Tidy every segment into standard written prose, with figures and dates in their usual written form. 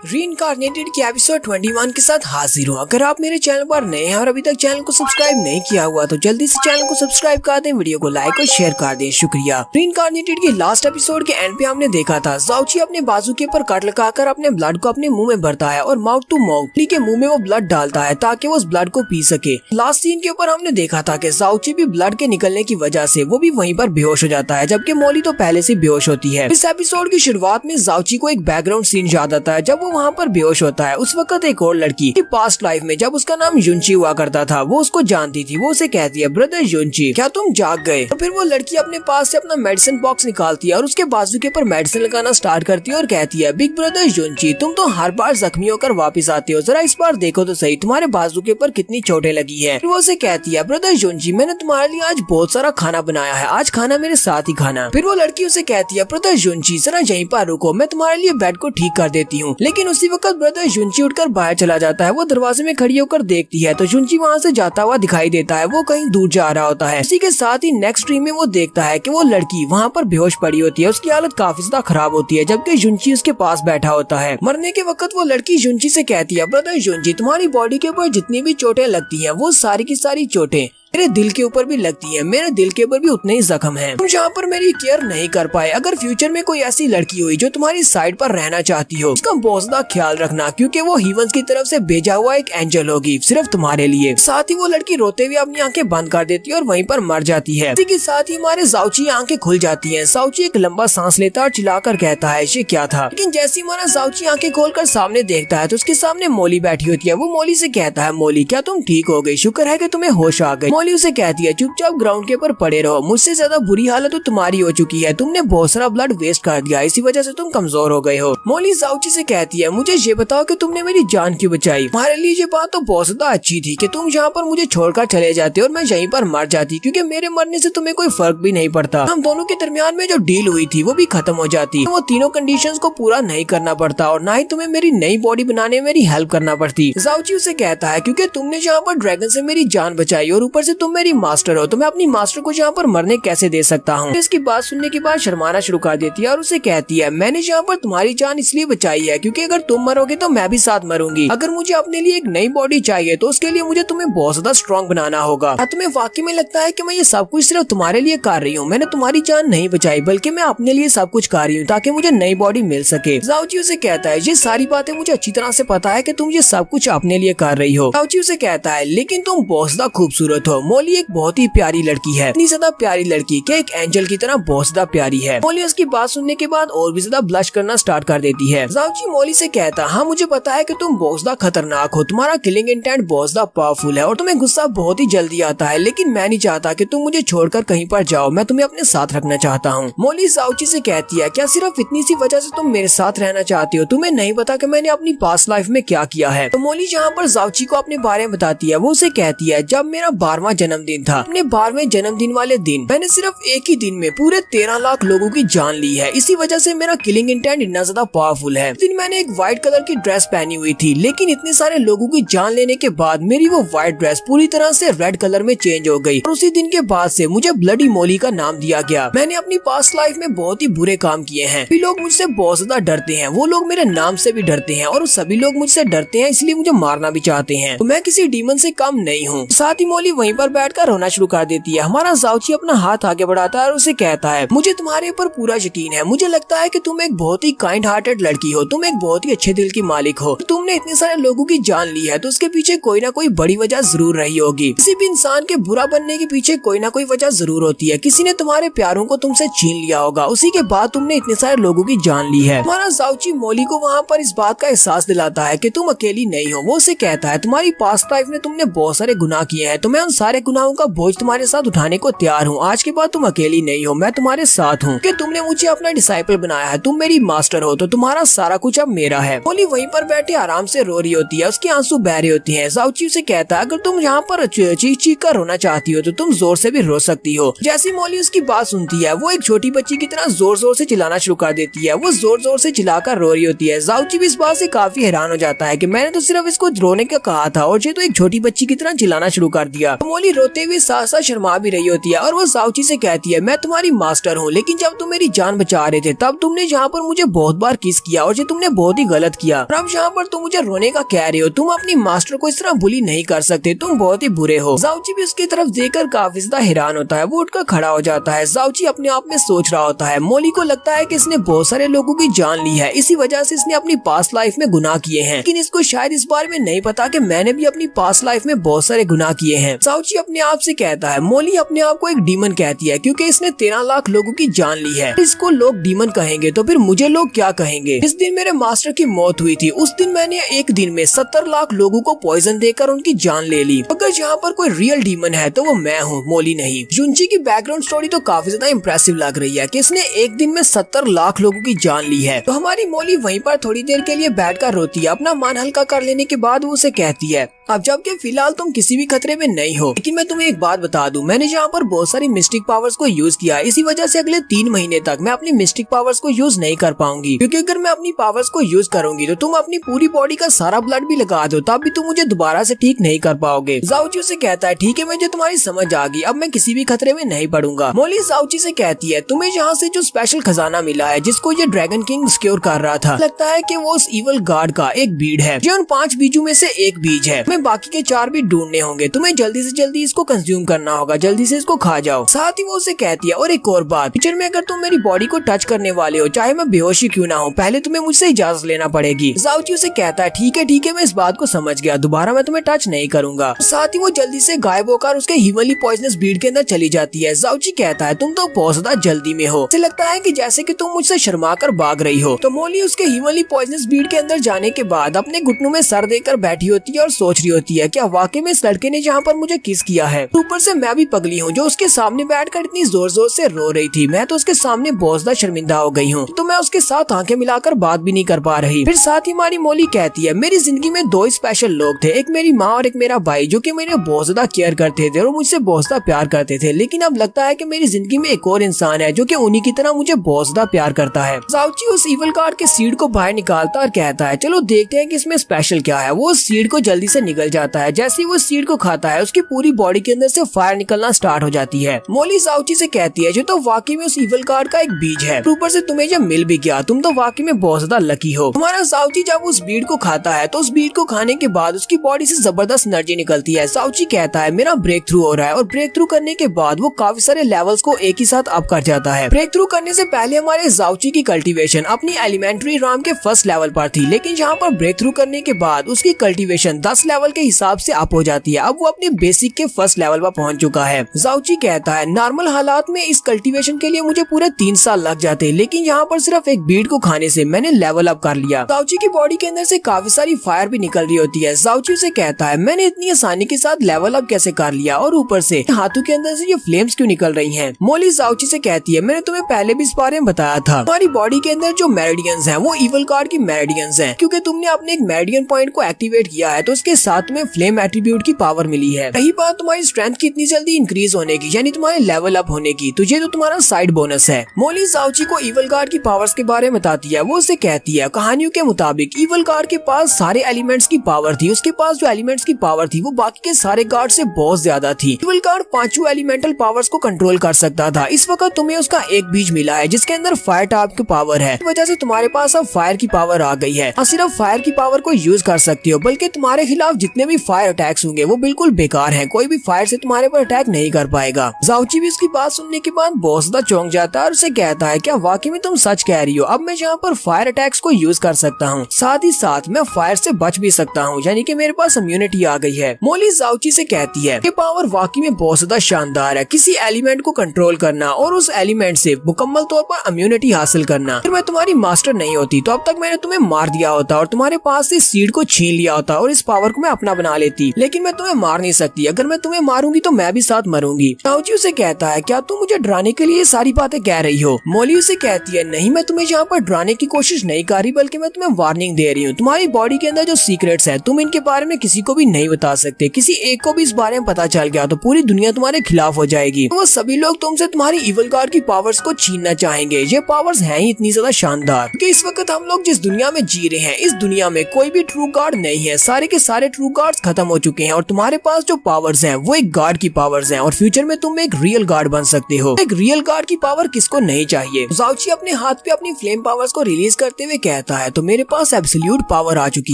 रीइंकार्नेटेड के एपिसोड 21 के साथ हाजिर हूँ। अगर आप मेरे चैनल पर नए हैं और अभी तक चैनल को सब्सक्राइब नहीं किया हुआ तो जल्दी से चैनल को सब्सक्राइब कर दें, वीडियो को लाइक और शेयर कर दें, शुक्रिया। रीइंकार्नेटेड के लास्ट एपिसोड के एंड पे हमने देखा था ज़ाओची अपने बाजू के ऊपर कट लगाकर अपने ब्लड को अपने मुंह में भरता है और माउथ टू माउथ के मुंह में वो ब्लड डालता है ताकि वो उस ब्लड को पी सके। लास्ट सीन के ऊपर हमने देखा था कि ज़ाओची भी ब्लड के निकलने की वजह से वो भी वहीं पर बेहोश हो जाता है, जबकि मॉली तो पहले से बेहोश होती है। इस एपिसोड की शुरुआत में ज़ाओची को एक बैकग्राउंड सीन याद आता है जब वो वहाँ पर बेहोश होता है। उस वक्त एक और लड़की की पास्ट लाइफ में जब उसका नाम युनची हुआ करता था वो उसको जानती थी। वो उसे कहती है, ब्रदर युनची क्या तुम जाग गए? तो फिर वो लड़की अपने पास से अपना मेडिसिन बॉक्स निकालती है और उसके बाजू के ऊपर मेडिसिन लगाना स्टार्ट करती है और कहती है, बिग ब्रदर युनची तुम तो हर बार जख्मी होकर वापस आते हो, जरा इस बार देखो तो सही तुम्हारे बाजू के ऊपर कितनी चोटें लगी है। फिर वो उसे कहती है, ब्रदर युनची मैंने तुम्हारे लिए आज बहुत सारा खाना बनाया है, आज खाना मेरे साथ ही खाना। फिर वो लड़की उसे कहती है, ब्रदर युनची जरा यहीं पर रुको, मैं तुम्हारे लिए बेड को ठीक कर देती हूँ। लेकिन उसी वक्त ब्रदर युनची उठकर बाहर चला जाता है। वो दरवाजे में खड़ी होकर देखती है तो युनची वहाँ से जाता हुआ दिखाई देता है। वो कहीं दूर जा रहा होता है। इसी के साथ ही नेक्स्ट ड्रीम में वो देखता है कि वो लड़की वहाँ पर बेहोश पड़ी होती है, उसकी हालत काफी ज्यादा खराब होती है, जबकि युनची उसके पास बैठा होता है। मरने के वक्त वो लड़की युनची से कहती है, ब्रदर युनची तुम्हारी बॉडी के ऊपर जितनी भी चोटें लगती है वो सारी की सारी चोटें मेरे दिल के ऊपर भी लगती है, मेरे दिल के ऊपर भी उतने ही जख्म हैं। तुम जहाँ पर मेरी केयर नहीं कर पाए, अगर फ्यूचर में कोई ऐसी लड़की हुई जो तुम्हारी साइड पर रहना चाहती हो उसका बहुत ज्यादा ख्याल रखना, क्योंकि वो हीवंस की तरफ से भेजा हुआ एक एंजल होगी सिर्फ तुम्हारे लिए। साथ ही वो लड़की रोते हुए अपनी आंखें बंद कर देती है और वहीं पर मर जाती है। इसी के साथ ही हमारे ज़ाओची आंखें खुल जाती है। ज़ाओची एक लंबा सांस लेता है और चिल्लाकर कहता है, ये क्या था? लेकिन जैसे ही हमारा ज़ाओची आंखें खोलकर सामने देखता है तो उसके सामने मॉली बैठी होती है। वो मॉली से कहता है, मॉली क्या तुम ठीक हो गई? शुक्र है कि तुम्हें होश आ गई। मॉली उसे कहती है, चुपचाप ग्राउंड के ऊपर पड़े रहो, मुझसे ज्यादा बुरी हालत तो तुम्हारी हो चुकी है, तुमने बहुत सारा ब्लड वेस्ट कर दिया, इसी वजह से तुम कमजोर हो गए हो। मॉली ज़ाओची से कहती है, मुझे ये बताओ कि तुमने मेरी जान क्यों बचाई? तुम्हारे लिए ये बात तो बहुत ज्यादा अच्छी थी कि तुम यहाँ पर मुझे छोड़कर चले जाते और मैं यहीं पर मर जाती, क्योंकि मेरे मरने से तुम्हें कोई फर्क भी नहीं पड़ता। हम दोनों के दरमियान में जो डील हुई थी वो भी खत्म हो जाती, वो तीनों कंडीशंस को पूरा नहीं करना पड़ता और ना ही तुम्हें मेरी नई बॉडी बनाने में मेरी हेल्प करना पड़ती। ज़ाओची उसे कहता है, क्योंकि तुमने यहाँ पर ड्रैगन से मेरी जान बचाई और ऊपर से तुम मेरी मास्टर हो, तो मैं अपनी मास्टर को यहाँ पर मरने कैसे दे सकता हूँ? इसकी बात सुनने के बाद शर्माना शुरू कर देती है और उसे कहती है, मैंने यहाँ पर तुम्हारी जान इसलिए बचाई है क्योंकि अगर तुम मरोगे तो मैं भी साथ मरूंगी। अगर मुझे अपने लिए एक नई बॉडी चाहिए तो उसके लिए मुझे तुम्हें बहुत ज्यादा स्ट्रॉन्ग बनाना होगा। तुम्हें वाकई में लगता है कि मैं ये सब कुछ सिर्फ तुम्हारे लिए कर रही हूँ? मैंने तुम्हारी जान नहीं बचाई बल्कि मैं अपने लिए सब कुछ कर रही हूँ ताकि मुझे नई बॉडी मिल सके। ज़ाओची उसे कहता है, ये सारी बातें मुझे अच्छी तरह से पता है कि तुम ये सब कुछ अपने लिए कर रही हो। ज़ाओची उसे कहता है, लेकिन तुम बहुत ज्यादा खूबसूरत हो। मॉली एक बहुत ही प्यारी लड़की है, इतनी ज्यादा प्यारी लड़की कि एक एंजल की तरह बहुत ज्यादा प्यारी है। मॉली उसकी बात सुनने के बाद और भी ज्यादा ब्लश करना स्टार्ट कर देती है। ज़ाओची मॉली से कहता, हाँ मुझे पता है कि तुम बहुत ज्यादा खतरनाक हो, तुम्हारा किलिंग इंटेंट बहुत ज्यादा पावरफुल है और तुम्हें गुस्सा बहुत ही जल्दी आता है, लेकिन मैं नहीं चाहता कि तुम मुझे छोड़कर कहीं पर जाओ, मैं तुम्हें अपने साथ रखना चाहता हूँ। मॉली ज़ाओची से कहती है, क्या सिर्फ इतनी सी वजह से तुम मेरे साथ रहना चाहती हो? तुम्हें नहीं पता कि मैंने अपनी पास्ट लाइफ में क्या किया है? तो मॉली जहाँ पर ज़ाओची को अपने बारे में बताती है, वो उसे कहती है, जब मेरा 12वां जन्मदिन था, अपने 12वें जन्मदिन वाले दिन मैंने सिर्फ एक ही दिन में पूरे 13 लाख लोगों की जान ली है। इसी वजह से मेरा किलिंग इंटेंट इतना ज्यादा पावरफुल है। उस दिन मैंने एक व्हाइट कलर की ड्रेस पहनी हुई थी, लेकिन इतने सारे लोगों की जान लेने के बाद मेरी वो व्हाइट ड्रेस पूरी तरह से रेड कलर में चेंज हो गई और उसी दिन के बाद से मुझे ब्लडी मॉली का नाम दिया गया। मैंने अपनी पास्ट लाइफ में बहुत ही बुरे काम किए हैं, सभी लोग मुझसे बहुत ज्यादा डरते हैं, वो लोग मेरे नाम से भी डरते हैं और सभी लोग मुझसे डरते हैं, इसलिए मुझे मारना भी चाहते हैं। तो मैं किसी डीमन से कम नहीं हूँ। साथ ही मॉली वहीं पर बैठकर रोना शुरू कर देती है। हमारा ज़ाओची अपना हाथ आगे बढ़ाता है और उसे कहता है, मुझे तुम्हारे ऊपर पूरा यकीन है, मुझे लगता है कि तुम एक बहुत ही काइंड हार्टेड लड़की हो, तुम एक बहुत ही अच्छे दिल की मालिक हो। तुमने इतने सारे लोगों की जान ली है तो उसके पीछे कोई ना कोई बड़ी वजह जरूर रही होगी। किसी भी इंसान के बुरा बनने के पीछे कोई ना कोई वजह जरूर होती है। किसी ने तुम्हारे प्यारों को तुमसे छीन लिया होगा, उसी के बाद तुमने इतने सारे लोगों की जान ली है। हमारा ज़ाओची मॉली को वहाँ पर इस बात का एहसास दिलाता है कि तुम अकेली नहीं हो। वो उसे कहता है, तुम्हारी पास्ट लाइफ में तुमने बहुत सारे गुनाह किए हैं, तो मैं उन सारे गुनाहों का बोझ तुम्हारे साथ उठाने को तैयार हूँ। आज के बाद तुम अकेली नहीं हो, मैं तुम्हारे साथ हूँ कि तुमने मुझे अपना डिसाइपल बनाया है, तुम मेरी मास्टर हो, तो तुम्हारा सारा कुछ अब मेरा है। मॉली वहीं पर बैठे आराम से रो रही होती है, उसके आंसू बह रहे होते हैं। ज़ाओची उसे कहता है, अगर तुम यहाँ पर चीख चीख कर रोना चाहती हो तो तुम जोर से भी रो सकती हो। जैसे मॉली उसकी बात सुनती है वो एक छोटी बच्ची की तरह जोर जोर से चिल्लाना शुरू कर देती है। वो जोर जोर से चिल्लाकर रो रही होती है। ज़ाओची भी इस बात से काफी हैरान हो जाता है कि मैंने तो सिर्फ इसको रोने का कहा था और ये तो एक छोटी बच्ची की तरह चिल्लाना शुरू कर दिया। मॉली रोते हुए साथ साथ शर्मा भी रही होती है और वो ज़ाओची से कहती है, मैं तुम्हारी मास्टर हूँ, लेकिन जब तुम मेरी जान बचा रहे थे तब तुमने यहाँ पर मुझे बहुत बार किस किया और ये तुमने बहुत बहुत ही गलत किया। और अब यहाँ पर तुम मुझे रोने का कह रहे हो, तुम अपनी मास्टर को इस तरह बुली नहीं कर सकते, तुम बहुत ही बुरे हो। जाओची भी उसकी तरफ देखकर काफी ज्यादा हैरान होता है। वो उठकर खड़ा हो जाता है। जाओची अपने आप में सोच रहा होता है, मोली को लगता है कि इसने बहुत सारे लोगों की जान ली है, इसी वजह से इसने अपनी पास्ट लाइफ में गुनाह किए हैं, लेकिन इसको शायद इस बारे में नहीं पता कि मैंने भी अपनी पास्ट लाइफ में बहुत सारे गुनाह किए हैं। जाओची अपने आप से कहता है, मोली अपने आप को एक डीमन कहती है क्योंकि इसने 13 लाख लोगों की जान ली है। इसको लोग डीमन कहेंगे तो फिर मुझे लोग क्या कहेंगे। इस दिन मेरे मास्टर की मौत हुई थी, उस दिन मैंने एक दिन में 70 लाख लोगों को पॉइजन देकर उनकी जान ले ली। अगर यहाँ पर कोई रियल डीमन है तो वो मैं हूँ, मोली नहीं। जुंची की बैकग्राउंड स्टोरी तो काफी ज्यादा इम्प्रेसिव लग रही है कि इसने एक दिन में 70 लाख लोगों की जान ली है। तो हमारी मोली वहीं पर थोड़ी देर के लिए बैठकर रोती है। अपना मन हल्का कर लेने के बाद वो उसे कहती है, अब जबकि फिलहाल तुम किसी भी खतरे में नहीं हो, लेकिन मैं तुम्हें एक बात बता दूं, मैंने यहाँ पर बहुत सारी मिस्टिक पावर्स को यूज किया है, इसी वजह से अगले 3 महीने तक मैं अपनी मिस्टिक पावर्स को यूज नहीं कर पाऊंगी, क्योंकि अगर मैं अपनी पावर्स को यूज करूंगी तो तुम अपनी पूरी बॉडी का सारा ब्लड भी लगा दो, तब भी तुम मुझे दोबारा से ठीक नहीं कर पाओगे। जाओची से कहता है, ठीक है मुझे तुम्हारी समझ आ गई, अब मैं किसी भी खतरे में नहीं पड़ूंगा। मोली जाओची से कहती है, तुम्हें यहाँ से जो स्पेशल खजाना मिला है जिसको ये ड्रैगन किंग सिक्योर कर रहा था, लगता है कि वो उस इवल गार्ड का एक बीज है, जो उन 5 बीजों में से एक बीज है। मैं बाकी के 4 भी ढूंढने होंगे, तुम्हें जल्दी से जल्दी इसको कंज्यूम करना होगा, जल्दी से इसको खा जाओ। साथ ही वो उसे कहती है, और एक और बात, फ्यूचर में अगर तुम मेरी बॉडी को टच करने वाले हो, चाहे मैं बेहोश ही क्यों ना हो, पहले तुम्हें मुझसे इजाजत लेना पड़ेगी। जाओची उसे कहता है, ठीक है मैं इस बात को समझ गया, दोबारा मैं तुम्हें टच नहीं करूंगा। साथ ही वो जल्दी से गायब होकर उसके हिमली पॉइजनस बीड के अंदर चली जाती है। जाओची कहता है, तुम तो बहुत ज्यादा जल्दी में हो, ऐसे लगता है कि जैसे कि तुम मुझसे शर्मा कर भाग रही हो। तो मोली उसके हिमली पॉइजनस बीड के अंदर जाने के बाद अपने घुटनों में सर देकर बैठी होती है और सोच रही होती है, क्या वाकई में इस लड़के ने जहाँ पर मुझे किस किया है। ऊपर से मैं भी पगली हूँ जो उसके सामने बैठकर इतनी जोर जोर से रो रही थी, मैं तो उसके सामने बहुत ज्यादा शर्मिंदा हो गई हूँ, तो मैं उसके साथ आंखें मिलाकर बात भी नहीं कर पा रही। फिर साथ ही हमारी मोली कहती है, मेरी जिंदगी में 2 स्पेशल लोग थे, एक मेरी माँ और एक मेरा भाई, जो कि मेरे बहुत ज्यादा केयर करते थे और मुझसे बहुत ज्यादा प्यार करते थे, लेकिन अब लगता है कि मेरी जिंदगी में एक और इंसान है जो कि उन्हीं की तरह मुझे बहुत ज्यादा प्यार करता है। जाओची उस इवल कार्ड के सीड को बाहर निकालता और कहता है, चलो देखते हैं कि इसमें स्पेशल क्या है। वो उस सीड को जल्दी से निकल जाता है। जैसे ही वो सीड को खाता है उसकी पूरी बॉडी के अंदर से फायर निकलना स्टार्ट हो जाती है। मोली जाओची से कहती है, जो तो वाकई में उस इवल कार्ड का एक बीज है, ऊपर से तुम्हें जब मिल भी गया, तुम तो वाकई में बहुत ज्यादा लकी हो। हमारा जाओची जब उस बीड को खाता है तो उस बीड को खाने के बाद उसकी बॉडी से जबरदस्त एनर्जी निकलती है। जाओची कहता है, मेरा ब्रेक थ्रू हो रहा है, और ब्रेक थ्रू करने के बाद वो काफी सारे लेवल्स को एक ही साथ अप कर जाता है। ब्रेक थ्रू करने से पहले हमारे जाओची की कल्टीवेशन अपनी एलिमेंट्री राम के फर्स्ट लेवल पर थी, लेकिन यहाँ पर ब्रेक थ्रू करने के बाद उसकी कल्टीवेशन 10 लेवल के हिसाब से अप हो जाती है। अब वो अपने बेसिक के फर्स्ट लेवल पर पहुंच चुका है। जाओची कहता है, नॉर्मल हालात में इस कल्टीवेशन के लिए मुझे पूरे 3 साल लग जाते, लेकिन यहाँ पर सिर्फ एक बीड को खाने से मैंने लेवल अप कर लिया। जाओची की बॉडी के अंदर से काफी सारी फायर भी निकल रही होती है। जाओची से कहता है, मैंने इतनी आसानी के साथ लेवल अप कैसे कर लिया, और ऊपर से हाथों के अंदर से ये फ्लेम्स क्यों निकल रही हैं। मोली जाओची से कहती है, मैंने तुम्हें पहले भी इस बारे में बताया था, हमारी बॉडी के अंदर जो मेरिडियंस हैं वो इवल कार्ड की मेरिडियंस हैं, क्योंकि तुमने अपने एक मेरिडियन पॉइंट को एक्टिवेट किया है तो उसके साथ में फ्लेम एट्रीब्यूट की पावर मिली है। रही बात तुम्हारी स्ट्रेंथ की इतनी जल्दी इंक्रीज होने की, यानी तुम्हारे लेवल अप होने की, तुझे तो तुम्हारा साइड बोनस है। मोली जाओची को इवल गार्ड की पावर्स के बारे में बताती है। वो उसे कहती है, कहानियों के मुताबिक इवल गार्ड के पास सारे एलिमेंट्स की पावर थी, उसके पास जो एलिमेंट्स की पावर थी वो बाकी के सारे गार्ड से बहुत ज्यादा थी। इवल गार्ड 5 एलिमेंटल पावर्स को कंट्रोल कर सकता था। इस वक्त तुम्हें उसका एक बीज मिला है जिसके अंदर फायर टाइप की पावर है, इस वजह से तुम्हारे पास अब फायर की पावर आ गई है। सिर्फ फायर की पावर को यूज कर सकती हो, बल्कि तुम्हारे खिलाफ जितने भी फायर अटैक्स होंगे वो बिल्कुल बेकार हैं, कोई भी फायर से तुम्हारे पर अटैक नहीं कर पाएगा। जाओची भी इसकी बात सुनने के बाद बहुत ज्यादा चौंक जाता है और उसे कहता है, क्या वाकई में तुम सच कह रही हो, अब मैं यहाँ पर फायर अटैक्स को यूज कर सकता हूँ, साथ ही साथ मैं फायर से बच भी सकता हूँ, यानी कि मेरे पास इम्यूनिटी आ गई है। मोली जाओची से कहती है कि पावर वाकई में बहुत ज्यादा शानदार है, किसी एलिमेंट को कंट्रोल करना और उस एलिमेंट से मुकम्मल तौर पर इम्यूनिटी हासिल करना। अगर मैं तुम्हारी मास्टर नहीं होती तो अब तक मैंने तुम्हें मार दिया होता और तुम्हारे पास से सीड को छीन लिया होता और इस पावर को मैं अपना बना लेती, लेकिन मैं तुम्हें मार नहीं सकती, अगर मैं तुम्हें मारूंगी तो मैं भी साथ मरूंगी। जाओची उसे कहता है, क्या तुम मुझे डराने के लिए सारी बातें कह रही हो। मोली उसे कहती है, नहीं मैं तुम्हें यहाँ पर डराने की कोशिश नहीं कर रही, बल्कि मैं तुम्हें वार्निंग दे रही हूँ। तुम्हारी बॉडी के अंदर जो सीक्रेट्स है तुम इनके बारे में किसी को भी नहीं बता सकते, किसी एक को भी इस बारे में पता चल गया तो पूरी दुनिया तुम्हारे खिलाफ हो जाएगी। वो सभी लोग तुमसे तुम्हारी इवल गार्ड की पावर्स को छीनना चाहेंगे। ये पावर्स हैं ही इतनी ज्यादा शानदार कि इस वक्त हम लोग जिस दुनिया में जी रहे हैं इस दुनिया में कोई भी ट्रू गार्ड नहीं है, सारे के सारे ट्रू गार्ड्स खत्म हो चुके हैं और तुम्हारे पास जो पावर्स हैं वो एक गार्ड की पावर्स हैं और फ्यूचर में तुम एक रियल गार्ड बन सकते हो। एक रियल गार्ड की पावर किसको नहीं चाहिए। जाओची अपने हाथ पे अपनी फ्लेम पावर्स को रिलीज करते हुए कहता कहता है तो मेरे पास एब्सोल्यूट पावर आ चुकी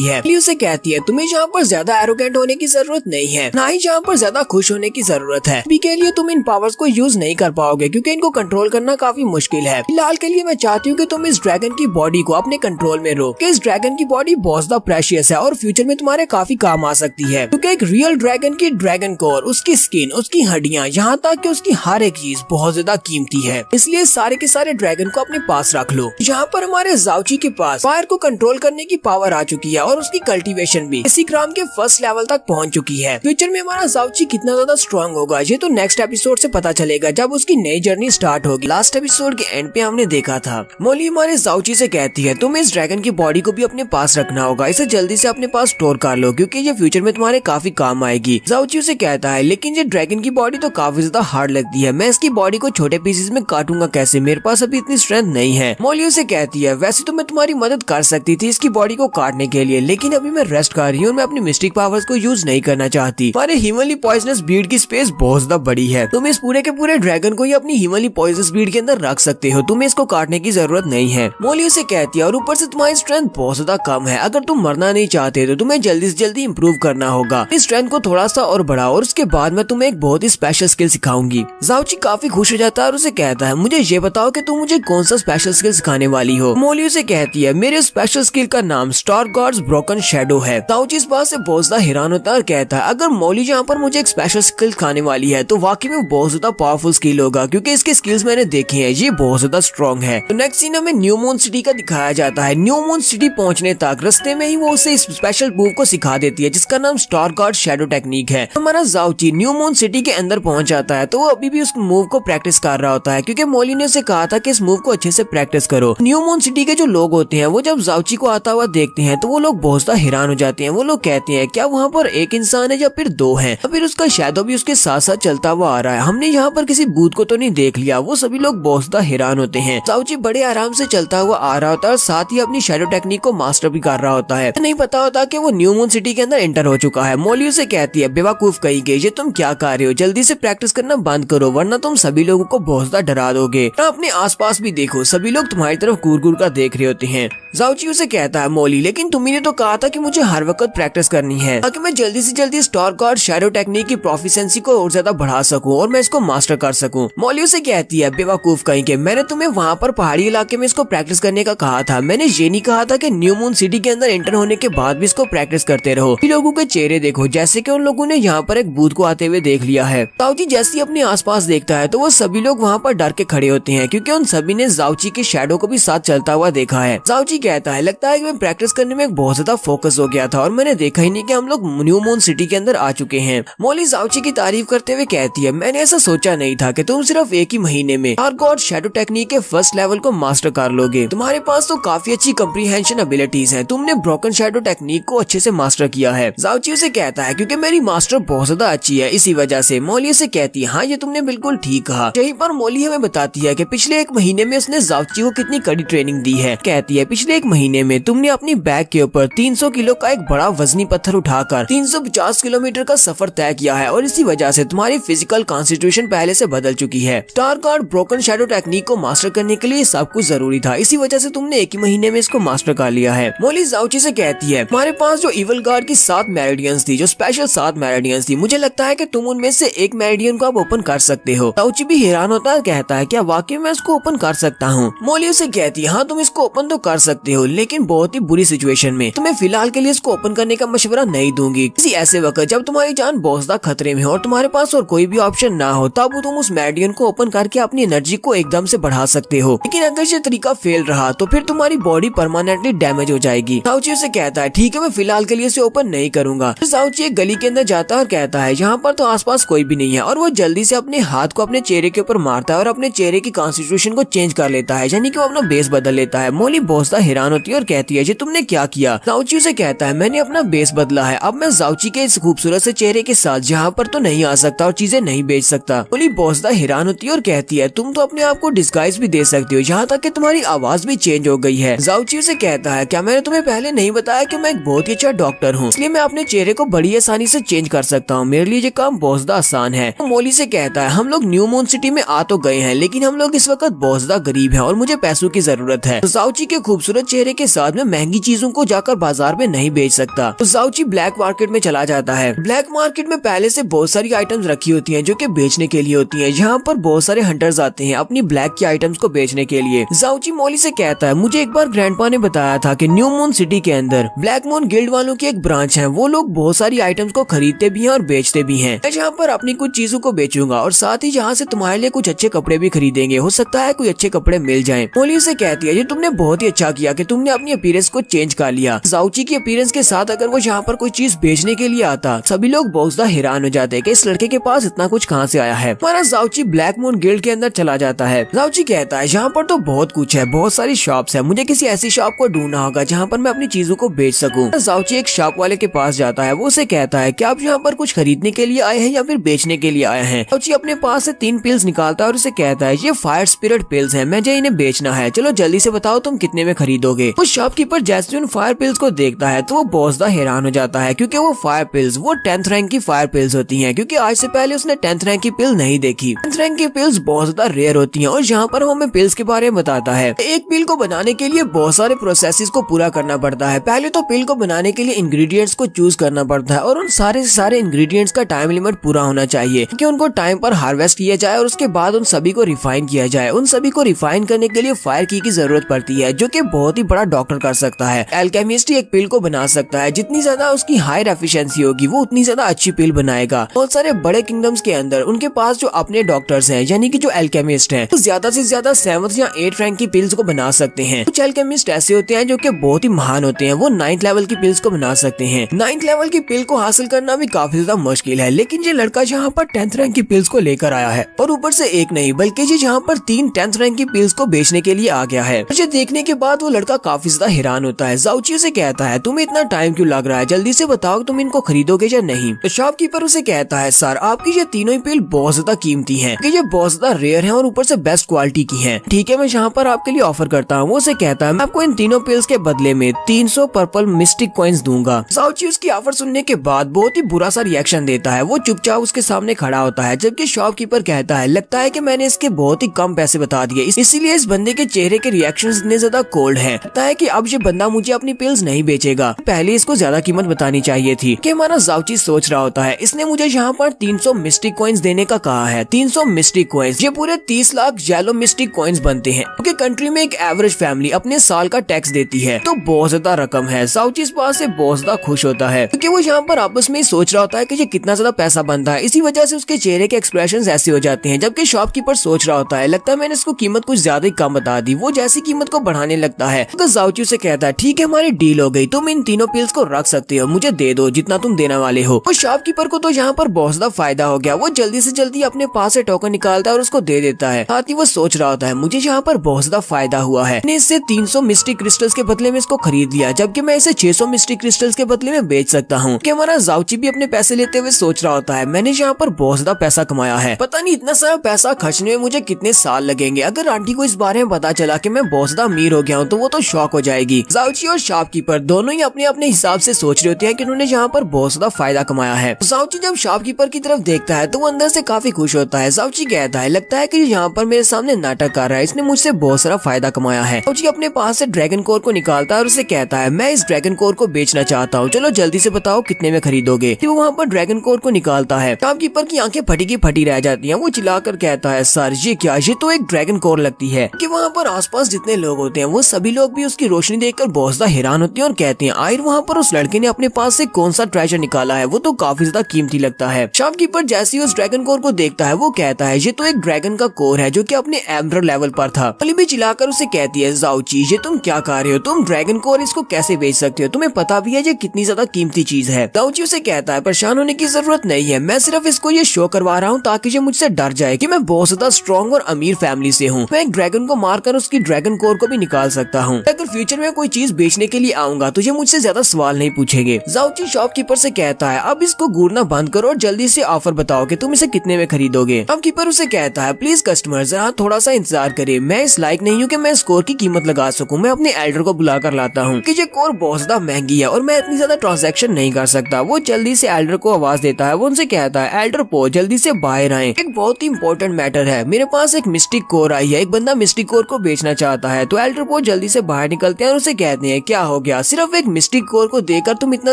है। मोली उसे कहती है तुम्हें यहाँ पर ज्यादा एरोगेंट होने की जरूरत नहीं है, ना ही जहाँ पर ज्यादा खुश होने की जरूरत है। अभी के लिए तुम इन पावर्स को यूज नहीं कर पाओगे क्योंकि इनको कंट्रोल करना काफी मुश्किल है। फिलहाल के लिए मैं चाहती हूँ कि तुम इस ड्रैगन की बॉडी को अपने कंट्रोल में रखो। इस ड्रैगन की बॉडी बहुत ज्यादा प्रेशियस है और फ्यूचर में तुम्हारे काफी काम आ सकती है, क्योंकि एक रियल ड्रैगन की ड्रैगन कोर, उसकी स्किन, उसकी हड्डियां, यहाँ तक कि उसकी हर एक चीज बहुत ज्यादा कीमती है। इसलिए सारे के सारे ड्रैगन को अपने पास रख लो। यहाँ पर हमारे जाओची के पास फायर को कंट्रोल करने की पावर आ चुकी है और उसकी कल्टीवेशन भी इसी ग्राम के फर्स्ट लेवल तक पहुँच चुकी है। फ्यूचर में हमारा जाओची कितना ज्यादा स्ट्रॉन्ग होगा ये तो नेक्स्ट एपिसोड से पता चलेगा जब उसकी नई जर्नी स्टार्ट होगी। लास्ट एपिसोड के एंड पे हमने देखा था मोली हमारे जाओची से कहती है तुम्हें इस ड्रैगन की बॉडी को भी अपने पास रखना होगा, इसे जल्दी से अपने पास स्टोर कर लो क्योंकि ये फ्यूचर में तुम्हारे काफी काम आएगी। जाओची उसे कहता है लेकिन ये ड्रैगन की बॉडी तो काफी ज्यादा हार्ड लगती है, मैं इसकी बॉडी को छोटे पीसेस में काटूंगा कैसे, मेरे पास अभी इतनी स्ट्रेंथ नहीं है। मोली उसे कहती है वैसे तो मैं तुम्हारी मदद कर सकती थी इसकी बॉडी को काटने के लिए, लेकिन अभी मैं रेस्ट कर रही हूँ, मैं अपनी मिस्टिक पावर्स को यूज नहीं करना चाहती। हमारे हिमली पॉइजनस बीड की स्पेस बहुत ज्यादा बड़ी है, तुम इस पूरे के पूरे ड्रैगन को ही अपनी हिमली पॉइजनस बीड के अंदर रख सकते हो, तुम्हें इसको काटने की जरूरत नहीं है। मोली उसे कहती है और ऊपर से तुम्हारी स्ट्रेंथ बहुत ज्यादा कम है, अगर तुम मरना नहीं चाहते तो तुम्हें जल्दी से जल्दी इम्प्रूव करना होगा, इस स्ट्रेंथ को थोड़ा सा और बढ़ाओ और उसके बाद मैं तुम्हें एक बहुत ही स्पेशल स्किल सिखाऊंगी। जाओची काफी खुश हो जाता है और उसे कहता है मुझे ये बताओ कि तुम मुझे कौन सा स्पेशल स्किल सिखाने वाली हो। मोली उसे कहती है मेरे स्पेशल स्किल का नाम स्टार गॉड्स ब्रोकन शैडो है। जाओची इस बात से बहुत ज्यादा हैरान होता है और कहता है अगर मोली यहाँ पर मुझे एक स्पेशल स्किल सिखाने वाली है तो वाकई में बहुत ज्यादा पावरफुल स्किल होगा, क्योंकि इसके स्किल्स मैंने देखे हैं, ये बहुत ज्यादा स्ट्रॉन्ग है। तो नेक्स्ट सीन हमें न्यू मून सिटी का दिखाया जाता है। न्यू मून सिटी पहुंचने तक रास्ते में ही वो उसे इस स्पेशल मूव को सिखा देती है जिसका नाम स्टार गॉड शैडो टेक्निक है। हमारा जाओची न्यू मून सिटी के अंदर पहुंच जाता है तो वो अभी भी उस मूव को प्रैक्टिस कर रहा होता है, क्योंकि मोली ने उसे कहा था कि इस मूव को अच्छे से प्रैक्टिस करो। न्यू मून सिटी के जो लोग होते हैं वो जब जाओची को आता हुआ देखते हैं तो वो लोग बहुत ज्यादा हैरान हो जाते हैं। वो लोग कहते हैं क्या वहाँ पर एक इंसान है या फिर दो है, या फिर उसका शैडो भी उसके साथ साथ चलता हुआ आ रहा है, हमने यहाँ पर किसी भूत को तो नहीं देख लिया। वो सभी लोग बहुत ज्यादा हैरान होते हैं। जाओची बड़े आराम से चलता हुआ आ रहा होता है और साथ ही अपनी शैडो टेक्निक को मास्टर भी कर रहा होता है। नहीं पता होता कि वो न्यू मून सिटी के अंदर एंटर हो चुका है। मोली उसे कहती है बेवकूफ कहीं गई, ये तुम क्या कर रहे हो, जल्दी से प्रैक्टिस करना बंद करो वरना तुम सभी लोगों को बहुत ज्यादा डरा दोगे। अपने आसपास भी देखो, सभी लोग तुम्हारी तरफ घूर घूर कर देख रहे होते हैं। जाओची उसे कहता है मोली लेकिन तुम्ही ने तो कहा था कि मुझे हर वक्त प्रैक्टिस करनी है ताकि मैं जल्दी से जल्दी स्टार गॉड शैडो टेक्निक की प्रोफिशिएंसी को और ज्यादा बढ़ा सकूं और मैं इसको मास्टर कर सकूं। मोली उसे कहती है बेवकूफ कहीं के, मैंने तुम्हें वहाँ पर पहाड़ी इलाके में इसको प्रैक्टिस करने का कहा था, मैंने ये नहीं कहा था कि न्यू मून सिटी के अंदर एंटर होने के बाद भी इसको प्रैक्टिस करते रहो। लोगों के चेहरे देखो, जैसे कि उन लोगों ने यहाँ पर एक भूत को आते हुए देख लिया है। जाओची जैसे ही अपने आसपास देखता है तो वो सभी लोग वहाँ पर डर के खड़े होते हैं, क्योंकि उन सभी ने जाओची के शैडो को भी साथ चलता हुआ देखा है। जाओची कहता है लगता है कि मैं प्रैक्टिस करने में बहुत ज्यादा फोकस हो गया था और मैंने देखा ही नहीं कि हम लोग न्यू मून सिटी के अंदर आ चुके हैं। मोली जाओची की तारीफ करते हुए कहती है मैंने ऐसा सोचा नहीं था कि तुम सिर्फ एक ही महीने में स्टार गॉड शैडो टेक्निक के फर्स्ट लेवल को मास्टर कर लोगे, तुम्हारे पास तो काफी अच्छी कम्प्रीहेंशन एबिलिटीज है, तुमने ब्रोकन शैडो टेक्निक को अच्छे से मास्टर किया है। जाओची उसे कहता है क्योंकि मेरी मास्टर बहुत ज्यादा अच्छी है इसी वजह से। मोली से कहती है हाँ ये तुमने बिल्कुल ठीक कहा। यहीं पर मोली हमें बताती है कि पिछले एक महीने में उसने जाओची को कितनी कड़ी ट्रेनिंग दी है। कहती है पिछले एक महीने में तुमने अपनी बैग के ऊपर 300 किलो का एक बड़ा वजनी पत्थर उठाकर 350 किलोमीटर का सफर तय किया है और इसी वजह से तुम्हारी फिजिकल कॉन्स्टिट्यूशन पहले से बदल चुकी है। Star God broken shadow technique को मास्टर करने के लिए सब कुछ जरूरी था, इसी वजह से तुमने एक ही महीने में इसको मास्टर कर लिया है। मोली जाओची से कहती है हमारे पास जो इवल गार्ड की 7 मेरिडियंस थी, जो स्पेशल 7 मेरिडियंस थी, मुझे लगता है कि तुम उनमें से एक मेरिडियन को आप ओपन कर सकते हो। जाओची भी हैरान होता है, कहता है क्या वाकई में इसको ओपन कर सकता हूँ। मोली उसे कहती है हाँ तुम इसको ओपन तो कर सकते हो, लेकिन बहुत ही बुरी सिचुएशन में। तुम्हें फिलहाल के लिए इसको ओपन करने का मशवरा नहीं दूंगी, किसी ऐसे वक्त जब तुम्हारी जान बहुत ज्यादा खतरे में हो और तुम्हारे पास और कोई भी ऑप्शन ना हो, तब तुम उस मेरिडियन को ओपन करके अपनी एनर्जी को एकदम से बढ़ा सकते हो। लेकिन अगर ये तरीका फेल रहा तो फिर तुम्हारी बॉडी परमानेंटली डैमेज हो जाएगी। जाओची उसे कहता है ठीक है मैं फिलहाल के लिए इसे ओपन नहीं करूंगा। जाओची एक गली के अंदर जाता है और कहता है यहाँ पर तो आसपास कोई भी नहीं है, और वो जल्दी से अपने हाथ को अपने चेहरे के ऊपर मारता है और अपने चेहरे की कॉन्स्टिट्यूशन को चेंज कर लेता है, यानी कि वो अपना बेस बदल लेता है। मोली बहुत ज्यादा हैरान होती है और कहती है ये तुमने क्या किया। जाओची उसे कहता है मैंने अपना बेस बदला है, अब मैं जाओची के इस खूबसूरत से चेहरे के साथ यहाँ पर तो नहीं आ सकता और चीजें नहीं बेच सकता। मोली बहुत ज्यादा हैरान होती है और कहती है तुम तो अपने आप को डिस्गाइज भी दे सकती हो, यहाँ तक कि तुम्हारी आवाज भी चेंज हो गई है। जाओची उसे कहता है क्या मैंने तुम्हें पहले नहीं बताया कि मैं एक बहुत ही अच्छा डॉक्टर हूँ, इसलिए मैं अपने चेहरे को बड़ी आसानी से चेंज कर सकता हूँ, मेरे लिए ये काम बहुत ज्यादा आसान है। मोली से कहता है हम लोग न्यू मून सिटी में आ तो गए हैं, लेकिन हम लोग इस वक्त बहुत ज्यादा गरीब हैं और मुझे पैसों की जरूरत है। जाओची के खूबसूरत चेहरे के साथ में महंगी चीजों को जाकर बाजार में नहीं बेच सकता। तो जाओची ब्लैक मार्केट में चला जाता है। ब्लैक मार्केट में पहले से बहुत सारी आइटम्स रखी होती हैं जो कि बेचने के लिए होती हैं, जहाँ पर बहुत सारे हंटर्स आते हैं अपनी ब्लैक की आइटम्स को बेचने के लिए। जाओची मॉली से कहता है, मुझे एक बार ग्रैंडपा ने बताया था कि न्यू मून सिटी के अंदर ब्लैक मून गिल्ड वालों की एक ब्रांच है, वो लोग बहुत सारी आइटम्स को खरीदते भी हैं और बेचते भी हैं। मैं जहाँ पर अपनी कुछ चीजों को बेचूंगा और साथ ही जहाँ से तुम्हारे लिए कुछ अच्छे कपड़े भी खरीदेंगे, हो सकता है कोई अच्छे कपड़े मिल जाएं। मॉली से कहती है, ये तुमने बहुत ही अच्छा किया कि तुमने अपनी अपीयरेंस को चेंज कर लिया। जाओची की अपीयरेंस के साथ अगर वो यहाँ पर कोई चीज बेचने के लिए आता, सभी लोग बहुत ज्यादा हैरान हो जाते हैं कि इस लड़के के पास इतना कुछ कहाँ से आया है। हमारा जाओची ब्लैक मून गिल्ड के अंदर चला जाता है। जाओची कहता है, यहाँ पर तो बहुत कुछ है, बहुत सारी शॉप्स है, मुझे किसी ऐसी शॉप को ढूंढना होगा जहाँ पर मैं अपनी चीजों को बेच सकूँ। जाओची एक शॉप वाले के पास जाता है। वो उसे कहता है, क्या आप यहाँ पर कुछ खरीदने के लिए आए हैं या फिर बेचने के लिए आए हैं? जाओची अपने पास से 3 पिल्स निकालता है और उसे कहता है, ये फायर स्पिरिट पिल्स हैं, मुझे इन्हें बेचना है, चलो जल्दी से बताओ तुम कितने में खरीदोगे। उस शॉपकीपर जैसे उन फायर पिल्स को देखता है तो वो बहुत ज्यादा हैरान हो जाता है, क्योंकि वो फायर पिल्स वो 10th रैंक की फायर पिल्स होती हैं, क्योंकि आज से पहले उसने 10th रैंक की पिल नहीं देखी। 10th रैंक की पिल्स बहुत ज्यादा रेयर होती हैं और यहाँ पर वो हमें पिल्स के बारे में बताता है। एक पिल को बनाने के लिए बहुत सारे प्रोसेसेस को पूरा करना पड़ता है। पहले तो पिल को बनाने के लिए इंग्रेडिएंट्स को चूज करना पड़ता है और उन सारे इंग्रेडिएंट्स का टाइम लिमिट पूरा होना चाहिए कि उनको टाइम पर हार्वेस्ट किया जाए और उसके बाद उन सभी को रिफाइन किया जाए। उन सभी को रिफाइन करने के लिए फायर की जरूरत पड़ती है, जो कि बहुत ही बड़ा डॉक्टर कर सकता है। एल्केमिस्ट एक पिल को बना सकता है, जितनी ज्यादा उसकी हायर एफिशिएंसी होगी वो उतनी ज्यादा अच्छी पिल बनाएगा। बहुत सारे बड़े किंगडम्स के अंदर उनके पास जो अपने डॉक्टर्स हैं, यानी कि जो एल्केमिस्ट हैं, तो ज्यादा से ज्यादा 7th या 8th रैंक की पिल्स को बना सकते हैं। कुछ एल्केमिस्ट ऐसे होते हैं जो कि बहुत ही महान होते हैं, वो 9th लेवल की पिल्स को बना सकते हैं। 9th लेवल की पिल को हासिल करना भी काफी ज्यादा मुश्किल है, लेकिन ये लड़का यहाँ पर 10th रैंक की पिल्स को लेकर आया है और ऊपर से एक नहीं बल्कि ये यहाँ पर 3 10th रैंक की पिल्स को बेचने के लिए आ गया है। मुझे देखने के बाद वो लड़का काफी ज्यादा हैरान होता है। जाओची उसे कहता है, तुम्हें इतना टाइम क्यों लग रहा है, जल्दी से बताओ तुम इनको खरीदोगे या नहीं। तो शॉपकीपर उसे कहता है, सर आपकी ये तीनों ही पिल बहुत ज्यादा कीमती हैं, कि ये बहुत ज्यादा रेयर हैं और ऊपर से बेस्ट क्वालिटी की हैं। ठीक है, मैं यहाँ पर आपके लिए ऑफर करता हूँ। वो उसे कहता है, मैं आपको इन तीनों पिल्स के बदले में 300 पर्पल मिस्टिक कॉइन्स दूंगा। जाओची उसकी ऑफर सुनने के बाद बहुत ही बुरा सा रिएक्शन देता है। वो चुपचाप उसके सामने खड़ा होता है, जबकि शॉपकीपर कहता है, लगता है कि मैंने इसके बहुत ही कम पैसे बता दिए, इसीलिए इस बंदे के चेहरे के रिएक्शन इतने ज्यादा कोल्ड है। लगता है कि अब ये बंदा मुझे अपनी पिल्स नहीं बेचेगा, पहले इसको ज्यादा कीमत बतानी चाहिए थी। कि हमारा जाओची सोच रहा होता है, इसने मुझे यहाँ पर 300 मिस्टिक कॉइन्स देने का कहा है। 300 मिस्टिक कॉइन्स, ये पूरे 30 लाख येलो मिस्टिक कॉइन्स बनते हैं, क्योंकि कंट्री में एक एवरेज फैमिली अपने साल का टैक्स देती है, तो बहुत ज्यादा रकम है। जाओची इस बात से बहुत ज्यादा खुश होता है, क्योंकि वो यहाँ पर आपस में सोच रहा होता है कि ये कितना ज्यादा पैसा बनता है। इसी वजह से उसके चेहरे के एक्सप्रेशंस ऐसे हो जाते हैं, जबकि शॉपकीपर सोच रहा होता है, लगता है मैंने इसको कीमत कुछ ज्यादा ही कम बता दी। वो जैसी कीमत को बढ़ाने लगता है तो जाओची से कहता है, ठीक है हमारी डील हो गई, तुम इन तीनों पिल्स को रख सकते हो, मुझे दे दो जितना तुम देने वाले हो। और शॉपकीपर को तो यहाँ पर बहुत ज्यादा फायदा हो गया। वो जल्दी से जल्दी अपने पास से टोकन निकालता है और उसको दे देता है। साथ ही वो सोच रहा होता है, मुझे यहाँ पर बहुत ज्यादा फायदा हुआ है, मैंने इससे 300 मिस्टिक क्रिस्टल्स के बदले में इसको खरीद लिया, जबकि मैं इसे 600 मिस्टिक क्रिस्टल्स के बदले में बेच सकता हूँ। कि हमारा जाओची भी अपने पैसे लेते हुए सोच रहा होता है, मैंने यहाँ पर बहुत ज्यादा पैसा कमाया है, पता नहीं इतना सारा पैसा खर्चने में मुझे कितने साल लगेंगे। अगर आंटी को इस बारे में पता चला कि मैं बहुत ज्यादा अमीर हो गया हूँ तो वो तो शॉक हो जाएगी। जाओची और शॉपकीपर दोनों ही अपने अपने हिसाब से सोच रहे होते हैं कि उन्होंने यहाँ पर बहुत ज्यादा फायदा कमाया है। जाओची जब शॉपकीपर की तरफ देखता है तो वो अंदर से काफी खुश होता है। जाओची कहता है, लगता है कि यहाँ पर मेरे सामने नाटक कर रहा है, इसने मुझसे बहुत सारा फायदा कमाया है। जाओची अपने पास से ड्रैगन कोर को निकालता है और उसे कहता है, मैं इस ड्रैगन कोर को बेचना चाहता हूँ, चलो जल्दी से बताओ कितने में खरीदोगे। वो वहाँ पर ड्रैगन कोर को निकालता है। शॉपकीपर की आंखें फटी की फटी रह जाती हैं। वो चिल्लाकर कहता है, सर ये क्या, ये तो एक ड्रैगन कोर लगती है। कि वहाँ पर आसपास जितने लोग होते हैं वो सभी लोग भी उसकी रोशनी देखकर बहुत ज्यादा हैरान होते हैं और कहते हैं, आखिर वहाँ पर उस लड़के ने अपने पास से कौन सा ट्रेजर निकाला है, वो तो काफी ज्यादा कीमती लगता है। शॉपकीपर जैसे ही उस ड्रैगन कोर को देखता है वो कहता है, ये तो एक ड्रैगन का कोर है जो कि अपने एमरल्ड लेवल पर था। मॉली भी चिल्लाकर उसे कहती है, जाओची ये तुम क्या कर रहे हो, तुम ड्रैगन कोर इसको कैसे बेच सकते हो, तुम्हें पता भी है ये कितनी ज्यादा कीमती चीज है। जाओची उसे कहता है, परेशान होने की जरूरत नहीं है, मैं सिर्फ इसको ये शो करवा रहा हूँ ताकि ये मुझसे डर जाए कि मैं बहुत ज्यादा स्ट्रॉन्ग और अमीर फैमिली से हूँ। मैं एक ड्रैगन को मारकर उसकी ड्रैगन कोर को भी निकाल सकता हूँ। अगर फ्यूचर में कोई चीज बेचने के लिए आऊंगा तो ये मुझसे ज्यादा सवाल नहीं पूछेंगे। जाओची शॉपकीपर से कहता है, अब इसको घूरना बंद करो और जल्दी से ऑफर बताओ कि तुम इसे कितने में खरीदोगे। शॉपकीपर उसे कहता है, प्लीज कस्टमर जरा थोड़ा सा इंतजार करे, मैं इस लायक नहीं हूँ कि मैं इस कोर की कीमत लगा सकूँ, मैं अपने एल्डर को बुला कर लाता हूँ कि ये कोर बहुत ज्यादा महंगी है और मैं इतनी ज्यादा ट्रांजैक्शन नहीं कर सकता। वो जल्दी से एल्डर को आवाज देता है। वो उनसे कहता है, एल्डर पो जल्दी से बाहर आए, एक बहुत ही इंपॉर्टेंट मैटर है, मेरे पास एक मिस्टिक कोर आई है, एक बंदा मिस्टिक कोर को बेचना चाहता है। तो एल्डर पो एल्डरपो जल्दी से बाहर निकलते हैं और उसे कहते हैं क्या हो गया, सिर्फ एक मिस्टिक कोर को देखकर तुम इतना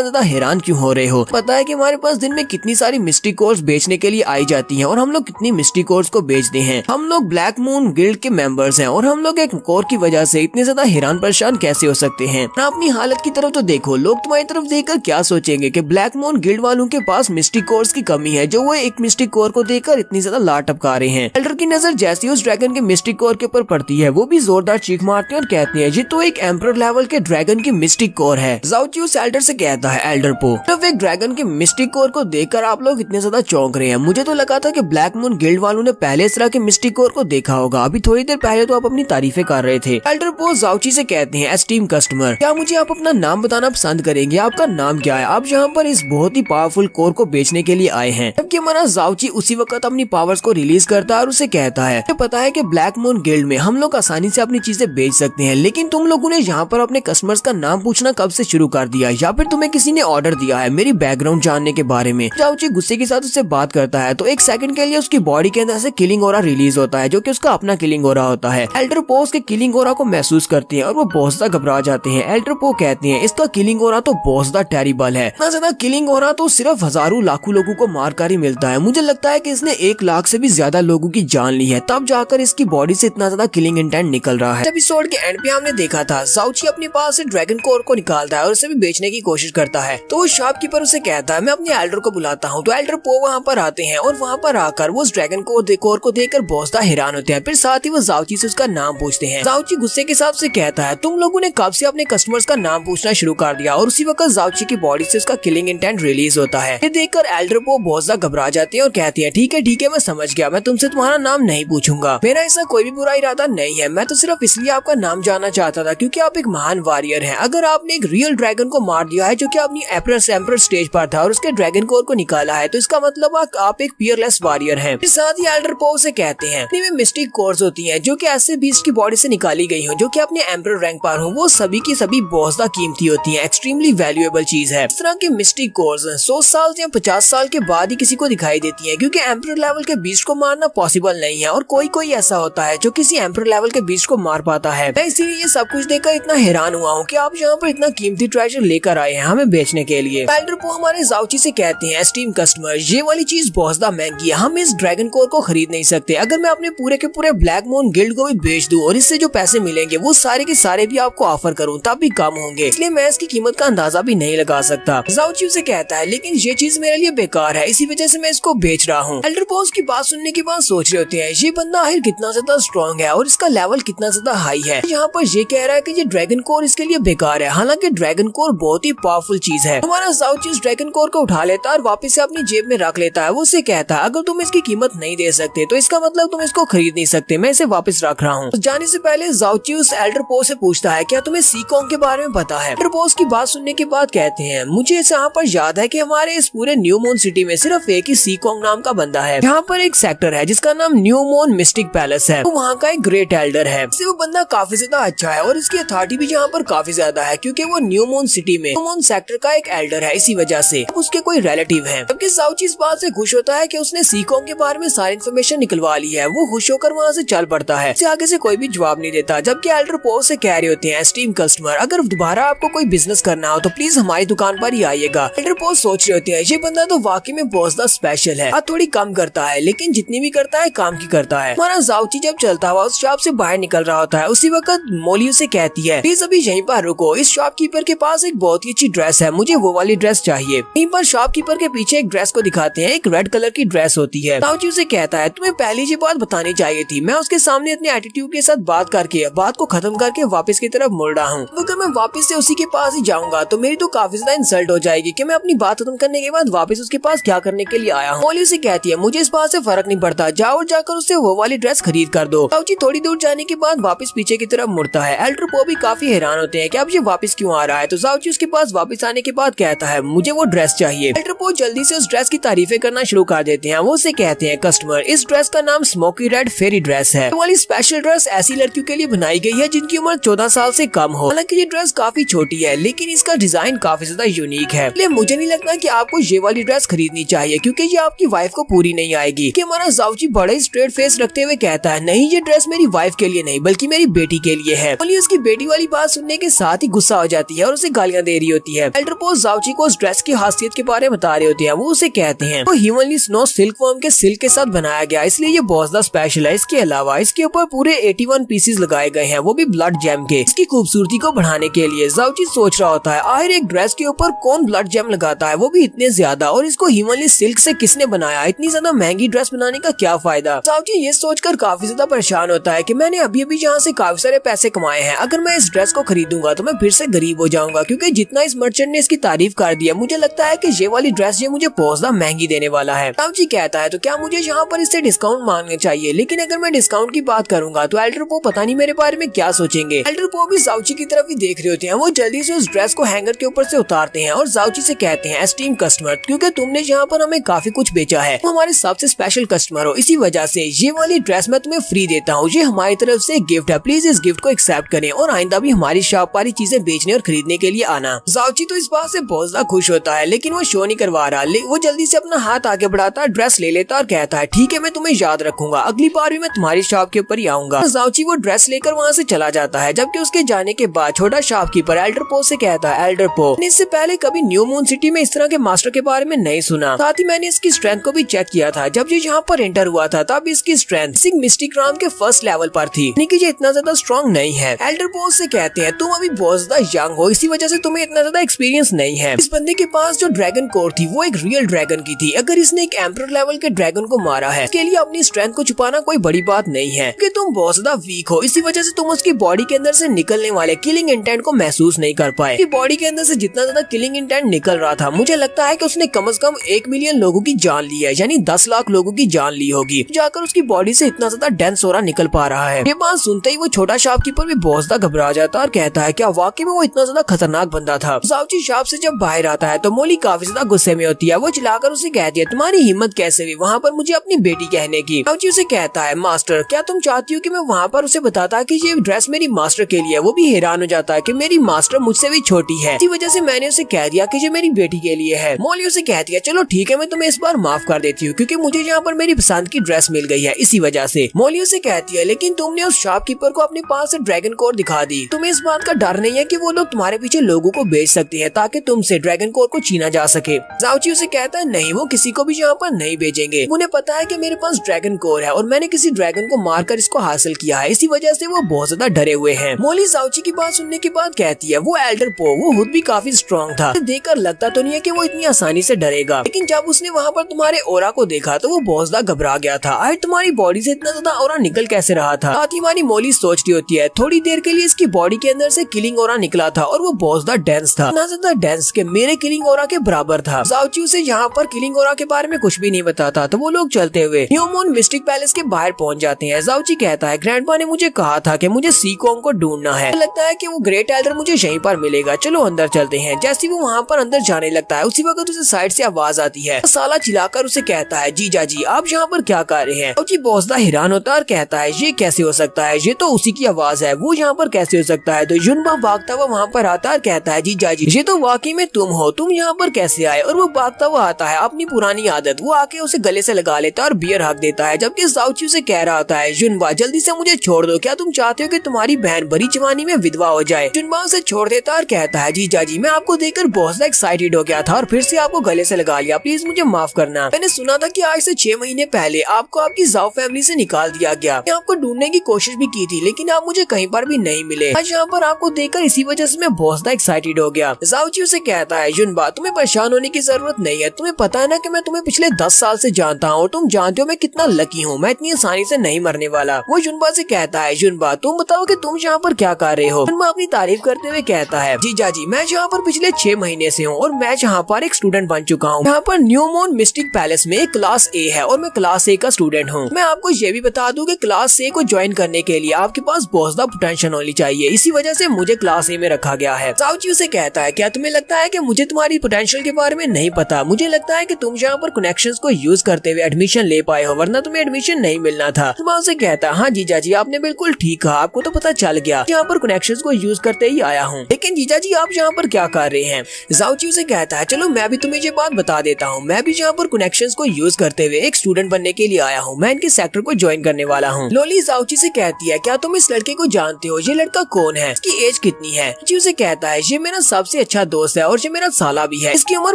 ज्यादा हैरान क्यों हो रहे हो? पता है कि हमारे पास दिन में कितनी सारी मिस्टिक कोर्स बेचने के लिए आई जाती हैं और हम लोग कितनी मिस्टिक कोर्स को बेचते हैं। हम लोग ब्लैक मून गिल्ड के मेंबर्स हैं और हम लोग एक कोर की वजह से इतने ज्यादा हैरान परेशान कैसे हो सकते हैं? अपनी हालत की तरफ तो देखो, लोग तुम्हारी तरफ देखकर क्या सोचेंगे कि ब्लैक मून गिल्ड वालों के पास मिस्टिक कोर्स की कमी है जो वो एक मिस्टिक कोर को देखकर इतनी ज्यादा लाट टपका रहे हैं। एल्डर की नजर जैसी उस ड्रैगन के मिस्टिक कोर के ऊपर पड़ती है वो भी जोरदार चीख मारते हैं और कहते हैं ये तो एक एम्परर लेवल के ड्रैगन की मिस्टिक कोर है। जाओची उस एल्डर से कहता है एल्डरपो सिर्फ एक ड्रैगन के मिस्टिक कोर को देखकर आप लोग इतने ज्यादा चौंक रहे हैं। मुझे तो लगा था कि ब्लैक मून गिल्ड वालों ने पहले इस तरह के मिस्टिक कोर को देखा होगा, अभी थोड़ी देर पहले तो आप अपनी तारीफें कर रहे थे। एल्डरपो जाओची से कहते हैं एस्टीम कस्टमर, क्या मुझे आप अपना नाम बताना पसंद करेंगे? आपका नाम क्या है? आप यहाँ पर इस बहुत ही पावरफुल कोर को बेचने के लिए आए हैं। जबकि हमारा जाओची उसी वक्त अपनी पावर्स को रिलीज करता है और उसे कहता है पता है कि ब्लैक मून गिल्ड में हम लोग आसानी से अपनी चीजें बेच सकते हैं, लेकिन तुम लोगों ने यहाँ पर अपने कस्टमर्स का नाम पूछना कब से शुरू कर दिया, या फिर तुम्हें किसी ने ऑर्डर दिया है मेरी बैकग्राउंड जानने के बारे में? जाओची गुस्से के साथ उससे बात करता है तो एक सेकंड के लिए उसकी बॉडी के अंदर से किलिंग ओरा रिलीज होता है जो कि उसका अपना किलिंग ओरा होता है। एल्डरपो उसके किलिंग ओरा को महसूस करते हैं और वो बहुत ज्यादा घबरा जाते हैं। एल्डरपो कहते हैं इसका किलिंग ओरा तो बहुत ज्यादा टेरिबल है, इतना ज्यादा किलिंग ओरा तो सिर्फ हजारों लाखों लोगों को मारकर ही मिलता है। मुझे लगता है कि इसने 1 लाख से भी ज्यादा लोगों की जान ली है, तब जाकर इसकी बॉडी से इतना ज्यादा किलिंग इंटेंट निकल रहा है। एपिसोड के एंड पे हमने देखा था जाओची अपने पास से ड्रैगन कोर को निकालता है और उसे भी बेचने की कोशिश करता है। तो वो शॉपकीपर उसे कहता है मैं अपने एल्डर को बुलाता हूँ। तो एल्डरपो वहाँ पर आते हैं और वहाँ पर आकर वो उस ड्रैगन कोर को देखकर बहुत ज्यादा हैरान होते हैं। फिर साथ ही वो जाओची से उसका नाम पूछते हैं। जाओची गुस्से के साथ से कहता है तुम लोगों ने कब से अपने कस्टमर्स का नाम पूछना शुरू कर दिया? और उसी वक्त जाओची की बॉडी से उसका किलिंग इंटेंट रिलीज होता है। ये देखकर एल्डरपो बहुत ज्यादा घबरा जाती है और कहती है ठीक है मैं समझ गया, मैं तुमसे तुम्हारा नाम नहीं पूछूंगा, मेरा ऐसा कोई भी बुरा इरादा नहीं है, मैं तो सिर्फ इसलिए आपका नाम जानना चाहता था क्योंकि आप एक महान वॉरियर हैं। अगर आपने एक रियल ड्रैगन को मार दिया है जो कि अपनी एम्परर स्टेज पर था और उसके ड्रैगन कोर को निकाला है तो इसका मतलब आप एक फियरलेस वॉरियर हैं। साथ ही एल्डरपो से कहते हैं मिस्टिक कोर्स होती हैं जो कि ऐसे बीस्ट की बॉडी से निकाली गई हो जो कि अपने एम्परर रैंक पर हो, वो सभी की सभी बहुत ज्यादा कीमती होती हैं, एक्सट्रीमली वैल्यूएबल चीज है। इस तरह की मिस्टिक कोर्स 100 साल या 50 साल के बाद ही किसी को दिखाई देती है क्योंकि एम्परर लेवल के बीस्ट को मारना पॉसिबल नहीं है और कोई ऐसा होता है जो किसी एम्परर लेवल के बीस्ट को मार पाता है। मैं इसीलिए ये सब कुछ देखकर इतना हैरान हुआ हूँ कि आप यहाँ पर इतना कीमती ट्रेजर लेकर आए हैं हमें बेचने के लिए। एल्डरपो हमारे जाओची से कहते हैं एस्टीम कस्टमर ये वाली चीज बहुत ज्यादा महंगी है, हम इस ड्रैगन कोर को खरीद नहीं सकते। अगर मैं अपने पूरे के पूरे ब्लैक मून गिल्ड को भी बेच दूं और इससे जो पैसे मिलेंगे वो सारे के सारे भी आपको ऑफर करूं तब भी कम होंगे, इसलिए मैं इसकी कीमत का अंदाजा भी नहीं लगा सकता। जाओची से कहता है लेकिन ये चीज मेरे लिए बेकार है, इसी वजह से मैं इसको बेच रहा हूँ। एल्डरपो की बात सुनने के बाद सोच रहे होते हैं ये बंदा आखिर कितना ज्यादा स्ट्रॉन्ग है और इसका लेवल कितना ज्यादा हाई है। यहाँ पर ये कह रहा है कि ये ड्रैगन कोर इसके लिए बेकार है, हालांकि ड्रैगन कोर बहुत ही पावरफुल चीज है। हमारा जाओची इस ड्रैगन कोर को उठा लेता है और वापस से अपनी जेब में रख लेता है। वो उसे कहता है अगर तुम इसकी कीमत नहीं दे सकते तो इसका मतलब तुम इसको खरीद नहीं सकते, मैं इसे वापस रख रहा हूँ। जाने से पहले जाओची उस एल्डरपो से पूछता है क्या तुम्हें सीकोंग के बारे में पता है? एल्डरपो की बात सुनने के बाद कहते हैं मुझे यहाँ पर याद है कि हमारे इस पूरे न्यू मून सिटी में सिर्फ एक ही सीकोंग नाम का बंदा है। यहाँ पर एक सेक्टर है जिसका नाम न्यू मून मिस्टिक पैलेस है, तो वहाँ का एक ग्रेट एल्डर है। वो बंदा काफी ज्यादा अच्छा है और इसकी अथॉरिटी भी यहाँ पर काफी ज्यादा है क्योंकि वो न्यू मून सिटी में न्यू मून सेक्टर का एक एल्डर है, इसी वजह से उसके कोई रिलेटिव है। जबकि जाओची इस बात से खुश होता है कि उसने सीकोंग के बारे में सारी इन्फॉर्मेशन निकलवा ली है। वो खुश होकर वहाँ से चल पड़ता है, आगे से कोई भी जवाब नहीं देता। जबकि एल्डरपो से कह रहे होते हैं एस्टीम कस्टमर अगर दोबारा आपको कोई बिजनेस करना हो तो प्लीज हमारी दुकान पर ही आइएगा। एल्डरपो सोच रहे होते हैं ये बंदा तो वाकई में बहुत ज्यादा स्पेशल है, थोड़ी कम करता है लेकिन जितनी भी करता है काम की करता है। हमारा जाओची जब चलता हुआ उस शॉप से बाहर निकल रहा होता है उसी वक्त मोली उसे कहती है प्लीज अभी यहीं पर रुको, इस शॉपकीपर के पास एक बहुत ही अच्छी ड्रेस है, मुझे वो वाली ड्रेस चाहिए। यहीं पर शॉपकीपर के पीछे एक ड्रेस को दिखाते हैं, एक रेड कलर की ड्रेस होती है। जाओची उसे कहता है तुम्हें पहले ये बात बतानी चाहिए थी, मैं उसके सामने अपने एटीट्यूड के साथ बात करके बात को खत्म करके वापस की तरफ मुड़ रहा हूँ। अगर मैं वापस से उसी के पास ही जाऊंगा तो मेरी तो काफी ज्यादा इंसल्ट हो जाएगी कि मैं अपनी बात खत्म करने के बाद वापस उसके पास क्या करने के लिए आया हूँ। मोली उसे कहती है मुझे इस बात से फर्क नहीं पड़ता, जाओ और जाकर उससे वो वाली ड्रेस खरीद कर दो। जाओची थोड़ी दूर जाने के बाद वापस पीछे की तरफ मुड़ता है। एल्डरपो भी काफी हैरान होते हैं कि अब ये वापस क्यों आ रहा है। तो जाओची उसके पास वापस आने के बाद कहता है मुझे वो ड्रेस चाहिए। एल्डरपो जल्दी से उस ड्रेस की तारीफें करना शुरू कर देते हैं। वो उसे कहते हैं कस्टमर इस ड्रेस का नाम स्मोकी रेड फेरी ड्रेस है, वो वाली स्पेशल ड्रेस ऐसी लड़कियों के लिए बनाई गई है जिनकी उम्र 14 साल से कम हो। हालांकि ये ड्रेस काफी छोटी है लेकिन इसका डिजाइन काफी ज्यादा यूनिक है, इसलिए मुझे नहीं लगता कि आपको ये वाली ड्रेस खरीदनी चाहिए क्योंकि ये आपकी वाइफ को पूरी नहीं आएगी। कि हमारा जाओची बड़ा ही स्ट्रेट फेस रखते हुए कहता है नहीं ये ड्रेस मेरी वाइफ के लिए नहीं बल्कि मेरी बेटी के लिए है। मोली उसकी बेटी वाली बात सुनने के साथ ही गुस्सा हो जाती है और उसे गालियां दे रही होती है। एल्डर पो जाओची को उस ड्रेस की खासियत के बारे में बता रहे होते हैं। वो उसे कहते हैं वो ह्यूमनली स्नो सिल्क वर्म के सिल्क के साथ बनाया गया, इसलिए ये बहुत ज्यादा स्पेशल है। इसके अलावा इसके ऊपर पूरे 81 पीसेस लगाए गए हैं, वो भी ब्लड जेम के, इसकी खूबसूरती को बढ़ाने के लिए। जाओची सोच रहा होता है आखिर एक ड्रेस के ऊपर कौन ब्लड जेम लगाता है, वो भी इतने ज्यादा, और इसको ह्यूमनली सिल्क से किसने बनाया, इतनी ज्यादा महंगी ड्रेस बनाने का क्या फायदा। जाओची ये सोचकर काफी ज्यादा परेशान होता है कि मैंने अभी अभी यहाँ से काफी सारे पैसे कमाए हैं, अगर मैं इस ड्रेस को खरीदूंगा तो मैं फिर से गरीब हो जाऊंगा, क्योंकि जितना इस मर्चेंट ने इसकी तारीफ कर दी है मुझे लगता है कि ये वाली ड्रेस ये मुझे बहुत ज्यादा महंगी देने वाला है। जाओची कहता है तो क्या मुझे यहाँ पर इससे डिस्काउंट मांगना चाहिए, लेकिन अगर मैं डिस्काउंट की बात करूंगा तो एल्डर पो पता नहीं मेरे बारे में क्या सोचेंगे। एल्डर पो भी जाओची की तरफ ही देख रहे होते हैं। वो जल्दी से उस ड्रेस को हैंगर के ऊपर से उतारते हैं और जाओची से कहते हैं एस्टीम कस्टमर, क्योंकि तुमने यहाँ पर हमें काफी कुछ बेचा है, तुम हमारे सबसे स्पेशल कस्टमर हो, इसी वजह से ये वाली ड्रेस मैं तुम्हें फ्री देता हूँ, ये हमारी तरफ से गिफ्ट है, प्लीज इस गिफ्ट को एक्सेप्ट करें और आइंदा भी हमारी शॉप पर चीजें बेचने और खरीदने के लिए आना। जाओची तो इस बात से बहुत ज्यादा खुश होता है, लेकिन वो शो नहीं करवा रहा। वो जल्दी से अपना हाथ आगे बढ़ाता है, ड्रेस ले लेता और कहता है ठीक है मैं तुम्हें याद रखूंगा, अगली बार भी मैं तुम्हारी शॉप के ऊपर ही आऊंगा। जाओची वो ड्रेस लेकर वहाँ से चला जाता है। जबकि उसके जाने के बाद छोटा शॉपकीपर एल्डर पो से कहता है एल्डर पो, मैंने इससे पहले कभी न्यू मून सिटी में इस तरह के मास्टर के बारे में नहीं सुना, साथ ही मैंने इसकी स्ट्रेंथ को भी चेक किया था। जब ये यहाँ पर एंटर हुआ था तब इसकी स्ट्रेंथ मिस्टिक राम के फर्स्ट लेवल पर थी, यानी कि ये इतना ज्यादा स्ट्रॉन्ग नहीं है। एल्डर पो से कहते हैं तुम अभी बहुत ज्यादा यंग हो, इसी वजह से तुम्हें इतना ज्यादा एक्सपीरियंस नहीं है। इस बंदे के पास जो ड्रैगन कोर थी वो एक रियल ड्रैगन की थी, अगर इसने एक एम्परर लेवल के ड्रैगन को मारा है इसके लिए अपनी स्ट्रेंथ को छुपाना कोई बड़ी बात नहीं है, क्योंकि तुम बहुत ज्यादा वीक हो, इसी वजह से तुम उसकी बॉडी के अंदर से निकलने वाले किलिंग इंटेंट को महसूस नहीं कर पाए। बॉडी के अंदर से जितना ज्यादा किलिंग इंटेंट निकल रहा था मुझे लगता है कि उसने कम से कम 1 मिलियन लोगों की जान ली है, यानी 10 लाख लोगों की जान ली होगी, जाकर उसकी बॉडी से इतना ज्यादा डेंस हो रहा निकल पा रहा है। ये बात सुनते ही वो छोटा शॉपकीपर भी बहुत ज्यादा घबरा जाता है और कहता है क्या वाकई में वो इतना ज्यादा खतरनाक बंदा था। जाओची शॉप से जब बाहर आता है तो मोली काफी ज्यादा गुस्से में होती है। वो चिल्लाकर उसे कहती है तुम्हारी हिम्मत कैसे हुई वहाँ पर मुझे अपनी बेटी कहने की। जाओची उसे कहता है मास्टर क्या तुम चाहती हो कि मैं वहाँ पर उसे बताता कि ये ड्रेस मेरी मास्टर के लिए। वो भी हैरान हो जाता है कि मेरी मास्टर मुझसे भी छोटी है, इसी वजह से मैंने उसे कह दिया कि ये मेरी बेटी के लिए है। मोली उसे कहती है चलो ठीक है मैं तुम्हें इस बार माफ कर देती हूँ, क्योंकि मुझे यहाँ पर मेरी पसंद की ड्रेस मिल गई है, इसी वजह से। मोली उसे कहती है लेकिन तुमने उस शॉपकीपर को अपने पास से ड्रैगन कोर दिखा दी, तुम्हें इस बात का डर नहीं है कि वो लोग तुम्हारे पीछे लोगों को बेच सकते हैं ताकि तुमसे ड्रैगन कोर को छीना जा सके। जाओची उसे कहता है नहीं वो किसी को भी यहाँ पर नहीं भेजेंगे, उन्हें पता है कि मेरे पास ड्रैगन कोर है और मैंने किसी ड्रैगन को मारकर इसको हासिल किया है, इसी वजह से वो बहुत ज्यादा डरे हुए हैं। मोली जाओची की बात सुनने के बाद कहती है वो एल्डर पो वो खुद भी काफी स्ट्रॉन्ग था, देखकर लगता तो नहीं है कि वो इतनी आसानी से डरेगा, लेकिन जब उसने वहाँ पर तुम्हारे ओरा को देखा तो वो बहुत ज्यादा घबरा गया था। आज तुम्हारी बॉडी से इतना ज्यादा ओरा निकल कैसे रहा था। साथ ही हमारी मोली सोच रही होती है थोड़ी देर के लिए इसकी बॉडी के अंदर से किलिंग ओरा निकला था और वो बहुत ज्यादा डेंस था, इतना ज्यादा डेंस के मेरे किलिंग ओरा के बराबर था। जाओची उसे यहाँ पर किलिंग ओरा के बारे में कुछ भी नहीं बताता, तो वो लोग चलते हुए न्यू मून मिस्टिक पैलेस के बाहर पहुँच जाते हैं। जाओची कहता है ग्रैंडपा ने मुझे कहा था कि मुझे सीकोंग को ढूंढना है, लगता है कि वो ग्रेट एल्डर मुझे यहीं पर मिलेगा, चलो अंदर चलते हैं। जैसे वो वहाँ पर अंदर जाने लगता है उसी वक्त उसे साइड से आवाज आती है। साला चिल्लाकर उसे कहता है जीजा जी आप यहाँ पर क्या कर रहे हैं। जाओची बहुत ज्यादा हैरान होता है और कहता है ये कैसे हो सकता है, ये तो उसी की आवाज है, वो यहाँ पर कैसे हो सकता है। तो युनबा भागता हुआ वहाँ पर आता है और कहता है जीजा जी ये तो वाकई में तुम हो, तुम यहाँ पर कैसे आए। और वो भागता हुआ आता है अपनी पुरानी आदत, वो आके उसे गले से लगा लेता है और बियर हक देता है। जबकि जाओची उसे कह रहा होता है युनबा जल्दी से मुझे छोड़ दो, क्या तुम चाहते हो कि तुम्हारी बहन बड़ी जवानी में विधवा हो जाए। युनबा उसे छोड़ देता है और कहता है जीजा जी मैं आपको देखकर बहुत ज्यादा एक्साइटेड हो गया था और फिर से आपको गले से लगा लिया, प्लीज मुझे माफ करना। मैंने सुना था कि आज से 6 महीने पहले आपको आपकी जाओ फैमिली से निकाल दिया गया, मैं आपको ढूंढने की कोशिश भी की थी लेकिन आप मुझे कहीं पर भी नहीं मिले। आज यहाँ पर आपको देखकर इसी वजह से मैं बहुत ज्यादा एक्साइटेड हो गया। जाओची उसे कहता है युनबा तुम्हें परेशान होने की जरूरत नहीं है, तुम्हें पता है ना कि मैं तुम्हें पिछले 10 साल से जानता हूँ और तुम जानते हो मैं कितना लकी हूँ, मैं इतनी आसानी से नहीं मरने वाला। वो युनबा से कहता है युनबा तुम बताओ कि तुम यहाँ पर क्या कर रहे हो। युनबा अपनी तारीफ करते हुए कहता है जीजा जी मैं यहाँ पर पिछले 6 महीने से हूँ और मैं यहाँ पर एक स्टूडेंट बन चुका हूँ। यहाँ पर न्यू मून मिस्टिक पैलेस में क्लास ए है और मैं क्लास ए का स्टूडेंट हूँ। मैं आपको ये भी बता दूं कि क्लास ए को ज्वाइन करने के लिए आपके पास बहुत ज्यादा पोटेंशियल होनी चाहिए, इसी वजह से मुझे क्लास ए में रखा गया है। जाओची उसे कहता है क्या तुम्हें लगता है कि मुझे तुम्हारी पोटेंशियल के बारे में नहीं पता, मुझे लगता है कि तुम यहाँ पर कनेक्शंस को यूज करते हुए एडमिशन ले पाए हो, वरना तुम्हें एडमिशन नहीं मिलना था। तो उसे कहता है हाँ जीजा जी आपने बिल्कुल ठीक कहा, आपको तो पता चल गया, यहाँ पर कनेक्शंस को यूज करते ही आया हूँ, लेकिन जीजा जी आप यहाँ पर क्या कर रहे हैं। जाओची उसे कहता है चलो मैं भी तुम्हें ये बात बता देता हूँ, मैं भी यहाँ पर कनेक्शंस को यूज करते हुए एक स्टूडेंट बनने के लिए आया हूँ, मैं इनके सेक्टर को ज्वाइन करने वाला हूँ। लोली जाओची से कहती है क्या तुम इस लड़की लड़के को जानते हो, ये लड़का कौन है, इसकी एज कितनी है। जी उसे कहता है ये मेरा सबसे अच्छा दोस्त है और ये मेरा साला भी है, इसकी उम्र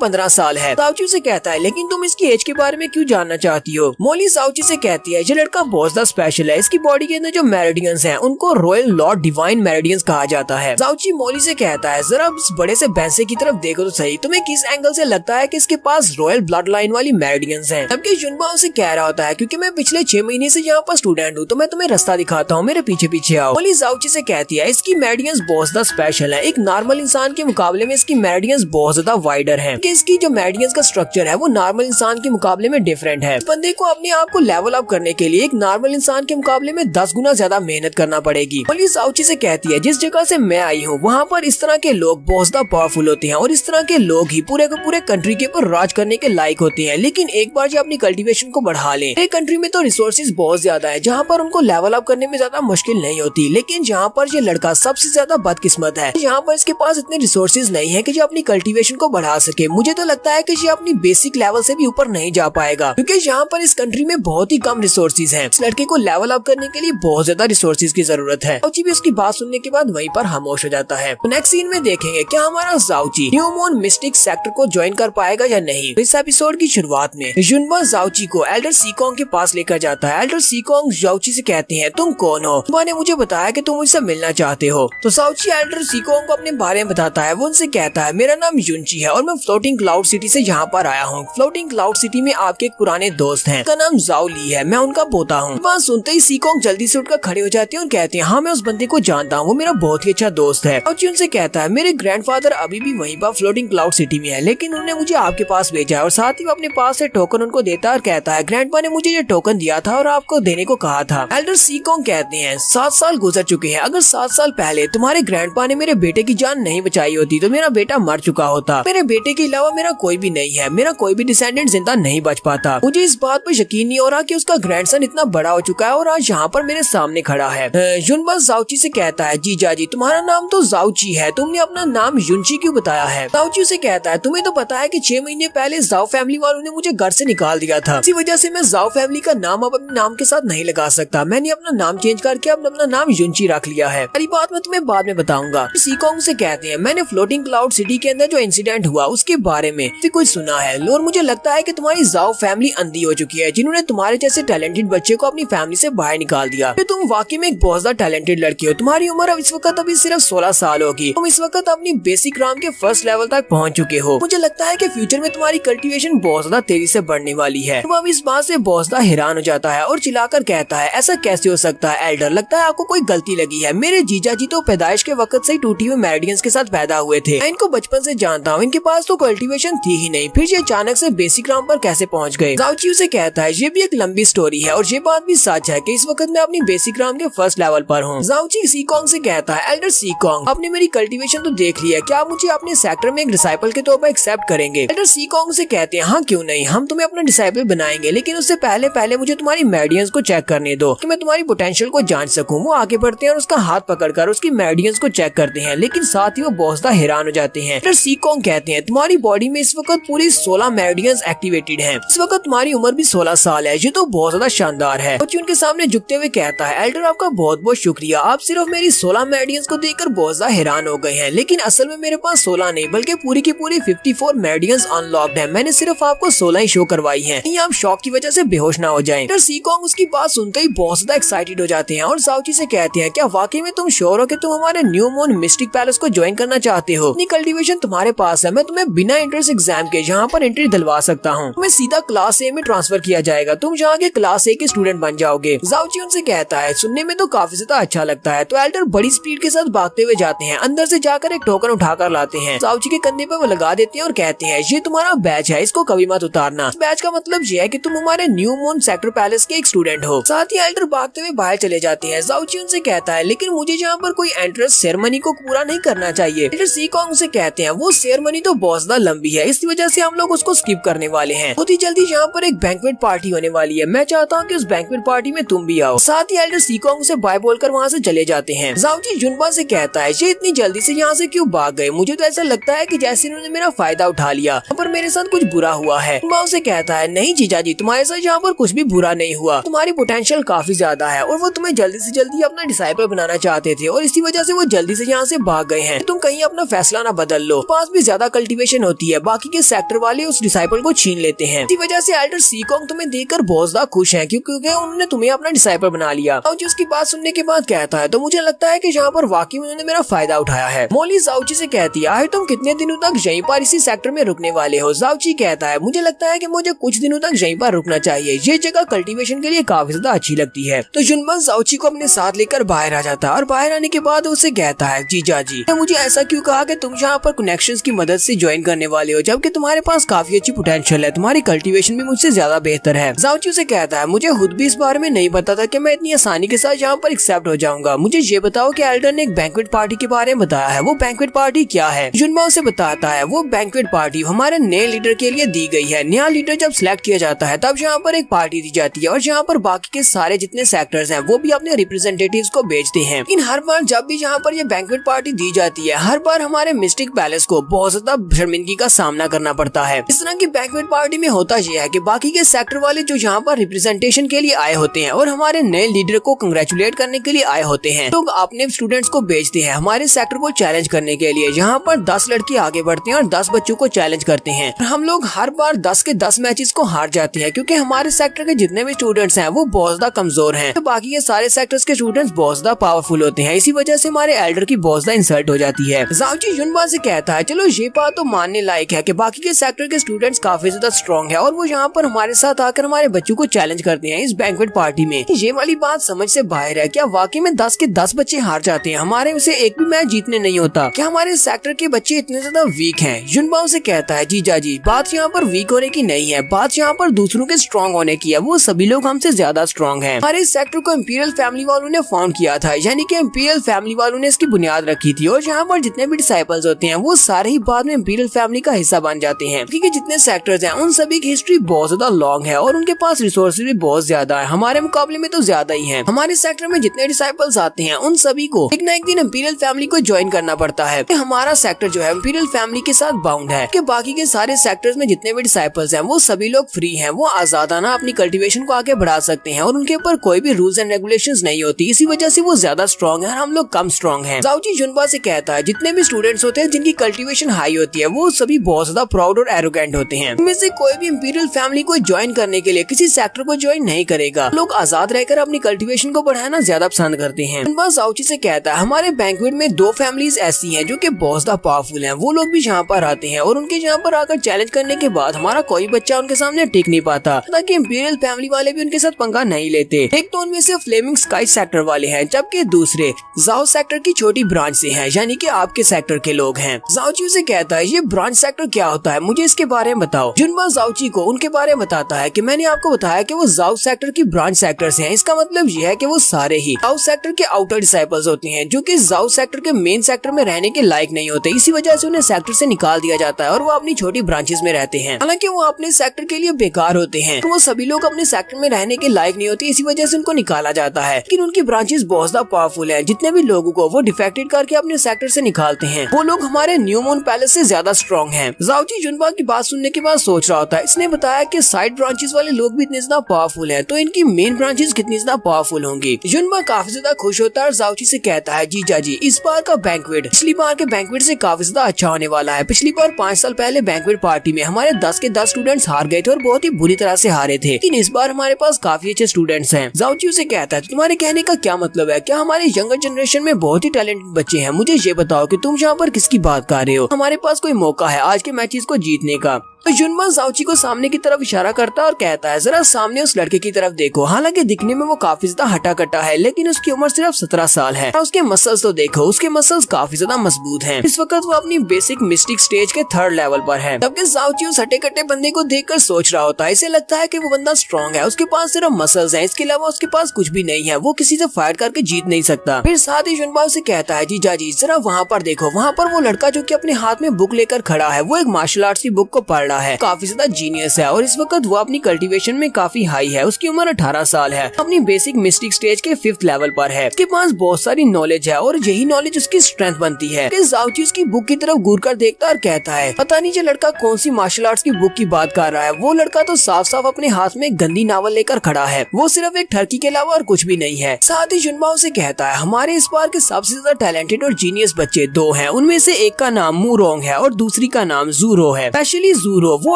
15 साल है। साउची उसे कहता है लेकिन तुम इसकी एज के बारे में क्यों जानना चाहती हो। मोली साउची से कहती है ये लड़का बहुत ज्यादा स्पेशल है, इसकी बॉडी के अंदर जो मेरिडियंस हैं उनको रॉयल लॉर्ड डिवाइन मेरिडियंस कहा जाता है। साउची मोली से कहता है जरा इस बड़े से भैंसे की तरफ देखो तो सही, तुम्हें किस एंगल से लगता है कि इसके पास रॉयल ब्लड लाइन वाली मेरिडियंस हैं। जबकि जुनबा उसे कह रहा होता है क्योंकि मैं पिछले 6 महीने से यहाँ पर स्टूडेंट हूँ तो मैं तुम्हें रास्ता दिखाता हूँ, मेरे पीछे पीछे आओ। मोली साउची से कहती है इसकी मेरिडियंस बहुत ज्यादा स्पेशल है, एक नॉर्मल इंसान के मुकाबले में इसकी मेरिडियंस बहुत ज्यादा वाइडर है। इसकी जो मेरिडियंस का स्ट्रक्चर है वो नॉर्मल इंसान के मुकाबले में डिफरेंट है। बंदे को अपने आप को लेवल अप करने के लिए एक नॉर्मल इंसान के मुकाबले में 10 गुना ज्यादा मेहनत करना पड़ेगी। मोली साउची से कहती है जिस जगह से मैं आई हूँ वहाँ पर इस तरह के लोग बहुत ज्यादा पावरफुल होते हैं और इस तरह के लोग ही पूरे के पूरे कंट्री के ऊपर राज करने के लायक होते हैं। लेकिन एक बार जो अपनी कल्टीवेशन को बढ़ा लें, मेरे कंट्री में तो रिसोर्सेज बहुत ज्यादा है जहाँ पर उनको लेवल अप करने में ज्यादा मुश्किल नहीं होती। लेकिन जहाँ पर ये लड़का सबसे ज्यादा बदकिस्मत है, यहाँ पर इसके पास इतने रिसोर्सेज नहीं है कि जो अपनी कल्टीवेशन को बढ़ा सके। मुझे तो लगता है कि ये अपनी बेसिक लेवल से भी ऊपर नहीं जा पाएगा क्योंकि यहाँ पर इस कंट्री में बहुत ही कम रिसोर्सेज हैं। इस लड़के को लेवल अप करने के लिए बहुत ज्यादा रिसोर्सेज की जरूरत है। साउची भी उसकी बात सुनने के बाद वहीं पर खामोश हो जाता है। नेक्स्ट सीन में देखेंगे क्या हमारा साउची न्यू मून मिस्टिक सेक्टर को ज्वाइन कर पाएगा या नहीं। इस एपिसोड की शुरुआत में जुनबा साउची को एल्डर सीकोंग के पास लेकर जाता है। एल्डर सीकोंग साउची से कहते हैं तुम कौन हो, जुनबा ने मुझे बताया कि तुम मुझसे मिलना चाहते हो। तो साउची एल्डर सीकोंग को अपने बारे में बताता है। वो उनसे कहता है मेरा नाम युनची है और मैं फ्लोटिंग क्लाउड सिटी से यहाँ पर आया हूँ। फ्लोटिंग क्लाउड सिटी में आपके एक पुराने दोस्त हैं, उनका नाम जाओ ली है, मैं उनका पोता हूँ। बात सुनते ही सीकोंग जल्दी से उठकर खड़े हो जाते हैं और कहते हैं हाँ मैं उस बंदे को जानता हूँ, वो मेरा बहुत ही अच्छा दोस्त है। साउची उनसे कहता है मेरे ग्रैंडफादर अभी भी वहीं पर फ्लोटिंग क्लाउड सिटी में है लेकिन उन्होंने मुझे आपके पास भेजा है और साथ ही वो अपने पास से टोकन उनको देता है और कहता है ग्रैंडपा ने मुझे ये टोकन दिया था और आपको देने को कहा था। एल्डर सीकोंग कहते हैं 7 साल गुजर चुके हैं, अगर 7 साल पहले तुम्हारे ग्रैंडपा ने मेरे बेटे की जान नहीं बचाई होती तो मेरा बेटा मर चुका होता। मेरे बेटे के अलावा मेरा कोई भी नहीं है, मेरा कोई भी डिसेंडेंट जिंदा नहीं बच पाता। मुझे इस बात पर यकीन नहीं हो रहा कि उसका ग्रैंडसन इतना बड़ा हो चुका है और आज यहाँ पर मेरे सामने खड़ा है। जुनबा साउची से कहता है जीजा जी तुम्हारा नाम तो साउची है, तुमने अपना नाम युनची क्यों बताया है। साउची से कहता है तुम्हें तो पता है कि 6 महीने पहले जाओ फैमिली वालों ने मुझे घर से निकाल दिया था, इसी वजह से मैं जाओ फैमिली का नाम अब अपने नाम के साथ नहीं लगा सकता। मैंने अपना नाम चेंज करके अब अपना नाम युनची रख लिया है। अगली बात मैं तुम्हें बाद में बताऊंगा। सीकोंग से कहते हैं मैंने फ्लोटिंग क्लाउड सिटी के अंदर जो इंसिडेंट हुआ उसके बारे में कुछ सुना है और मुझे लगता है कि तुम्हारी जाओ फैमिली अंधी हो चुकी है जिन्होंने तुम्हारे जैसे टैलेंटेड बच्चे को अपनी फैमिली से बाहर निकाल दिया। तुम वाकई में एक बहुत ज्यादा टैलेंटेड लड़की हो, तुम्हारी उम्र अब इस वक्त अभी सिर्फ 16 साल होगी, तुम इस वक्त अपनी बेसिक राम के फर्स्ट लेवल तक पहुंच चुके हो। मुझे लगता है कि फ्यूचर में तुम्हारी कल्टीवेशन बहुत ज्यादा तेजी से बढ़ने वाली है। तुम अब इस बात से बहुत ज्यादा हैरान हो जाता है और चिल्लाकर कहता है ऐसा कैसे हो सकता है एल्डर, लगता है आपको कोई गलती लगी है। मेरे जीजा जी तो पैदाइश के वक्त से ही टूटी हुई मेरिडियंस के साथ पैदा हुए थे, मैं इनको बचपन से जानता हूँ, इनके पास तो कल्टीवेशन थी ही नहीं, फिर ये अचानक से बेसिक राम पर कैसे पहुँच गए। साउची उसे कहता है ये भी एक लंबी स्टोरी है और ये बात भी सच है कि इस वक्त मैं अपनी बेसिक राम के फर्स्ट लेवल पर हूँ। साउची सीकोंग से कहता है एल्डर सीकोंग आपने मेरी कल्टीवेशन तो देख ली है, क्या आप मुझे अपने सेक्टर में एक डिसाइपल के तौर पर एक्सेप्ट करेंगे। एल्डर सीकोंग से कहते हैं हाँ क्यों नहीं, हम तुम्हें अपना डिसाइपल बनाएंगे लेकिन उससे पहले मुझे तुम्हारी मेरिडियंस को चेक करने दो कि मैं तुम्हारी पोटेंशियल को जान सकूं। वो आगे बढ़ते हैं और उसका हाथ पकड़कर उसकी मेरिडियंस को चेक करते हैं लेकिन साथ ही वो बहुत ज्यादा हैरान हो जाते हैं। एल्डर सीकोंग कहते हैं तुम्हारी बॉडी में इस वक्त पूरी 16 मेरिडियंस एक्टिवेटेड हैं, इस वक्त तुम्हारी उम्र भी 16 साल है, ये तो बहुत ज्यादा शानदार है। साउची उनके सामने झुकते हुए कहता है एल्डर आपका बहुत बहुत शुक्रिया, आप सिर्फ मेरी 16 मेरिडियंस को देखकर बहुत ज्यादा हैरान हो गए हैं लेकिन असल में मेरे पास 16 नहीं बल्कि पूरी की पूरी 54 मेरिडियंस अनलॉक्ड है, मैंने सिर्फ आपको 16 ही शो करवाई है, नहीं आप शॉक की वजह से बेहोश ना हो जाएं। एल्डर सीकोंग उसकी बात सुनते ही बहुत ज्यादा एक्साइटेड हो जाते हैं और साउची से कहते हैं क्या वाकई में तुम श्योर हो कि तुम हमारे न्यू मून मिस्टिक पैलेस को ज्वाइन करना चाहते हो, अपनी कल्टीवेशन तुम्हारे पास है, मैं तुम्हें बिना एंट्रेंस एग्जाम के यहाँ पर एंट्री दिलवा सकता हूँ, तुम्हें सीधा क्लास ए में ट्रांसफर किया जाएगा, तुम यहाँ के क्लास ए के स्टूडेंट बन जाओगे। साउची उनसे कहता है सुनने में तो काफी ज्यादा अच्छा लगता है। तो एल्डर बड़ी स्पीड के साथ भागते हुए जाते हैं, अंदर से जाकर एक टोकन उठाकर लाते हैं, साउची के कंधे पर वो लगा देते हैं और कहते हैं ये तुम्हारा बैच है, इसको कभी मत उतारना, इस बैच का मतलब ये है कि तुम हमारे न्यू मून सेक्टर पैलेस के एक स्टूडेंट हो। साथ ही एल्डर भागते हुए बाहर चले जाते हैं। साउची उनसे कहता है लेकिन मुझे यहाँ पर कोई एंट्रेंस सेरेमनी को पूरा नहीं करना चाहिए। एल्डर सीकोंग से कहते हैं वो सेरेमनी तो बहुत ज्यादा लंबी है, इस वजह से हम लोग उसको स्किप करने वाले हैं, बहुत ही जल्दी यहाँ पर एक बैंक्वेट पार्टी होने वाली है, मैं चाहता हूँ कि उस बैंक्वेट पार्टी में तुम भी आओ। साथ ही एल्डर सीकोंग से बाय बोलकर वहाँ से चले जाते हैं। साउची जुनबा से कहता है ये इतनी जल्दी से यहाँ से क्यों भाग गए, मुझे तो ऐसा लगता है कि जैसे इन्होंने मेरा फायदा उठा लिया, पर मेरे साथ कुछ बुरा हुआ है। जुनबा उसे कहता है नहीं जीजा जी तुम्हारे साथ यहाँ पर कुछ भी बुरा नहीं हुआ, तुम्हारी पोटेंशियल काफी ज्यादा है और वो तुम्हें जल्दी से जल्दी जल्दी अपना डिसाइपल बनाना चाहते थे और इसी वजह से वो जल्दी से यहाँ से भाग गए हैं। तुम कहीं अपना फैसला ना बदल लो, पास भी ज्यादा कल्टीवेशन होती है, बाकी के सेक्टर वाले उस डिसाइपल को छीन लेते हैं। इसी वजह से एल्डर सीकॉन्ग तुम्हें देखकर बहुत ज्यादा खुश है क्योंकि उन्होंने तुम्हें अपना डिसाइपल बना लिया। जाओची उसकी बात सुनने के बाद कहता है तो मुझे लगता है कि यहाँ पर वाकई में उन्होंने मेरा फायदा उठाया है। मोली जाओची से कहती है आखिर तुम कितने दिनों तक यहीं पर इसी सेक्टर में रुकने वाले हो? जाओची कहता है मुझे लगता है कि मुझे कुछ दिनों तक यहीं पर रुकना चाहिए, ये जगह कल्टीवेशन के लिए काफी ज्यादा अच्छी लगती है। तो जुनबा जाओची को अपने साथ लेकर बाहर आ जाता है और बाहर आने के बाद उसे कहता है जीजा जी मुझे ऐसा क्यों कहा कि तुम यहाँ पर कनेक्शंस की मदद से ज्वाइन करने वाले हो जबकि तुम्हारे पास काफी अच्छी पोटेंशियल है, तुम्हारी कल्टीवेशन भी मुझसे ज्यादा बेहतर है। जाओची उसे कहता है मुझे खुद भी इस बारे में नहीं पता था कि मैं इतनी आसानी के साथ यहाँ पर एक्सेप्ट हो जाऊंगा। मुझे ये बताओ कि एल्डर ने एक बैंक्वेट पार्टी के बारे में बताया है, वो बैंक्वेट पार्टी क्या है? जुनबा उसे बताता है वो बैंक्वेट पार्टी हमारे नए लीडर के लिए दी गई है। नया लीडर जब सिलेक्ट किया जाता है तब यहाँ पर एक पार्टी दी जाती है और यहाँ पर बाकी के सारे जितने सेक्टर्स हैं वो भी अपने रिप्रेजेंटेटिव्स को भेजते हैं। लेकिन हर बार जब भी यहाँ पर ये बैंक्वेट पार्टी दी जाती है हर बार हमारे मिस्टिक पैलेस को बहुत ज्यादा शर्मिंदगी का सामना करना पड़ता है। इस तरह की बैंक्वेट पार्टी में होता यह है कि बाकी के सेक्टर वाले जो यहाँ पर रिप्रेजेंटेशन के लिए आए होते हैं और हमारे नए लीडर को कंग्रेचुलेट करने के लिए आए होते हैं तो अपने स्टूडेंट्स को भेजते हैं हमारे सेक्टर को चैलेंज करने के लिए। यहाँ पर 10 लड़के आगे बढ़ते हैं और 10 बच्चों को चैलेंज करते हैं। हम लोग हर बार 10 के 10 मैचेस को हार जाते हैं क्योंकि हमारे सेक्टर के जितने भी स्टूडेंट्स हैं वो बहुत ज्यादा कमजोर हैं, तो बाकी के सारे सेक्टर्स के स्टूडेंट्स बहुत ज्यादा पावरफुल होते हैं। इसी वजह से हमारे एल्डर की बहुत ज्यादा इंसल्ट हो जाती है। जाओची जुनबा से कहता है चलो ये बात तो मानने लायक है कि बाकी के सेक्टर के स्टूडेंट्स काफी ज्यादा स्ट्रॉन्ग है और वो यहाँ पर हमारे साथ आकर हमारे बच्चों को चैलेंज करते हैं इस बैंक्वेट पार्टी में। ये वाली बात समझ से बाहर है। क्या वाकई में 10 के 10 बच्चे हार जाते हैं? हमारे उसे एक भी मैच जीतने नहीं होता। क्या हमारे सेक्टर के बच्चे इतने ज्यादा वीक हैं? जुनबा उसे कहता है जीजा जी बात यहाँ पर वीक होने की नहीं है, बात यहाँ पर दूसरों के स्ट्रॉन्ग होने की है। वो सभी लोग हमसे ज्यादा स्ट्रॉन्ग हैं। हमारे सेक्टर को इंपीरियल फैमिली वालों ने फाउंड किया था, यानी कि इंपीरियल फैमिली वालों ने इसकी बुनियाद रखी थी और यहाँ पर जितने भी डिसाइपल्स होते हैं वो सारे ही बाद में इंपीरियल फैमिली का हिस्सा बन जाते हैं क्योंकि जितने सेक्टर्स हैं उन सभी की हिस्ट्री बहुत ज्यादा लॉन्ग है और उनके पास रिसोर्सेज भी बहुत ज्यादा है, हमारे मुकाबले में तो ज्यादा ही है। हमारे सेक्टर में जितने डिसाइपल्स आते हैं उन सभी को एक न एक दिन इंपीरियल फैमिली को ज्वाइन करना पड़ता है। हमारा सेक्टर जो है इंपीरियल फैमिली के साथ बाउंड है कि बाकी के सारे सेक्टर्स में जितने भी डिसाइपल्स हैं वो सभी लोग फ्री हैं, वो आजादाना अपनी कल्टीवेशन को आगे बढ़ा सकते हैं और उनके ऊपर कोई भी रूल्स एंड रेगुलेशंस नहीं होती। इसी वजह से वो ज्यादा स्ट्रॉन्ग है और हम लोग कम स्ट्रॉन्ग हैं। जाओची जुनबा से कहता है जितने भी स्टूडेंट्स होते हैं जिनकी कल्टीवेशन हाई होती है वो सभी बहुत ज्यादा प्राउड और एरोगेंट होते हैं। इनमें से कोई भी इंपीरियल फैमिली को ज्वाइन करने के लिए किसी सेक्टर को ज्वाइन नहीं करेगा। लोग आजाद रहकर अपनी कल्टीवेशन को बढ़ाना ज्यादा पसंद करते हैं। जुनबा जाओची से कहता है हमारे बैंक्वेट में 2 फैमिलीज ऐसी हैं जो कि बहुत ज्यादा पावरफुल हैं, वो लोग भी यहाँ पर आते हैं और उनके यहाँ पर आकर चैलेंज करने के बाद हमारा कोई बच्चा उनके सामने टिक नहीं पाता, ताकि इंपीरियल फैमिली वाले भी उनके साथ पंगा नहीं लेते। एक तो उनमें से फ्लेमिंग स्काई सेक्टर वाले हैं जबकि दूसरे जाओ सेक्टर की छोटी ब्रांच से हैं, यानी कि आपके सेक्टर के लोग हैं। जाओची से कहता है ये ब्रांच सेक्टर क्या होता है, मुझे इसके बारे में बताओ। जुनबा जाओची को उनके बारे में बताता है कि मैंने आपको बताया कि वो जाओ सेक्टर की ब्रांच सेक्टर्स हैं, इसका मतलब ये है कि वो सारे ही जाओ सेक्टर के आउटर डिसाइपल्स होते हैं जो कि जाओ सेक्टर के मेन सेक्टर में रहने के लायक नहीं होते। इसी वजह से उन्हें सेक्टर से निकाल दिया जाता है और वो अपनी छोटी ब्रांचेस में रहते हैं। हालांकि वो अपने सेक्टर के लिए बेकार होते हैं, तो वो सभी लोग अपने सेक्टर में रहने के लायक नहीं होते, इसी वजह से उनको निकाला जाता है। लेकिन उनकी ब्रांचेस बहुत ज्यादा पावरफुल है, जितने भी लोगों को वो डिफेक्टेड करके अपने सेक्टर से निकालते हैं वो लोग हमारे न्यू मून पैलेस से ज्यादा स्ट्रॉन्ग हैं। जाओची जुनबा की बात सुनने के बाद सोच रहा होता है, इसने बताया कि साइड ब्रांचेस वाले लोग भी इतने ज्यादा पावरफुल हैं, तो इनकी मेन ब्रांचेस कितनी ज्यादा पावरफुल होंगी। जुनबा काफी ज्यादा खुश होता है और जाओची से कहता है जीजा जी इस बार का बैंक्वेट पिछली बार के बैंक्वेट से काफी ज्यादा अच्छा होने वाला है। पिछली बार 5 साल पहले बैंक्वेट पार्टी में हमारे 10 के 10 स्टूडेंट्स हार गए थे और बहुत ही बुरी तरह से हारे थे, लेकिन इस बार हमारे पास काफी अच्छे स्टूडेंट्स हैं। जाओची उसे कहता है तुम्हारे कहने का क्या मतलब है? क्या हमारे यंगर जनरेशन में बहुत ही टैलेंटेड बच्चे हैं? मुझे ये बताओ कि तुम यहाँ पर किसकी बात कर रहे हो? हमारे पास कोई मौका है आज के मैचेस को जीतने का। तो जुनबा जाओची को सामने की तरफ इशारा करता है और कहता है जरा सामने उस लड़के की तरफ देखो। हालांकि दिखने में वो काफी ज्यादा हटा कटा है लेकिन उसकी उम्र सिर्फ 17 साल है। उसके मसल्स तो देखो, उसके मसल्स काफी ज्यादा मजबूत हैं। इस वक्त वो अपनी बेसिक मिस्टिक स्टेज के 3rd लेवल पर है। जबकि जाओची उस हटे कटे बंदे को देखकर सोच रहा होता है, इसे लगता है कि वो बंदा स्ट्रॉन्ग है, उसके पास सिर्फ मसल्स हैं, इसके अलावा उसके पास कुछ भी नहीं है, वो किसी से फाइट करके जीत नहीं सकता। फिर साथ ही जुनबा उसे कहता है जीजा जी जरा वहाँ पर देखो, वहाँ पर वो लड़का जो कि अपने हाथ में बुक लेकर खड़ा है वो एक मार्शल आर्ट्स की बुक को पढ़ रहा बड़ा है, काफी ज्यादा जीनियस है और इस वक्त वो अपनी कल्टीवेशन में काफी हाई है। उसकी उम्र 18 साल है, अपनी बेसिक मिस्टिक स्टेज के 5th लेवल पर है। उसके पास बहुत सारी नॉलेज है और यही नॉलेज उसकी स्ट्रेंथ बनती है। ज़ाओ ची उसकी बुक की तरफ घूर कर देखता और कहता है, पता नहीं ये लड़का कौन सी मार्शल आर्ट्स की बुक की बात कर रहा है। वो लड़का तो साफ साफ अपने हाथ में एक गंदी नावल लेकर खड़ा है। वो सिर्फ एक ठरकी के अलावा और कुछ भी नहीं है। साथ ही जुनबाओ से कहता है, हमारे इस बार के सबसे ज्यादा टैलेंटेड और जीनियस बच्चे 2 हैं। उनमें से एक का नाम मूरोंग है और दूसरी का नाम ज़ूरो है। स्पेशली ज़ूरो, वो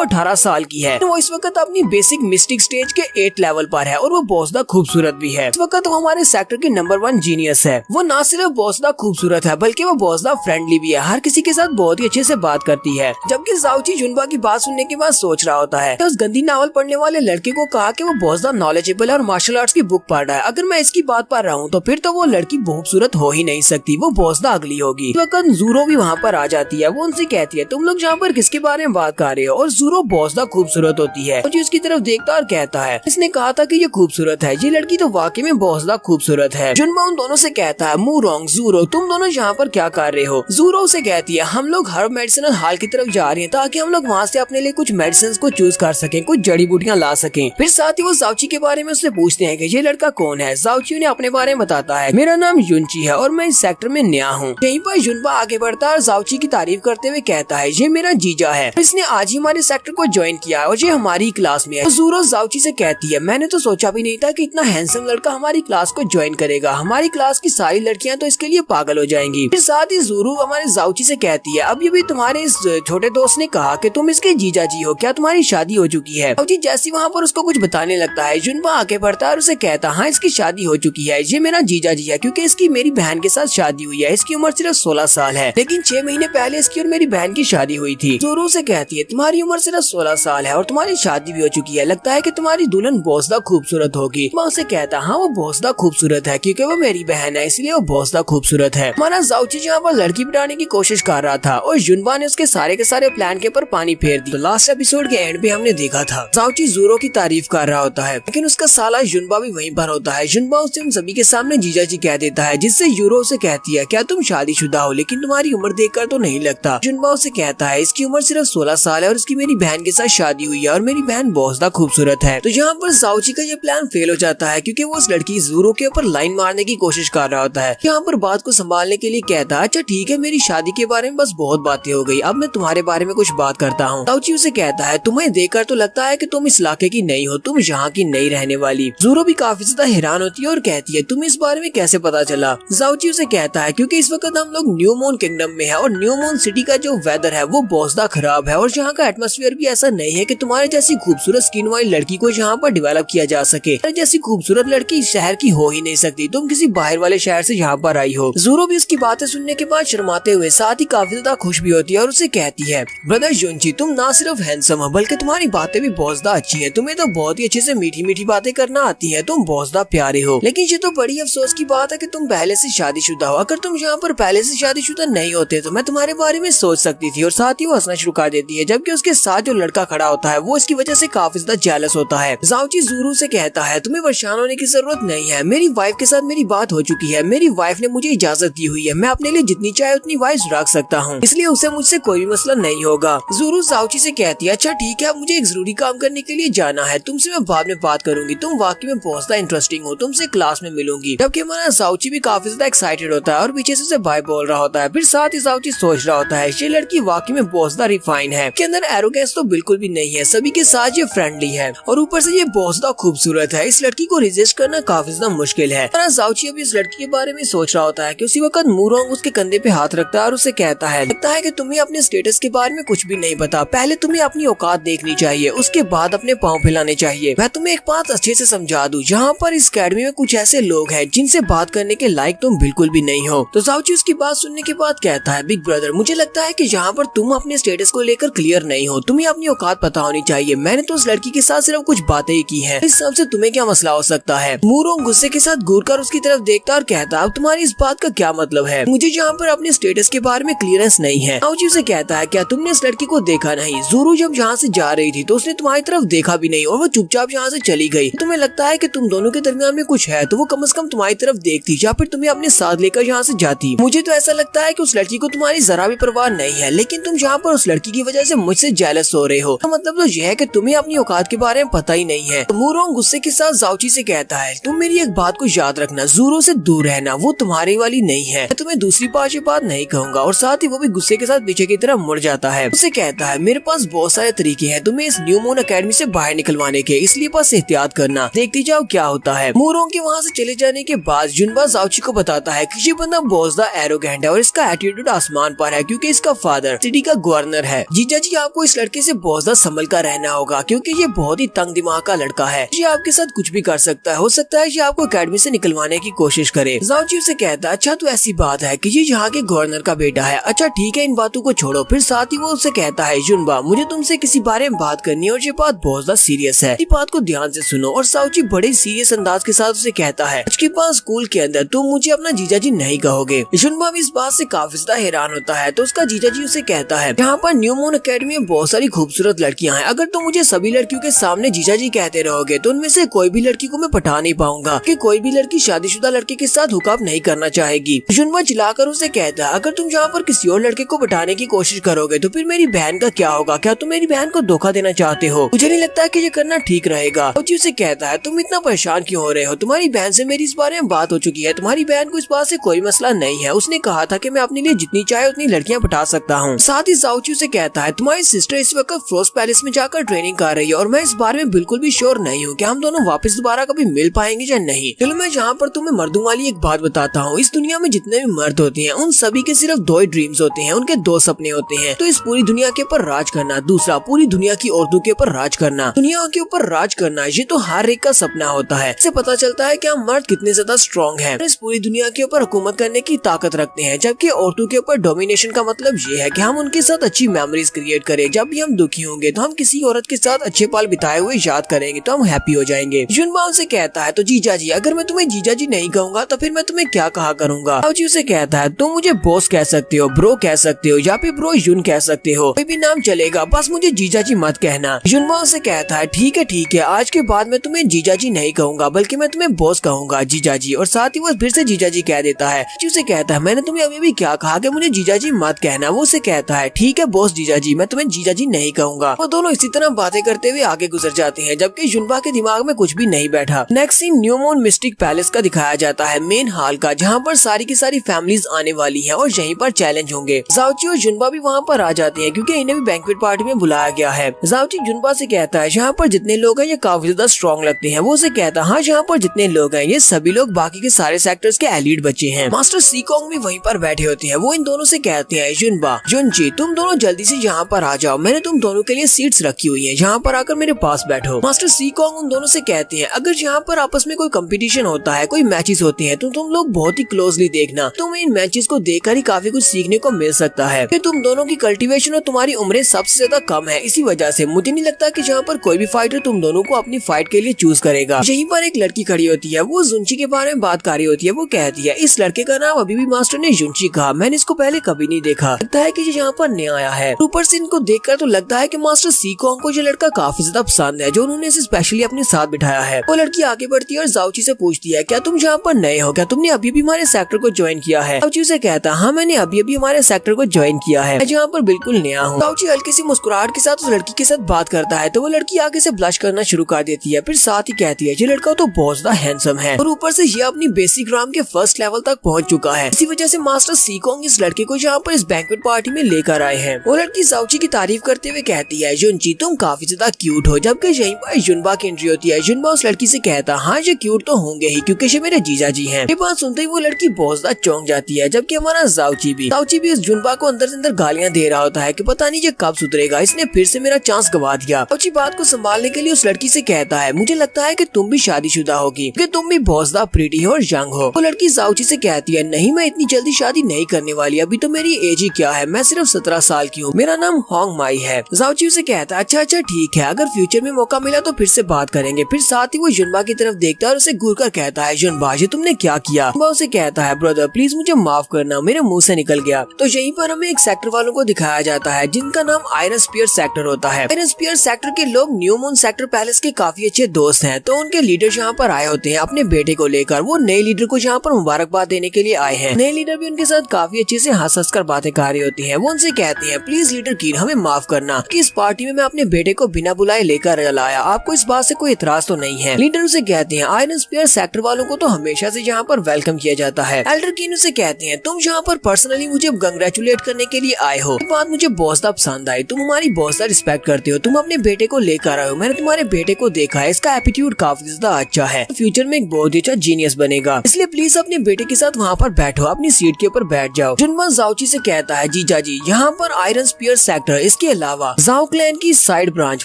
18 साल की है। वो इस वक्त अपनी बेसिक मिस्टिक स्टेज के 8th लेवल पर है और वो बहुत ज्यादा खूबसूरत भी है। इस वक्त वो हमारे सेक्टर के नंबर 1 जीनियस है। वो ना सिर्फ बहुत ज्यादा खूबसूरत है बल्कि वो बहुत ज्यादा फ्रेंडली भी है। हर किसी के साथ बहुत ही अच्छे से बात करती है। जबकि ज़ाओ ची जुनबा की बात सुनने के बाद सोच रहा होता है, तो उस गंदी नावल पढ़ने वाले लड़के को कहा कि वो बहुत ज्यादा नॉलेजेबल है और मार्शल आर्ट्स की बुक पढ़ रहा है। अगर मैं इसकी बात पढ़ रहा हूँ तो फिर तो वो लड़की खूबसूरत हो ही नहीं सकती, वो बहुत ज्यादा अगली होगी। तो वक्त ज़ूरो भी वहाँ पर आ जाती है। वो उनसे कहती है, तुम लोग यहाँ पर किसके बारे में बात कर रहे हो? और ज़ूरो बहुत ज्यादा खूबसूरत होती है। जो उसकी तरफ देखता और कहता है, इसने कहा था कि ये खूबसूरत है। ये लड़की तो वाकई में बहुत ज्यादा खूबसूरत है। जुनबा उन दोनों से कहता है, मूरोंग, ज़ूरो, तुम दोनों यहाँ पर क्या कर रहे हो? ज़ूरो से कहती है, हम लोग हर मेडिसिनल हॉल की तरफ जा रहे हैं ताकि हम लोग वहाँ से अपने लिए कुछ मेडिसिन को चूज कर सकें, कुछ जड़ी बूटियाँ ला सकें। फिर साथ ही वो ज़ाओ ची के बारे में उससे पूछते हैं कि ये लड़का कौन है। ज़ाओ ची ने अपने बारे में बताता है, मेरा नाम युनची है और मैं इस सेक्टर में नया हूँ। यहीं पर जुनबा आगे बढ़ता है और ज़ाओ ची की तारीफ करते हुए कहता है, ये मेरा जीजा है, इसने आज ही हमारे सेक्टर को ज्वाइन किया और ये हमारी क्लास में है। ज़ूरो ज़ाओ ची से कहती है, मैंने तो सोचा भी नहीं था कि इतना हैंडसम लड़का हमारी क्लास को ज्वाइन करेगा। हमारी क्लास की सारी लड़कियां तो इसके लिए पागल हो जाएंगी। फिर साथ ही ज़ूरो हमारे ज़ाओ ची से कहती है, अब ये भी तुम्हारे इस छोटे दोस्त ने कहा कि तुम इसके जीजा जी हो, क्या तुम्हारी शादी हो चुकी है? ज़ाओ ची जैसी वहाँ पर उसको कुछ बताने लगता है, जुनबा आगे बढ़ता है और उसे कहता, हाँ इसकी शादी हो चुकी है, ये मेरा जीजा जी है क्योंकि इसकी मेरी बहन के साथ शादी हुई है। इसकी उम्र सिर्फ 16 साल है, लेकिन 6 महीने पहले इसकी और मेरी बहन की शादी हुई थी। ज़ूरो से कहती है, तुम्हारी उम्र सिर्फ 16 साल है और तुम्हारी शादी भी हो चुकी है, लगता है कि तुम्हारी दुल्हन बहुत ज्यादा खूबसूरत होगी। मैं उसे कहता, हाँ वो बहुत ज्यादा खूबसूरत है क्योंकि वो मेरी बहन है, इसलिए वो बहुत ज्यादा खूबसूरत है। हमारा ज़ाओ ची जहाँ पर लड़की बिठाने की कोशिश कर रहा था और जुनबा ने उसके सारे के सारे प्लान के ऊपर पानी फेर दिया। तो लास्ट एपिसोड के एंड पे हमने देखा था ज़ाओ ची ज़ूरो की तारीफ कर रहा होता है, लेकिन उसका साला जुनबा भी वहीं पर होता है। जुनबा उसे उन सभी के सामने जीजा जी कह देता है, जिससे यूरो से कहती है, क्या तुम शादीशुदा हो? लेकिन तुम्हारी उम्र देखकर तो नहीं लगता। जुनबा उसे कहता है, इसकी उम्र सिर्फ 16 साल है और इसकी मेरी बहन के साथ शादी हुई है और मेरी बहन बहुत ज्यादा खूबसूरत है। तो यहाँ पर ज़ाओ ची का ये प्लान फेल हो जाता है क्योंकि वो उस लड़की ज़ूरो के ऊपर लाइन मारने की कोशिश कर रहा होता है। यहाँ पर बात को संभालने के लिए कहता है, अच्छा ठीक है, मेरी शादी के बारे में बस बहुत बातें हो गई, अब मैं तुम्हारे बारे में कुछ बात करता हूँ। ज़ाओ ची उसे कहता है, तुम्हें देखकर तो लगता है कि तुम इस इलाके की नहीं हो, तुम यहाँ की नहीं रहने वाली। ज़ूरो भी काफी ज्यादा हैरान होती है और कहती है, तुम्हें इस बारे में कैसे पता चला? ज़ाओ ची उसे कहता है, क्योंकि इस वक्त हम लोग न्यू मून किंगडम में है और न्यू मून सिटी का जो वेदर है वो बहुत ज्यादा खराब है और यहाँ का एटमॉस्फेयर भी ऐसा नहीं है कि तुम्हारे जैसी खूबसूरत स्किन वाली लड़की को यहाँ पर डेवलप किया जा सके। जैसी खूबसूरत लड़की शहर की हो ही नहीं सकती, तुम किसी बाहर वाले शहर से यहाँ पर आई हो। ज़ूरो भी उसकी बातें सुनने के बाद शर्माते हुए साथ ही काफी ज्यादा खुश भी होती है और उसे कहती है, ब्रदर युनची, तुम ना सिर्फ हैंडसम हो बल्कि तुम्हारी बातें भी बहुत ज्यादा अच्छी है, तुम्हें तो बहुत ही अच्छे से मीठी मीठी बातें करना आती है, तुम बहुत ज्यादा प्यारे हो। लेकिन ये तो बड़ी अफसोस की बात है कि तुम पहले से शादीशुदा हो। अगर तुम यहाँ पर पहले से शादीशुदा नहीं होते तो मैं तुम्हारे बारे में सोच सकती थी। और साथ ही वो हंसना शुरू कर देती है, जबकि उसके साथ जो लड़का खड़ा होता है वो इसकी वजह से काफी ज्यादा जेलस होता है। ज़ाओ ची ज़ूरो से कहता है, तुम्हें परेशान होने की जरूरत नहीं है, मेरी वाइफ के साथ मेरी बात हो चुकी है, मेरी वाइफ ने मुझे इजाजत दी हुई है, मैं अपने लिए जितनी चाहे उतनी वाइफ रख सकता हूँ, इसलिए उसे मुझसे कोई भी मसला नहीं होगा। ज़ूरो ज़ाओ ची से कहती है, अच्छा ठीक है, मुझे एक जरूरी काम करने के लिए जाना है, तुमसे मैं बाद में बात करूंगी, तुम वाकई में बहुत ज्यादा इंटरेस्टिंग हो, तुमसे क्लास में मिलूंगी। जबकि हमारा ज़ाओ ची भी काफी ज्यादा एक्साइटेड होता है और पीछे से उसे बाय बोल रहा होता है। फिर साथ ही ज़ाओ ची सोच रहा होता है, ये लड़की वाकई में बहुत ज्यादा रिफाइन है, के अंदर एरोगेंस तो बिल्कुल भी नहीं है, सभी के साथ ये फ्रेंडली है और ऊपर से ये बहुत ज्यादा खूबसूरत है, इस लड़की को रेजिस्ट करना काफी ज्यादा मुश्किल है। ज़ाओ ची अभी इस लड़की के बारे में सोच रहा होता है कि उसी वक्त मूरोंग उसके कंधे पे हाथ रखता है और उसे कहता है, लगता है कि तुम्हें अपने स्टेटस के बारे में कुछ भी नहीं पता, पहले तुम्हें अपनी औकात देखनी चाहिए, उसके बाद अपने पाँव फैलाने चाहिए। मैं तुम्हें एक बात अच्छे से समझा दूं, यहाँ पर इस अकेडमी में कुछ ऐसे लोग हैं जिनसे बात करने के लायक तुम बिल्कुल भी नहीं हो। तो ज़ाओ ची उसकी बात सुनने के बाद कहता है, बिग ब्रदर, मुझे लगता है कि यहाँ पर तुम अपने स्टेटस को लेकर क्लियर नहीं हो, तुम्हें अपनी औकात पता होनी चाहिए, मैंने तो उस लड़की के साथ सिर्फ कुछ बातें ही की हैं, इस सब से तुम्हें क्या मसला हो सकता है? मूरोंग गुस्से के साथ घूरकर उसकी तरफ देखता और कहता, अब तुम्हारी इस बात का क्या मतलब है? मुझे यहाँ पर अपने स्टेटस के बारे में क्लियरेंस नहीं है। ज़ाओ ची उसे कहता है, क्या तुमने इस लड़की को देखा नहीं? ज़ूरो जब यहाँ से जा रही थी तो उसने तुम्हारी तरफ देखा भी नहीं और वो चुपचाप यहाँ से चली गई। तुम्हें लगता है कि तुम दोनों के दरमियान में कुछ है तो वो कम से कम तुम्हारी तरफ देखती या फिर तुम्हें अपने साथ लेकर यहाँ से जाती। मुझे तो ऐसा लगता है कि उस लड़की को तुम्हारी जरा भी परवाह नहीं है, लेकिन तुम यहाँ पर उस लड़की की वजह से मुझ मुझसे जेलस हो रहे हो, तो मतलब तो यह है कि तुम्हें अपनी औकात के बारे में पता ही नहीं है। तो मूरोंग गुस्से के साथ जाओची से कहता है, तुम मेरी एक बात को याद रखना, ज़ूरो से दूर रहना, वो तुम्हारी वाली नहीं है। मैं तुम्हें दूसरी बार ये बात नहीं कहूंगा। और साथ ही वो भी गुस्से के साथ पीछे की तरफ मुड़ जाता है। उसे कहता है, मेरे पास बहुत सारे तरीके हैं तुम्हें इस न्यू मून अकेडमी से बाहर निकलवाने के, इसलिए बस एहतियात करना, देखती जाओ क्या होता है। मूरोंग के वहाँ से चले जाने के बाद जुनबा जाओची को बताता है कि ये बंदा बहुत ज्यादा एरोगेंट है और इसका एटीट्यूड आसमान पर है, क्योंकि इसका फादर सिटी का गवर्नर है। जीजा जी, आपको इस लड़के से बहुत ज्यादा संभल कर रहना होगा, क्योंकि ये बहुत ही तंग दिमाग का लड़का है। ये आपके साथ कुछ भी कर सकता है, हो सकता है ये आपको अकेडमी से निकलवाने की कोशिश करे। जाओची उसे कहता है, अच्छा तो ऐसी बात है कि ये यहाँ के गवर्नर का बेटा है, अच्छा ठीक है, इन बातों को छोड़ो। फिर साथ ही वो उसे कहता है, जुनबा मुझे तुमसे किसी बारे में बात करनी है और ये बात बहुत ज्यादा सीरियस है, इस बात को ध्यान से सुनो। और जाओची बड़े सीरियस अंदाज के साथ उसे कहता है, आज के पास स्कूल के अंदर तुम मुझे अपना जीजा जी नहीं कहोगे। जुनबा भी इस बात से काफी ज्यादा हैरान होता है। तो उसका जीजा जी उसे कहता है, यहाँ पर न्यू मून अकेडमी में बहुत सारी खूबसूरत लड़कियां हैं, अगर तुम मुझे सभी लड़कियों के सामने जीजा जी कहते रहोगे तो उनमें से कोई भी लड़की को मैं पटा नहीं पाऊंगा, कि कोई भी लड़की शादीशुदा लड़के के साथ हुकअप नहीं करना चाहेगी। जुनबा चिल्लाकर उसे कहता है, अगर तुम यहाँ पर किसी और लड़के को पटाने की कोशिश करोगे तो फिर मेरी बहन का क्या होगा? क्या तुम मेरी बहन को धोखा देना चाहते हो? मुझे नहीं लगता कि ये करना ठीक रहेगा। जाओची उसे कहता है, तुम इतना परेशान क्यों हो रहे हो? तुम्हारी बहन से मेरी इस बारे में बात हो चुकी है, तुम्हारी बहन को इस बात से कोई मसला नहीं है। उसने कहा था कि मैं अपने लिए जितनी चाहे उतनी लड़कियां पटा सकता हूँ। साथ ही जाओची उसे कहता है, तुम्हारी सिस्टर इस वक्त फ्रोस्ट पैलेस में जाकर ट्रेनिंग कर रही है और मैं इस बारे में बिल्कुल भी श्योर नहीं हूँ कि हम दोनों वापस दोबारा कभी मिल पाएंगे या नहीं। चलो मैं यहाँ पर तुम्हें मर्दों वाली एक बात बताता हूँ, इस दुनिया में जितने भी मर्द होते हैं उन सभी के सिर्फ दो ही ड्रीम्स होते हैं, उनके दो सपने होते हैं। तो इस पूरी दुनिया के ऊपर राज करना, दूसरा पूरी दुनिया की औरतों के ऊपर राज करना। दुनिया के ऊपर राज करना ये तो हर एक का सपना होता है। इससे पता चलता है कि हम मर्द कितने ज्यादा स्ट्रॉन्ग हैं, इस पूरी दुनिया के ऊपर हुकूमत करने की ताकत रखते हैं, जबकि औरतों के ऊपर डोमिनेशन का मतलब ये है कि हम उनके साथ अच्छी मेमोरीज क्रिएट करें। जब भी हम दुखी होंगे तो हम किसी औरत के साथ अच्छे पल बिताए हुए याद करेंगे तो हम हैप्पी हो जाएंगे। जुनबा उसे कहता है, तो जीजा जी, अगर मैं तुम्हें जीजा जी नहीं कहूंगा तो फिर मैं तुम्हें क्या कहा करूंगा? जाओची उसे कहता है, तुम मुझे बॉस कह सकते हो, ब्रो कह सकते हो, या फिर ब्रो यून कह सकते हो, कोई भी नाम चलेगा, बस मुझे जीजा जी मत कहना। जुनबा उसे कहता है, ठीक है, आज के बाद मैं तुम्हें जीजा जी नहीं कहूंगा, बल्कि मैं तुम्हें बॉस कहूंगा, जीजा जी। और साथ ही वो फिर से जीजा जी कह देता है। उसे कहता है, मैंने तुम्हें अभी भी क्या कहा कि मुझे जीजा जी मत कहना? वो उसे कहता है, ठीक है बॉस जीजा जी, मैं तुम्हें जीजा जी नहीं कहूंगा। वो दोनों इसी तरह बातें करते हुए आगे गुजर जाते हैं, जबकि जुनबा के दिमाग में कुछ भी नहीं बैठा। Next scene new moon mystic palace का दिखाया जाता है, मेन हॉल का, जहाँ पर सारी की सारी फैमिलीज आने वाली हैं और यहीं पर चैलेंज होंगे। जाओची और जुनबा भी वहाँ पर आ जाते हैं, क्योंकि इन्हें भी बैंक्वेट पार्टी में बुलाया गया है। जाओची जुनबा से कहता है, यहाँ पर जितने लोग हैं ये काफी ज्यादा स्ट्रॉन्ग लगते हैं। वो उसे कहता है, हाँ यहाँ पर जितने लोग हैं ये सभी लोग बाकी के सारे सेक्टर्स के एलीट बच्चे हैं। मास्टर सीकोंग भी वहीं पर बैठे होते हैं। वो इन दोनों से कहते हैं, जुनबा, जुनची, तुम दोनों जल्दी से यहाँ पर आ जाओ, मैंने तुम दोनों के लिए सीट्स रखी हुई हैं, यहाँ पर आकर मेरे पास बैठो। मास्टर सीकोंग उन दोनों से कहते हैं, अगर यहाँ पर आपस में कोई कंपटीशन होता है, कोई मैचेस होती हैं, तो तुम लोग बहुत ही क्लोजली देखना, तुम्हें इन मैचेस को देखकर ही काफी कुछ सीखने को मिल सकता है। कि तुम दोनों की कल्टीवेशन और तुम्हारी उम्रें सबसे ज्यादा कम है, इसी वजह से मुझे नहीं लगता कि यहाँ पर कोई भी फाइटर तुम दोनों को अपनी फाइट के लिए चूज करेगा। यहीं पर एक लड़की खड़ी होती है, वो जुनची के बारे में बात कर रही होती है। वो कहती है, इस लड़के का नाम अभी भी मास्टर ने जुनची कहा, मैंने इसको पहले कभी नहीं देखा, लगता है कि ये यहाँ पर नया आया है। ऊपर से इनको देखकर तो लगता है कि मास्टर सीकोंग को ये लड़का काफी ज्यादा पसंद है, जो उन्होंने इसे स्पेशली अपने साथ बिठाया है। वो लड़की आगे बढ़ती है और जाओची से पूछती है, क्या तुम यहाँ पर नए हो? क्या तुमने अभी भी हमारे सेक्टर को ज्वाइन किया है? जाओची से कहता है, हाँ मैंने अभी अभी हमारे सेक्टर को ज्वाइन किया है, मैं यहाँ पर बिल्कुल नया हूँ। जाओची हल्की सी मुस्कुराहट के साथ उस लड़की के साथ बात करता है, तो वो लड़की आगे से ब्लश करना शुरू कर देती है। फिर साथ ही कहती है, ये लड़का तो बहुत ज्यादा हैंडसम है और ऊपर से ये अपनी बेसिक राम के फर्स्ट लेवल तक पहुँच चुका है। इसी वजह से मास्टर सीकोंग इस लड़के को यहाँ पर इस बैंक्वेट पार्टी में लेकर आए हैं। वो लड़की जाओची की तारीफ करते हुए कहती है, जुनची तुम काफी ज्यादा क्यूट हो। जबकि यहीं पर जुनबा की एंट्री होती है। जुनबा उस लड़की से कहता है, हाँ ये क्यूट तो होंगे ही, क्योंकि ये मेरे जीजा जी हैं। ये बात सुनते ही वो लड़की बहुत ज्यादा चौंक जाती है। जबकि हमारा जाओची भी इस जुनबा को अंदर से अंदर गालियां दे रहा होता है कि पता नहीं ये कब सुधरेगा, इसने फिर से मेरा चांस गवा दिया। जाओची बात को संभालने के लिए उस लड़की से कहता है, मुझे लगता है कि तुम भी शादीशुदा होगी, क्योंकि तुम भी बहुत ज्यादा प्रीटी हो और यंग हो। वो लड़की जाओची से कहती है, नहीं मैं इतनी जल्दी शादी नहीं करने वाली, अभी तो मेरी एज ही क्या है, मैं सिर्फ 17 साल की हूँ, मेरा नाम होंग माई है। जाओची से कहता है, अच्छा ठीक है, अगर फ्यूचर में मौका मिला तो फिर से बात करेंगे। फिर साथ ही वो जुनबा की तरफ देखता है और उसे घूर कर कहता है, जुनबा ये तुमने क्या किया? जुनबा उसे कहता है, ब्रदर प्लीज मुझे माफ करना, मेरे मुंह से निकल गया। तो यहीं पर हमें एक सेक्टर वालों को दिखाया जाता है, जिनका नाम आयरन स्पीयर सेक्टर होता है। आयरन स्पीयर सेक्टर के लोग न्यू मून सेक्टर पैलेस के काफी अच्छे दोस्त हैं। तो उनके लीडर यहाँ पर आए होते हैं अपने बेटे को लेकर। वो नए लीडर को यहाँ पर मुबारकबाद देने के लिए आए हैं। नए लीडर भी उनके साथ काफी अच्छे से हंस कर बातें कर रही होती है। वो उनसे कहते हैं, प्लीज लीडर कीर हमें हमें माफ करना कि इस पार्टी में मैं अपने बेटे को बिना बुलाए लेकर लाया। आपको इस बात से कोई इतराज तो नहीं है? लीडर उसे कहते हैं आयरन स्पीयर सेक्टर वालों को तो हमेशा से यहाँ पर वेलकम किया जाता है। एल्डर किन उसे कहते हैं तुम यहाँ पर पर्सनली मुझे कंग्रेचुलेट करने के लिए आए हो। बात मुझे बहुत ज्यादा पसंद आई। तुम हमारी बहुत ज्यादा रिस्पेक्ट करते हो। तुम अपने बेटे को लेकर आए हो। मैंने तुम्हारे बेटे को देखा है, इसका एटीट्यूड काफी ज्यादा अच्छा है, फ्यूचर में एक बहुत ही अच्छा जीनियस बनेगा, इसलिए प्लीज अपने बेटे के साथ वहाँ पर बैठो, अपनी सीट के ऊपर बैठ जाओ। जुनबा जाओची से कहता है जीजा जी यहाँ पर आयरन स्पीयर सेक्टर, इसके अलावा जाओ क्लैन की side branch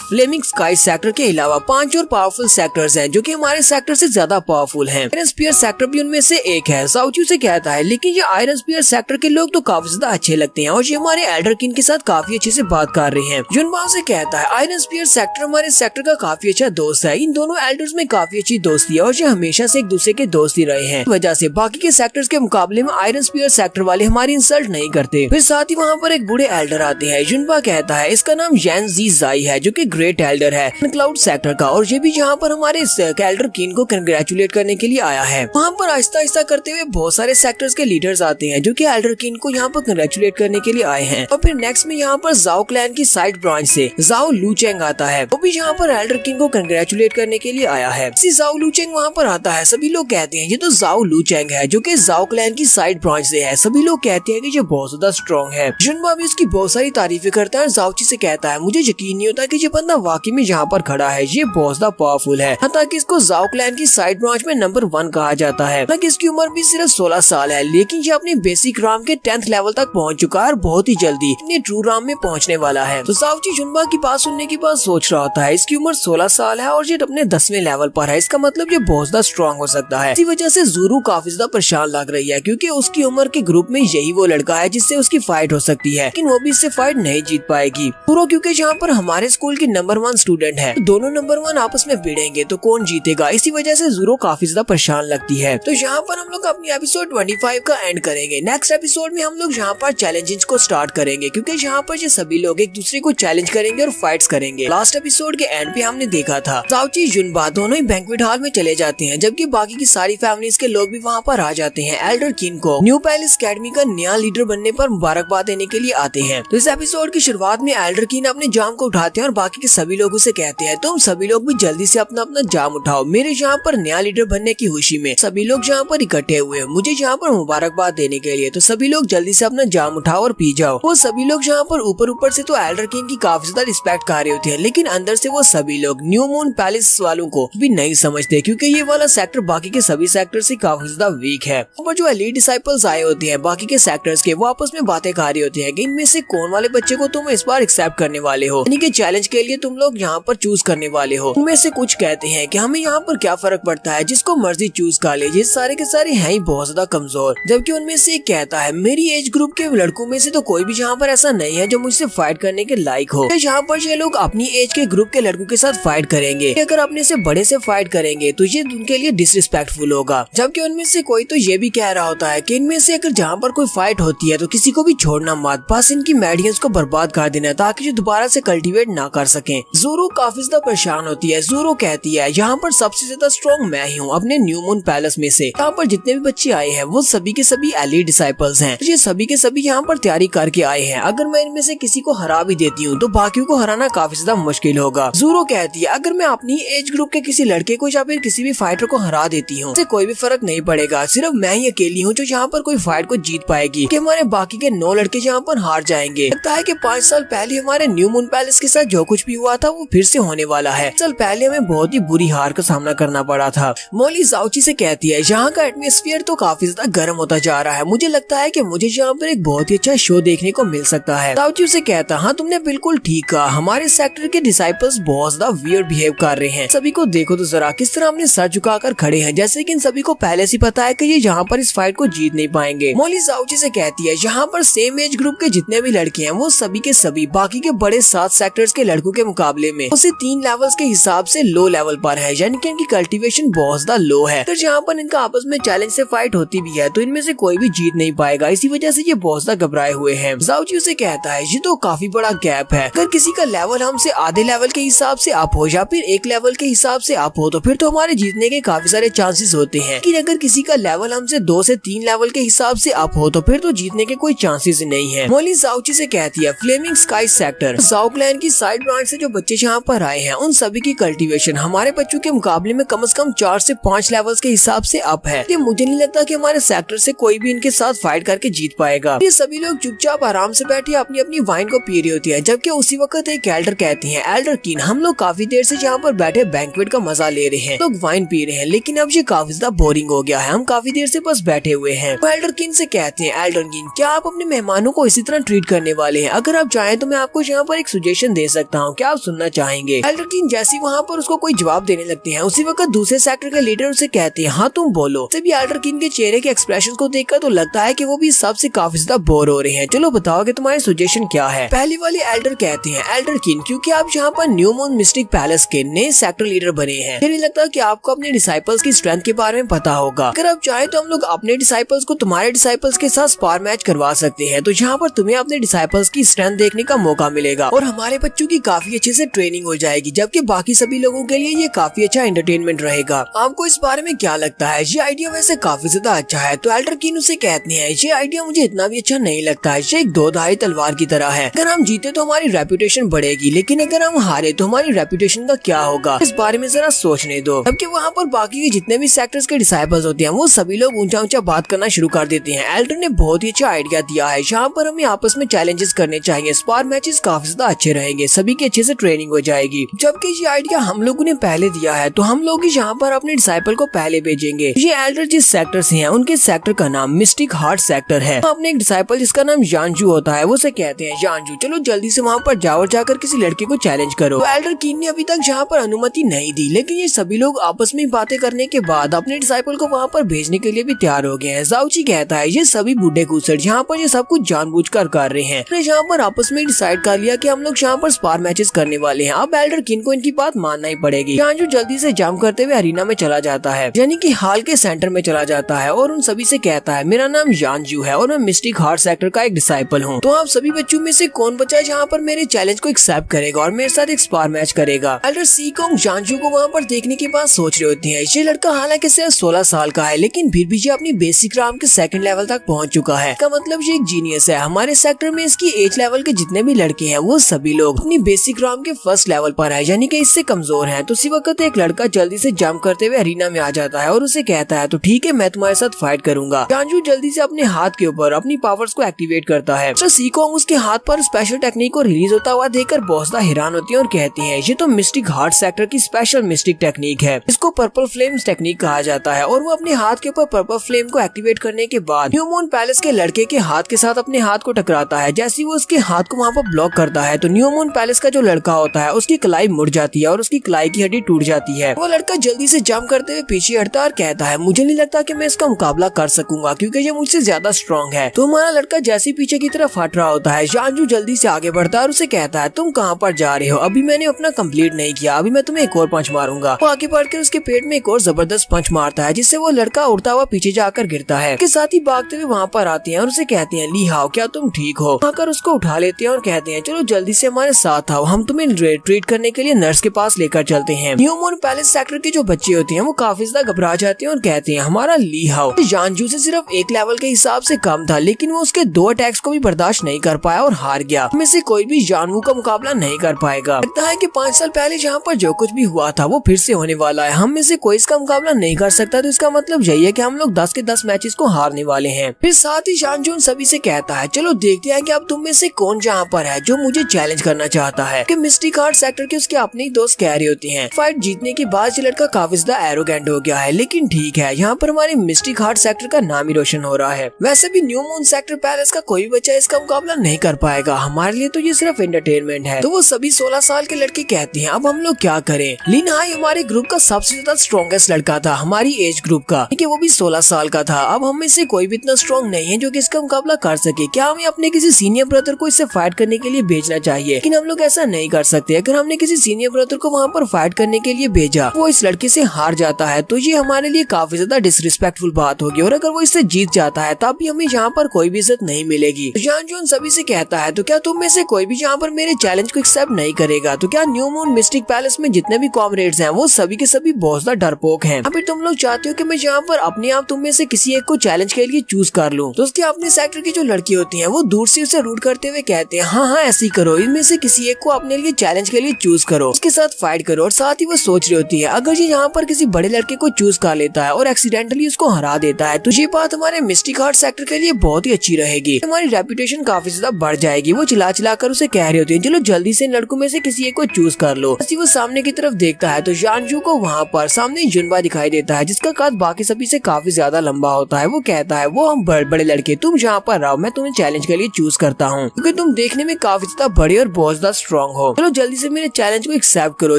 flaming sky sector के अलावा 5 और पावरफुल सेक्टर्स हैं जो कि हमारे सेक्टर से ज्यादा पावरफुल हैं। आयरन स्पीयर सेक्टर भी उनमें से एक है। जाओची से कहता है लेकिन ये आयरन स्पीयर सेक्टर के लोग तो काफी ज्यादा अच्छे लगते हैं और ये हमारे एल्डर किन के साथ काफी अच्छे से बात कर रहे हैं। जुनबा से कहता है आयरन स्पीयर सेक्टर हमारे सेक्टर का काफी अच्छा दोस्त है। इन दोनों एल्डर्स में काफी अच्छी दोस्ती है और ये हमेशा से एक दूसरे के दोस्त ही रहे हैं। वजह से बाकी के सेक्टर्स के मुकाबले में आयरन स्पीयर सेक्टर वाले हमारी इंसल्ट नहीं करते। फिर साथ ही वहाँ पर एक बूढ़े एल्डर आते हैं। जुनबा कहता है इसका नाम जैन जी जाई है जो कि ग्रेट एल्डर है क्लाउड सेक्टर का, और ये भी यहाँ पर हमारे एल्डर किन को कंग्रेचुलेट करने के लिए आया है। वहाँ पर आहिस्ता आहिस्ता करते हुए बहुत सारे सेक्टर्स के लीडर्स आते हैं जो कि एल्डर किन को यहाँ पर कंग्रेचुलेट करने के लिए आए हैं। और फिर नेक्स्ट में यहाँ पर जाओ क्लैन की साइड ब्रांच से जाओ लूचेंग आता है, वो भी यहाँ पर एल्डर किन को कंग्रेचुलेट करने के लिए आया है। जाओ लूचेंग वहाँ पर आता है। सभी लोग कहते हैं ये तो जाओ लूचेंग है जो कि जाओ क्लैन की साइड ब्रांच से है। सभी लोग कहते हैं कि ये बहुत ज्यादा स्ट्रॉन्ग है। जुनबा भी उसकी बहुत सारी तारीफें करता है। जाओची से कहता है मुझे यकीन नहीं होता कि ये बंदा वाकई में यहाँ पर खड़ा है, ये बहुत ज्यादा पावरफुल है। हालांकि इसको जाओ क्लैन की साइड ब्रांच में नंबर 1 कहा जाता है। हालांकि इसकी उम्र भी सिर्फ 16 साल है, लेकिन ये अपने बेसिक राम के 10th लेवल तक पहुँच चुका है और बहुत ही जल्दी अपने ट्रू राम में पहुँचने वाला है। तो जाओची जुनबा की बात सुनने के बाद सोच रहा होता है इसकी उम्र 16 साल है और ये अपने 10वें लेवल पर है, इसका मतलब ये बहुत ज्यादा स्ट्रॉन्ग हो सकता है। इसी वजह से ज़ोरू काफी ज्यादा परेशान लग रही है क्योंकि उसकी उम्र के ग्रुप में यही वो लड़का है जिससे उसकी फाइट हो सकती है, लेकिन वो भी इससे फाइट नहीं जीत पाएगी। पूरा क्योंकि यहाँ पर हमारे स्कूल की नंबर 1 स्टूडेंट है, दोनों नंबर 1 आपस में भिड़ेंगे तो कौन जीतेगा। इसी वजह से ज़ोरू काफी ज्यादा परेशान लगती है। तो यहाँ पर हम लोग अपनी एपिसोड 25 का एंड करेंगे। नेक्स्ट एपिसोड में हम लोग यहाँ पर चैलेंजेस को स्टार्ट करेंगे क्योंकि यहाँ पर ये सभी लोग एक दूसरे को चैलेंज करेंगे और फाइट्स करेंगे। लास्ट एपिसोड के एंड पे हमने देखा था जाओची जुनबा दोनों ही बैंक्वेट हॉल में चले जाते हैं जबकि बाकी की सारी फैमिलीज के लोग भी वहाँ पर आ जाते हैं। एल्डर किन को न्यू पैलेस अकेडमी का नया लीडर बनने पर मुबारकबाद देने के लिए आते हैं। तो इस एपिसोड की शुरुआत में एल्डर किन अपने जाम को उठाते हैं और बाकी के सभी लोगों से कहते हैं तुम सभी लोग भी जल्दी से अपना अपना जाम उठाओ, मेरे यहाँ पर नया लीडर बनने की खुशी में सभी लोग यहाँ पर इकट्ठे हुए मुझे यहाँ पर मुबारकबाद देने के लिए, तो सभी लोग जल्दी से अपना जाम उठाओ और पी जाओ। वो सभी लोग यहाँ पर ऊपर से तो एल्डर किन की काफी ज्यादा रिस्पेक्ट कर रहे होते हैं, लेकिन अंदर से वो सभी लोग न्यू मून पैलेस वालों को भी नहीं समझते क्योंकि ये वाला सेक्टर बाकी के सभी सेक्टर से काफी ज्यादा वीक है। और जो एलीट डिसाइपल्स आए होते हैं बाकी के सेक्टर्स के, वो आपस में बातें कर रहे होते हैं कि इनमें से कौन वाले बच्चे को तुम इस बार एक्सेप्ट करने वाले हो, यानी कि चैलेंज के लिए तुम लोग यहाँ पर चूज करने वाले हो। उनमें से कुछ कहते हैं कि हमें यहाँ पर क्या फर्क पड़ता है, जिसको मर्जी चूज कर ले, ये सारे के सारे हैं ही बहुत ज्यादा कमजोर। जबकि उनमें से एक कहता है मेरी एज ग्रुप के लड़कों में से तो कोई भी यहाँ पर ऐसा नहीं है जो मुझसे फाइट करने के लायक हो। यहाँ पर ये लोग अपनी एज के ग्रुप के लड़कों के साथ फाइट करेंगे, अगर अपने से बड़े से फाइट करेंगे तो ये उनके लिए डिसरिस्पेक्टफुल होगा। जबकि उनमें से कोई तो ये भी कह रहा होता है कि इनमें से अगर जहाँ पर कोई फाइट होती है तो किसी को भी छोड़ना मत, बस इनकी मेडियंस को बर्बाद कर देना ताकि ये दोबारा से कल्टीवेट ना कर सकें। ज़ोरू काफी ज्यादा परेशान होती है। ज़ोरू कहती है यहाँ पर सबसे ज्यादा स्ट्रॉन्ग मैं ही हूँ अपने न्यू मून पैलेस में से। यहाँ पर जितने भी बच्चे आए हैं वो सभी के सभी एलीट डिसाइपल्स हैं, ये सभी के सभी यहाँ पर तैयारी करके आए हैं। अगर मैं इनमें से किसी को हरा भी देती हूँ तो बाकियों को हराना काफी ज्यादा मुश्किल होगा। ज़ोरू कहती है अगर मैं अपनी एज ग्रुप के किसी लड़के को या फिर किसी भी फाइटर को हरा देती हूँ कोई भी फर्क नहीं पड़ेगा, सिर्फ मैं ही अकेली हूँ जो यहाँ पर कोई फाइट को जीत पाएगी कि हमारे बाकी के 9 लड़के यहाँ पर हार जाएंगे। लगता है कि 5 साल पहले हमारे न्यू मून पैलेस के साथ जो कुछ भी हुआ था वो फिर से होने वाला है। साल पहले हमें बहुत ही बुरी हार का सामना करना पड़ा था। मोली जाओची से कहती है यहाँ का एटमॉस्फेयर तो काफी ज्यादा गर्म होता जा रहा है, मुझे लगता है कि मुझे यहाँ पर एक बहुत ही अच्छा शो देखने को मिल सकता है। जाओची से कहता हाँ तुमने बिल्कुल ठीक कहा, हमारे सेक्टर के डिसाइपल्स बहुत ज्यादा वियर्ड बिहेव कर रहे हैं। सभी को देखो तो जरा किस तरह हमने सर झुकाकर खड़े हैं, जैसे कि इन सभी को पहले से पता है कि ये यहाँ पर इस फाइट को जीत नहीं पाएंगे। मोली जाओची से कहती है यहाँ पर सेम एज ग्रुप के जितने भी लड़के हैं वो सभी के सभी बाकी के बड़े 7 सेक्टर्स के लड़कों के मुकाबले में उसे 3 लेवल्स के हिसाब से लो लेवल पर है, यानी कि इनकी कल्टीवेशन बहुत ज्यादा लो है। तो यहाँ पर इनका आपस में चैलेंज से फाइट होती भी है तो इनमें से कोई भी जीत नहीं पाएगा, इसी वजह से ये बहुत ज्यादा घबराए हुए हैं। जाओची उसे कहता है ये तो काफी बड़ा गैप है, अगर किसी का लेवल हमसे आधे लेवल के हिसाब से अप हो या फिर 1 लेवल के हिसाब से अप हो तो फिर तो हमारे जीतने के काफी सारे चांसेस होते हैं, लेकिन अगर किसी का लेवल हमसे 2 से 3 लेवल के हिसाब से अप हो तो फिर तो जीतने के कोई चांसेस नहीं है। मोली जाओची से कहती है फ्लेमिंग स्काई सेक्टर। जाओ क्लैन की साइड ब्रांच से जो बच्चे यहाँ पर आए हैं उन सभी की कल्टीवेशन हमारे बच्चों के मुकाबले में कम से कम 4 से 5 लेवल्स के हिसाब से अप है। ये मुझे नहीं लगता कि हमारे सेक्टर से कोई भी इनके साथ फाइट करके जीत पाएगा। ये सभी लोग चुपचाप आराम से बैठे अपनी अपनी वाइन को पी रही होती है, जबकि उसी वक्त एक एल्डर कहती है, एल्डर कीन हम लोग काफी देर से यहाँ पर बैठे बैंक्वेट का मजा ले रहे हैं, लोग वाइन पी रहे हैं, लेकिन अब ये काफी ज्यादा बोरिंग हो गया है, हम काफी देर से बस बैठे हुए हैं। तो एल्डर कीन से कहते हैं, एल्डर कीन क्या आप अपने मेहमानों को इसी तरह ट्रीट करने वाले हैं? अगर आप चाहें तो मैं आपको यहाँ पर एक सजेशन दे सकता हूँ, क्या आप सुनना चाहेंगे? एल्डर कीन जैसे वहाँ पर उसको कोई जवाब देने लगते हैं, उसी वक्त दूसरे सेक्टर के लीडर उसे कहते हैं, हाँ तुम बोलो। तभी एल्डर कीन के चेहरे के एक्सप्रेशन को देखकर तो लगता है कि वो भी सबसे काफी ज्यादा बोर हो रहे हैं। चलो बताओ कि तुम्हारे सजेशन क्या है? पहले वाले एल्डर कहते हैं, एल्डर कीन क्योंकि आप यहाँ पर न्यू मून मिस्टिक पैलेस के नए सेक्टर लीडर बने हैं, मुझे नहीं लगता कि आपको अपने डिसाइपल्स की स्ट्रेंथ के बारे में पता होगा। अगर आप चाहे तो हम लोग अपने डिसाइपल्स को तुम्हारे डिसाइपल्स के साथ स्पार मैच करवा सकते हैं, तो यहाँ पर तुम्हें अपने डिसाइपल्स की स्ट्रेंथ देखने का मौका मिलेगा और हमारे बच्चों की काफी अच्छे से ट्रेनिंग हो जाएगी, जबकि बाकी सभी लोगों के लिए ये काफी अच्छा एंटरटेनमेंट रहेगा। आपको इस बारे में क्या लगता है? ये आइडिया वैसे काफी ज्यादा अच्छा है। तो एल्डर कीन उसे कहते हैं, ये आइडिया मुझे इतना भी अच्छा नहीं लगता है, ये एक दो-धारी तलवार की तरह है। अगर हम जीते तो हमारी रेपुटेशन बढ़ेगी, लेकिन अगर हम हारे तो हमारी रेपुटेशन का क्या होगा? इस बारे में जरा सोचने दो। जबकि वहाँ पर बाकी के जितने भी सेक्टर्स के डिसाइपल्स होते हैं वो सभी लोग ऊंचा ऊंचा बात करना शुरू कर देते हैं। एल्डर ने बहुत ही अच्छा आइडिया दिया है, यहाँ पर हमें आपस में चैलेंजेस करने चाहिए, स्पार मैचेस काफी ज्यादा अच्छे रहेंगे, सभी की अच्छे से ट्रेनिंग हो जाएगी। जबकि ये आइडिया हम लोगों ने पहले दिया है, तो हम लोग यहाँ पर अपने डिसाइपल को पहले भेजेंगे। ये एल्डर जिस सेक्टर से हैं उनके सेक्टर का नाम मिस्टिक हार्ट सेक्टर है। अपने एक डिसाइपल जिसका नाम जानजू होता है वो उसे कहते हैं, जानजू चलो जल्दी से वहाँ पर जाओ और जाकर किसी लड़के को चैलेंज करो। तो एल्डर कीन ने अभी तक यहाँ पर अनुमति नहीं दी, लेकिन ये सभी लोग आपस में बातें करने के बाद अपने डिसाइपल को वहाँ पर भेजने के लिए भी तैयार हो गए हैं। जाओची कहता है, ये सभी बूढ़े घूसर यहाँ पर ये सब कुछ जानबूझकर कर रहे हैं, तो यहाँ पर आपस में डिसाइड कर लिया कि हम लोग यहाँ पर स्पार मैचेस करने वाले हैं। अब एल्डर कीन को इनकी बात मानना ही पड़ेगी। जानजू जल्दी से जंप करते हुए अरीना में चला जाता है, यानी कि हाल के सेंटर में चला जाता है और उन सभी से कहता है, मेरा नाम जानजू है और मैं मिस्टिक हार्ट सेक्टर का एक डिसाइपल हूँ। तो आप सभी बच्चों में से कौन बचा है जहाँ पर मेरे चैलेंज को एक्सेप्ट करेगा और मेरे साथ एक स्पार मैच करेगा? एल्डर सीकोंग जानजू को वहाँ पर देखने के बाद सोच रहे होते हैं, ये लड़का हालांकि सिर्फ 16 साल का है, लेकिन फिर भी ये अपनी बेसिक राम के सेकंड लेवल तक पहुँच चुका है। इसका मतलब ये एक जीनियस है। हमारे सेक्टर में इसकी एज लेवल के जितने भी लड़के हैं वो सभी लोग अपनी बेसिक राम के फर्स्ट लेवल पर है, यानी कि इससे कमजोर है। तो उसी वक्त एक लड़का जल्दी से जंप करते हुए अरीना में आ जाता है और उसे कहता है, तो ठीक है मैं तुम्हारे साथ फाइट करूंगा। जानजू जल्दी से अपने हाथ के ऊपर अपनी पावर्स को एक्टिवेट करता है। तो सीकोंग उसके हाथ पर स्पेशल टेक्निक को रिलीज होता हुआ देखकर बहुत ज्यादा हैरान होती है और कहती है, ये तो मिस्टिक हार्ट सेक्टर की स्पेशल मिस्टिक टेक्निक है, इसको पर्पल फ्लेम टेक्निक कहा जाता है। और वो अपने हाथ के ऊपर पर्पल फ्लेम को एक्टिवेट करने के बाद न्यू मून पैलेस के लड़के के हाथ के साथ अपने हाथ को टकराता है। जैसे वो उसके हाथ को वहाँ पर ब्लॉक करता है तो न्यू मून पैलेस का जो लड़का होता है उसकी कलाई मुड़ जाती है और उसकी कलाई की हड्डी टूट जाती है। वो लड़का जल्दी से जंप करते हुए पीछे हटता और कहता है, मुझे नहीं लगता कि मैं इसका मुकाबला कर सकूंगा क्योंकि ये मुझसे ज्यादा स्ट्रॉन्ग है। तो हमारा लड़का जैसे पीछे की तरफ हट रहा होता है, जानजू जल्दी से आगे बढ़ता है और उसे कहता है, तुम कहाँ पर जा रहे हो? अभी मैंने अपना कंप्लीट नहीं किया, अभी मैं तुम्हें एक और पंच मारूंगा। वो आगे बढ़कर उसके पेट में एक और जबरदस्त पंच मारता है, जिससे वो लड़का उड़ता हुआ पीछे जाकर गिरता है। उसके साथ ही भागते हुए वहाँ पर आते हैं और उसे कहते हैं, ली हाओ क्या तुम ठीक हो? आकर उसको उठा लेते हैं और कहते हैं, चलो जल्दी से हमारे साथ आओ, हम तुम्हें ट्रीट करने के लिए नर्स के पास लेकर चलते हैं। न्यू मून पैलेस सेक्टर के जो बच्चे होते हैं वो काफी ज्यादा घबरा जाते हैं और कहते हैं, हमारा ली हाओ जानजू से सिर्फ एक लेवल के हिसाब से कम था, लेकिन वो उसके 2 अटैक्स को भी बर्दाश्त नहीं कर पाया और हार गया। में से कोई भी जानवू का मुकाबला नहीं कर पाएगा। लगता है कि 5 साल पहले जहाँ पर जो कुछ भी हुआ था वो फिर से होने वाला है। हम में से कोई इसका मुकाबला नहीं कर सकता, तो इसका मतलब यही है कि हम लोग 10 के 10 मैचेस को हारने वाले हैं। फिर साथ ही जानजू सभी से कहता है, चलो देखते हैं कि अब तुम में से कौन जहाँ पर है जो मुझे चैलेंज करना चाहता है। कि मिस्टिक हार्ट सेक्टर के उसके अपने दोस्त कह रहे होते हैं, फाइट जीतने के बाद ये लड़का काफी ज्यादा एरोगेंट हो गया है, लेकिन ठीक है यहाँ पर हमारे मिस्टिक हार्ट सेक्टर का नाम ही रोशन हो रहा है। वैसे भी न्यू मून सेक्टर पैलेस का कोई बच्चा इसका मुकाबला नहीं कर पाएगा, हमारे लिए तो ये सिर्फ एंटरटेनमेंट है। तो वो सभी 16 साल के लड़के कहते हैं, अब हम लोग क्या करें? लिन हाई हमारे ग्रुप का सबसे ज्यादा स्ट्रॉन्गेस्ट लड़का था, हमारी एज ग्रुप का, कि वो भी 16 साल का था। अब हम में से कोई भी इतना स्ट्रॉन्ग नहीं है जो कि इसका मुकाबला कर सके। क्या हमें अपने किसी सीनियर ब्रदर को इससे फाइट करने के लिए भेजना चाहिए? लेकिन हम लोग ऐसा नहीं कर सकते। अगर हमने किसी सीनियर ब्रदर को वहाँ पर फाइट करने के लिए भेजा, वो इस लड़के से हार जाता है, तो ये हमारे लिए काफी ज्यादा डिसरिस्पेक्टफुल बात होगी। और अगर वो इससे जीत जाता है तब भी हमें यहाँ पर कोई भी इज्जत नहीं मिलेगी। जानजू सभी से कहता है, तो क्या तुम में से कोई भी यहाँ पर मेरे चैलेंज को एक्सेप्ट नहीं करेगा? तो क्या न्यू मून मिस्टिक पैलेस में जितने भी कॉमरेड्स हैं वो सभी के सभी बहुत ज्यादा डरपोक हैं। अभी तुम लोग चाहते हो कि मैं यहाँ पर अपने आप तुम में से किसी एक को चैलेंज के लिए चूज कर लूं? तो उसके अपने सेक्टर की जो लड़की होती हैं वो दूर से उसे रूट करते हुए कहते हैं हाँ हाँ ऐसे ही करो, इनमें से किसी एक को अपने लिए चैलेंज के लिए चूज करो, उसके साथ फाइट करो। और साथ ही वो सोच रही होती है अगर ये यहाँ पर किसी बड़े लड़के को चूज कर लेता है और एक्सीडेंटली उसको हरा देता है तो ये बात हमारे मिस्टिक हार्ट सेक्टर के लिए बहुत ही अच्छी रहेगी, हमारी रेपुटेशन काफी ज्यादा बढ़ जाएगी। वो चिल्ला चिल्ला कर उसे कह रही होती है चलो जल्दी से इन लड़कों में से किसी एक को चूज कर लो। ऐसे वो सामने की तरफ देखता है तो जानजू को वहाँ पर सामने जुनबा दिखाई देता है जिसका कद बाकी सभी से काफी ज्यादा लंबा होता है। वो कहता है वो हम बड़े लड़के, तुम जहाँ पर रहो मैं तुम्हें चैलेंज के लिए चूज करता हूँ क्योंकि तुम देखने में काफी ज्यादा बड़े और बहुत ज्यादा स्ट्रॉन्ग हो, चलो जल्दी से मेरे चैलेंज को एक्सेप्ट करो।